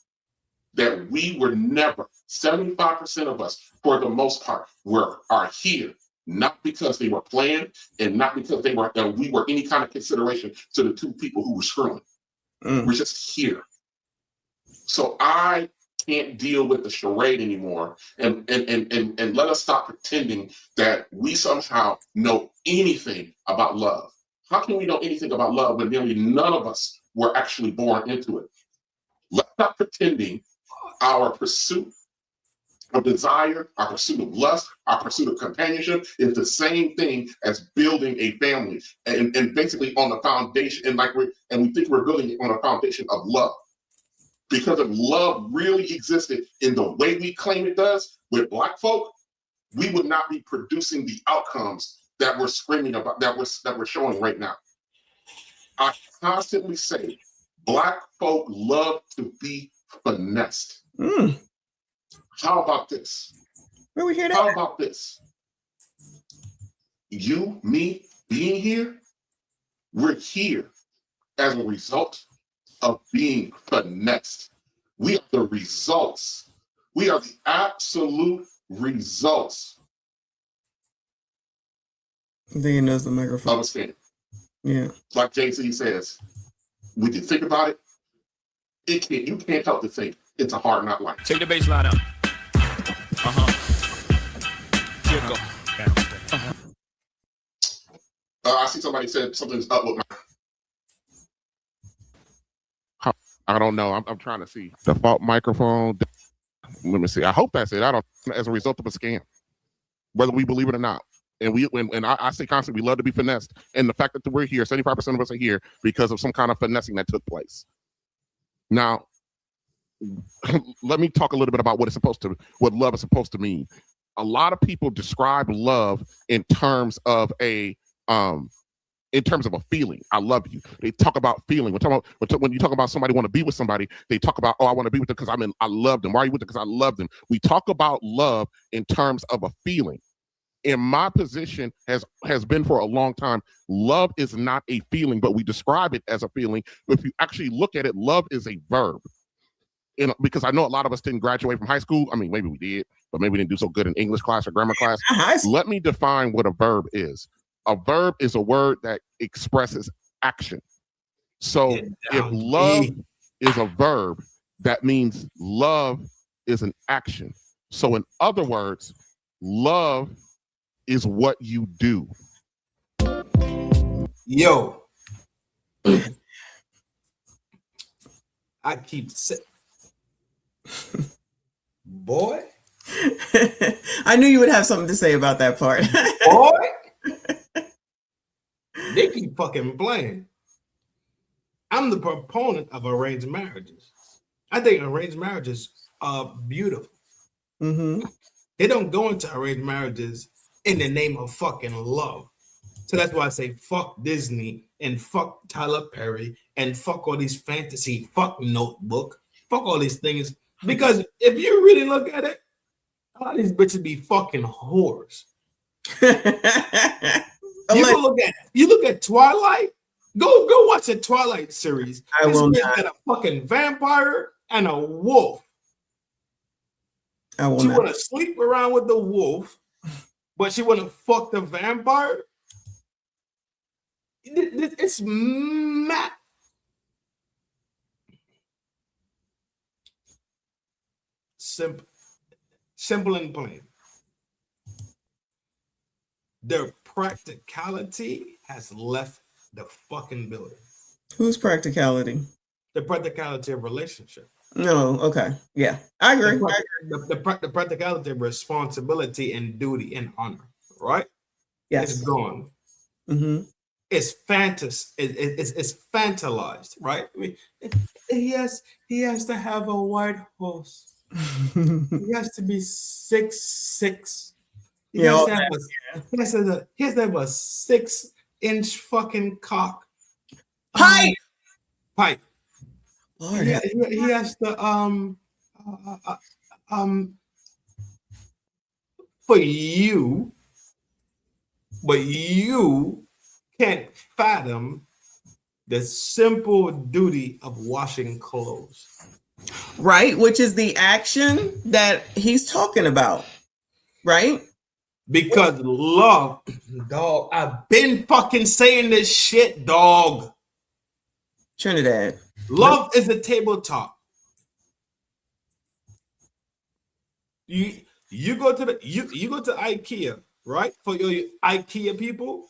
That we were never, 75% of us, for the most part, are here, not because they were planned and not because we were any kind of consideration to the two people who were screwing. We're just here. So I can't deal with the charade anymore, and let us stop pretending that we somehow know anything about love. How can we know anything about love when nearly none of us were actually born into it? Let's stop pretending our pursuit of desire, our pursuit of lust, our pursuit of companionship is the same thing as building a family, and basically on the foundation, and we think we're building it on a foundation of love. Because if love really existed in the way we claim it does with Black folk, we would not be producing the outcomes that we're screaming about, that we're showing right now. I constantly say, Black folk love to be finessed. How about this? Where we hear that? How about this? You, me, being here, we're here as a result of being finessed. We are the results. We are the absolute results. Then he knows the microphone. Understand? Yeah. Like Jay-Z says, when you think about it, you can't help to think it's a hard knock life. Take the bass line out. I see somebody said something's up with my. I don't know. I'm trying to see. Default microphone. Let me see. I hope that's it. I don't. As a result of a scam, whether we believe it or not, And I say constantly, we love to be finessed. And the fact that we're here, 75% of us are here because of some kind of finessing that took place. Now, let me talk a little bit about what love is supposed to mean. A lot of people describe love in terms of a feeling. I love you. They talk about feeling. When you talk about somebody want to be with somebody, they talk about, oh, I want to be with them because I love them. Why are you with them? Because I love them. We talk about love in terms of a feeling. In my position has been for a long time, love is not a feeling, but we describe it as a feeling. If you actually look at it, love is a verb. Because I know a lot of us didn't graduate from high school. I mean, maybe we did, but maybe we didn't do so good in English class or grammar class. Let me define what a verb is. A verb is a word that expresses action. So if love is a verb, that means love is an action. So in other words, love is what you do. Yo, I keep saying, boy. I knew you would have something to say about that part. Boy, they keep fucking playing. I'm the proponent of arranged marriages. I think arranged marriages are beautiful. Mm-hmm. They don't go into arranged marriages in the name of fucking love. So that's why I say fuck Disney and fuck Tyler Perry and fuck all these fantasy, fuck Notebook, fuck all these things. Because if you really look at it, a lot of these bitches be fucking whores. You look at Twilight. Go watch the Twilight series. I will not. Got a fucking vampire and a wolf. I will She not. want to sleep around with the wolf, but she want to fuck the vampire. It's mad. Simple and plain. Their practicality has left the fucking building. Whose practicality? The practicality of relationship. No, okay. Yeah, I agree. The practicality of responsibility and duty and honor, right? Yes. It's gone. Mm-hmm. It's it's fantasized, right? I mean, he has to have a white horse. He has to be 6'6". He has to have a 6-inch fucking cock. Pipe. Lord, he has to for you, but you can't fathom the simple duty of washing clothes. Right, which is the action that he's talking about, right? Because love, dog, I've been fucking saying this shit, dog. Trinidad. Love is a tabletop. You go to IKEA, right? For your IKEA people,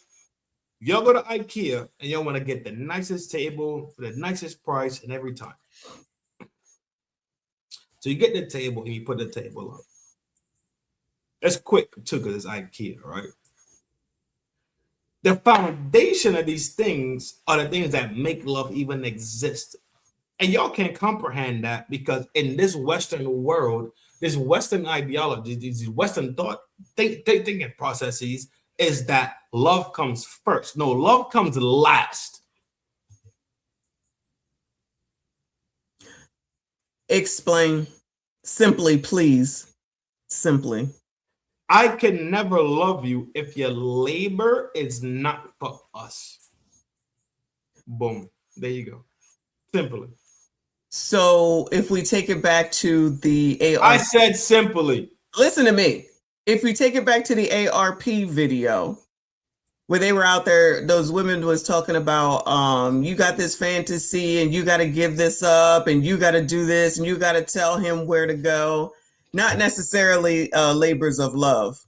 y'all go to IKEA and y'all want to get the nicest table for the nicest price and every time. So you get the table and you put the table up. That's quick too, because it's IKEA, right? The foundation of these things are the things that make love even exist. And y'all can't comprehend that because in this Western world, this Western ideology, these Western thinking processes is that love comes first. No, love comes last. Explain simply, please. Simply. I can never love you if your labor is not for us. Boom. There you go. Simply. So if we take it back to the ARP, I said simply. Listen to me. If we take it back to the ARP video, where they were out there, those women was talking about, you got this fantasy and you got to give this up and you got to do this and you got to tell him where to go. Not necessarily labors of love,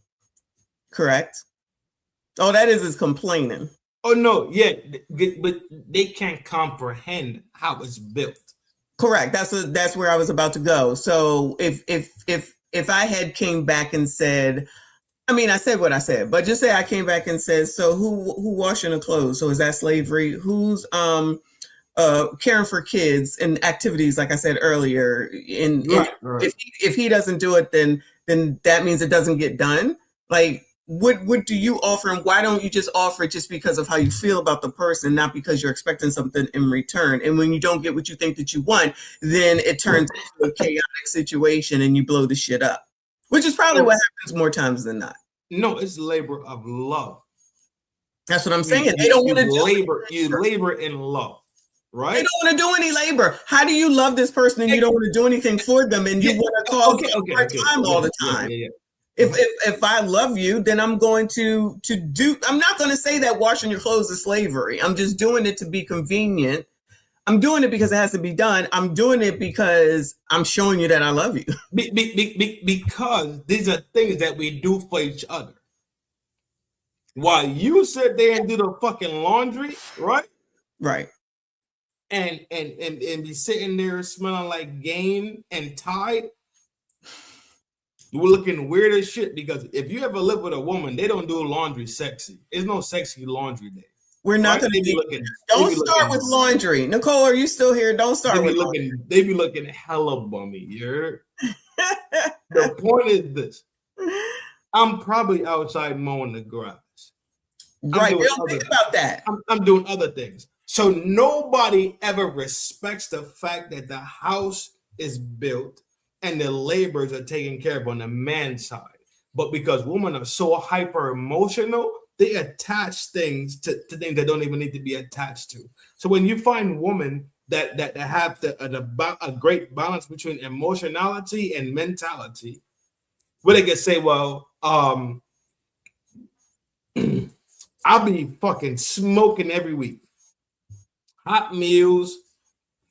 correct? Oh, that is complaining. Oh no, yeah, but they can't comprehend how it's built. Correct. That's where I was about to go. So if I had came back and said, I mean, I said what I said, but just say I came back and said, so who washing the clothes? So is that slavery? Who's caring for kids and activities, like I said earlier? If he doesn't do it, then that means it doesn't get done. Like, what do you offer, and why don't you just offer it just because of how you feel about the person, not because you're expecting something in return? And when you don't get what you think that you want, then it turns into a chaotic situation and you blow the shit up, which is probably what happens more times than not. No, it's labor of love. That's what I'm saying. They don't want to do labor. You labor in love, right? They don't want to do any labor. How do you love this person and you don't want to do anything for them, and you want to cause hard time all the time? If I love you, then I'm going to do. I'm not going to say that washing your clothes is slavery. I'm just doing it to be convenient. I'm doing it because it has to be done. I'm doing it because I'm showing you that I love you. Because these are things that we do for each other. While you sit there and do the fucking laundry, right? Right. And be sitting there smelling like Gain and Tide. We're looking weird as shit, because if you ever live with a woman, they don't do laundry sexy. There's no sexy laundry day. We're not going to be looking. Don't start with laundry. Nicole, are you still here? Don't start with laundry. They be looking hella bummy. You heard? The point is this. I'm probably outside mowing the grass. Right. Don't think about that. I'm doing other things. So nobody ever respects the fact that the house is built and the laborers are taken care of on the man's side. But because women are so hyper emotional, they attach things to things that don't even need to be attached to. So when you find women that have a great balance between emotionality and mentality, where they can say, well, I'll be fucking smoking every week. Hot meals,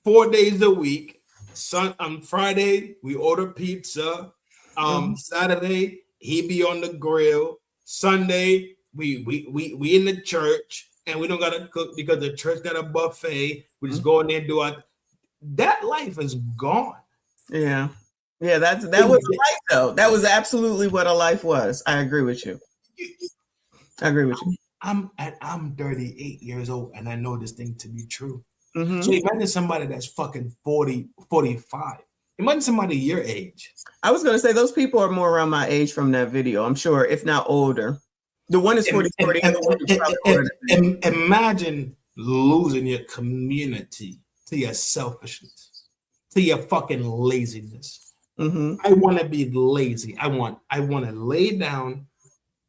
4 days a week. On Friday, we order pizza. Saturday, he be on the grill. Sunday, we in the church, and we don't gotta cook because the church got a buffet. We just go in there and do it. That life is gone. Yeah. That was a life, though. That was absolutely what a life was. I agree with you. I'm 38 years old, and I know this thing to be true. So imagine somebody that's fucking 40, 45. Imagine somebody your age. I was going to say, those people are more around my age from that video, I'm sure, if not older. The one is 40, and the one is probably older than me. Imagine losing your community to your selfishness, to your fucking laziness. I want to be lazy. I want to lay down,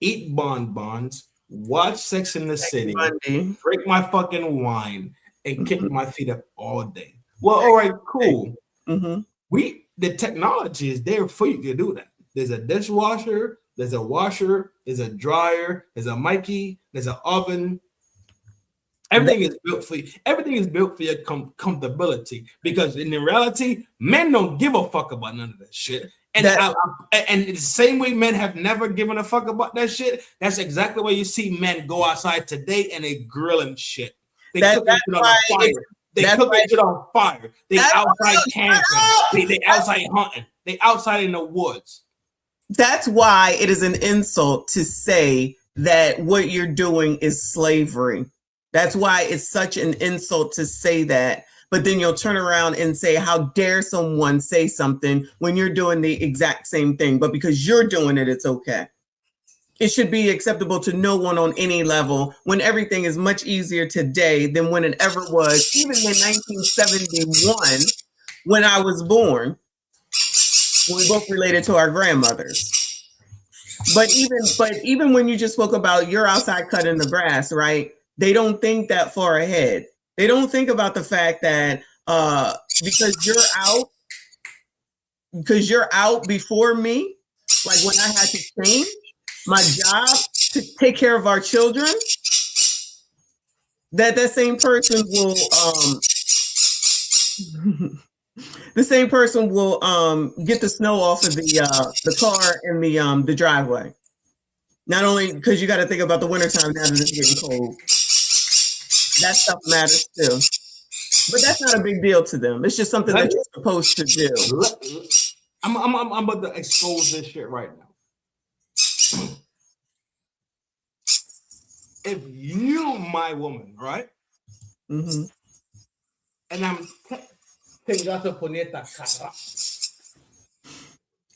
eat bonbons, watch Sex in the City, drink my fucking wine, and kick my feet up all day. Well, all right, cool. The technology is there for you to do that. There's a dishwasher, there's a washer, there's a dryer, there's a Mikey, there's an oven. Everything is built for you. Everything is built for your comfortability, because in reality, men don't give a fuck about none of that shit. And the same way men have never given a fuck about that shit, that's exactly why you see men go outside today and they grilling shit. They cook it on fire. They cook it on fire. They outside camping. They outside hunting. They outside in the woods. That's why it is an insult to say that what you're doing is slavery. That's why it's such an insult to say that. But then you'll turn around and say, how dare someone say something when you're doing the exact same thing? But because you're doing it, it's okay. It should be acceptable to no one on any level, when everything is much easier today than when it ever was, even in 1971, when I was born. We both related to our grandmothers. But even when you just spoke about you're outside cutting the grass, right? They don't think that far ahead. They don't think about the fact that because you're out before me, like when I had to change my job to take care of our children, that same person will get the snow off of the car in the driveway. Not only because you got to think about the wintertime now that it's getting cold. That stuff matters too. But that's not a big deal to them. It's just something that you're supposed to do. I'm about to expose this shit right now. if you my woman, right? Mm-hmm. And I'm pegato poneta cara.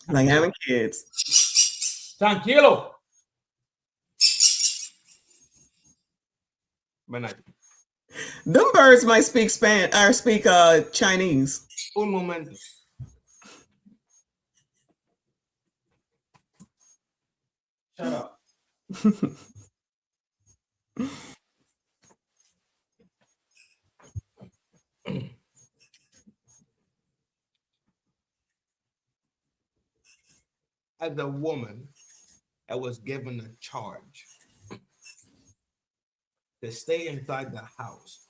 Like having kids. Tranquilo. Them birds might speak Spanish or speak Chinese. Un momento. Shut up. As a woman that was given a charge to stay inside the house,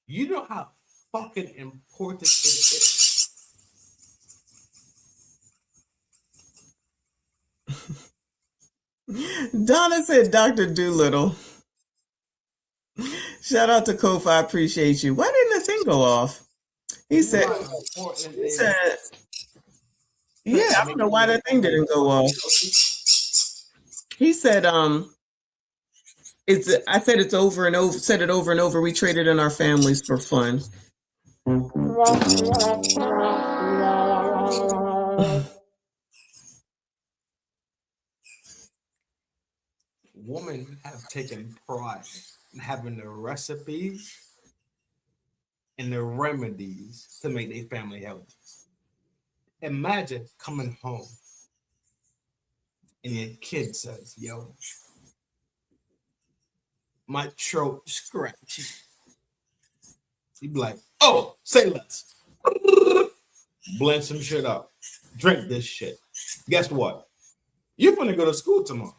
you know how fucking important it is. Donna said Dr. Doolittle. Shout out to Kofi, I appreciate you. Why didn't the thing go off? He said, yeah, I don't know why that thing didn't go off. He said, I said it's over and over, said it over and over. We traded in our families for fun. Women have taken pride in having the recipes and the remedies to make their family healthy. Imagine coming home and your kid says, yo, my throat scratchy. You'd be like, oh, say less. Blend some shit up. Drink this shit. Guess what? You're gonna go to school tomorrow.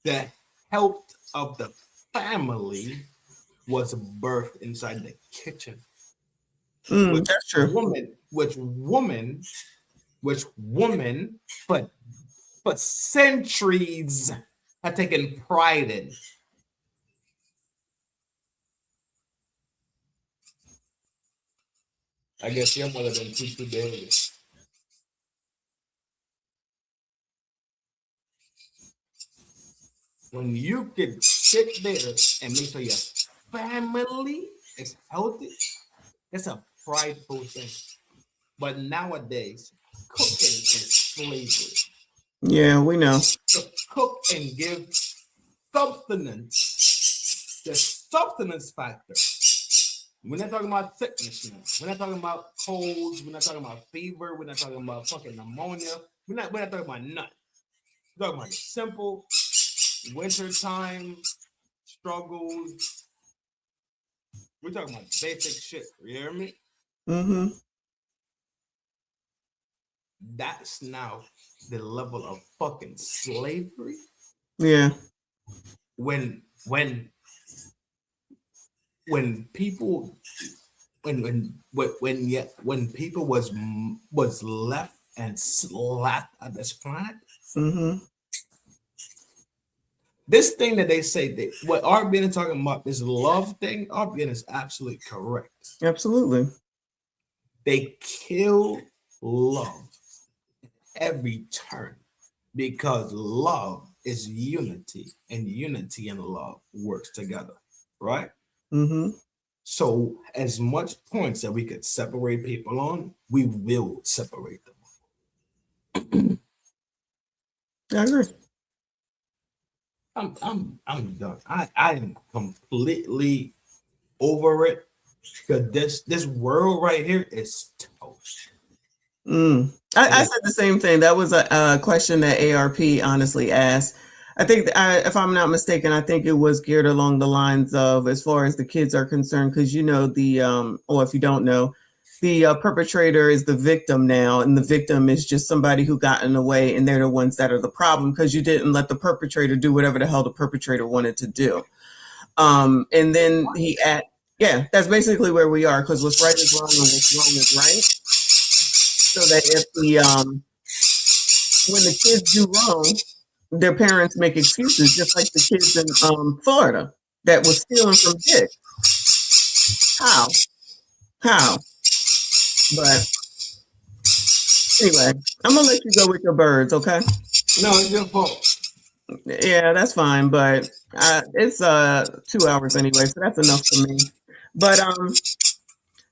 The health of the family was birthed inside the kitchen. That's true. Which woman for centuries have taken pride in. I guess your mother didn't teach you behavior. When you can sit there and make sure your family is healthy, it's a prideful thing. But nowadays, cooking is slavery. Yeah, we know. To cook and give sustenance, the sustenance factor. We're not talking about sickness now. We're not talking about colds. We're not talking about fever. We're not talking about fucking pneumonia. We're not talking about nothing. We're talking about simple wintertime struggles. We're talking about basic shit. You hear me? Mm-hmm. That's now the level of fucking slavery. Yeah. When people was left and slapped at this planet. Mm-hmm. This thing that they say what Arbin is talking about, this love thing, Arbin is absolutely correct. Absolutely. They kill love every turn because love is unity, and unity and love works together, right? Mm-hmm. So as much points that we could separate people on, we will separate them. I agree. I'm done. I am completely over it because this world right here is toast. I said the same thing. That was a question that ARP honestly asked. I think, if I'm not mistaken, I think it was geared along the lines of, as far as the kids are concerned, because you know or if you don't know, the perpetrator is the victim now, and the victim is just somebody who got in the way, and they're the ones that are the problem because you didn't let the perpetrator do whatever the hell the perpetrator wanted to do. And then yeah, that's basically where we are, because what's right is wrong and what's wrong is right. So that if when the kids do wrong, their parents make excuses, just like the kids in Florida that was stealing from Dick. How? But Anyway, I'm gonna let you go with your birds, okay? No, it's your fault. Yeah, that's fine, but it's 2 hours anyway, so that's enough for me. But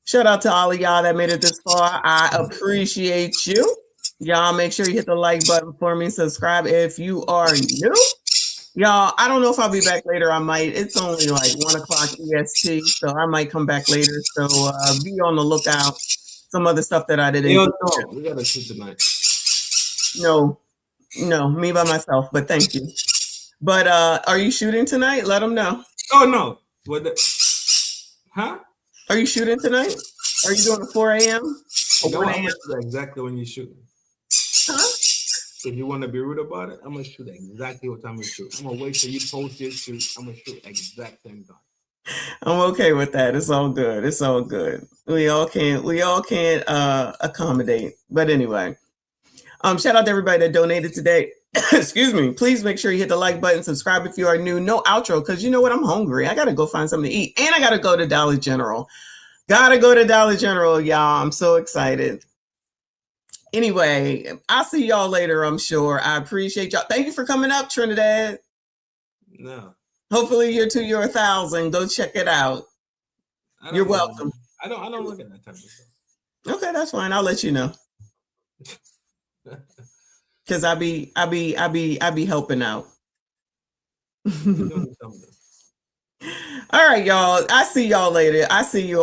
shout out to all of y'all that made it this far. I appreciate you. Y'all make sure you hit the like button for me. Subscribe if you are new. Y'all, I don't know if I'll be back later. I might. It's only like 1 o'clock EST, so I might come back later. So be on the lookout. Some other stuff that I didn't. No, we gotta shoot tonight. No, me by myself. But thank you. But are you shooting tonight? Let them know. Oh no. What? Huh? Are you shooting tonight? Are you doing a 4 a.m. or No, 1 I'm a.m.? gonna shoot exactly when you shoot. Huh? If you want to be rude about it, I'm gonna shoot exactly what time you shoot. I'm gonna wait till you post your shoot. I'm gonna shoot exact same time. I'm okay with that. It's all good. It's all good. We all can't accommodate. But anyway, shout out to everybody that donated today. Excuse me. Please make sure you hit the like button, subscribe if you are new. No outro, because you know what? I'm hungry. I gotta go find something to eat. And I gotta go to Dollar General. Y'all. I'm so excited. Anyway, I'll see y'all later, I'm sure. I appreciate y'all. Thank you for coming up, Trinidad. No. Hopefully you're 1,000. Go check it out. You're welcome. I don't look at that type of stuff. Okay, that's fine. I'll let you know. Cause I be helping out. All right, y'all. I see y'all later. I see you.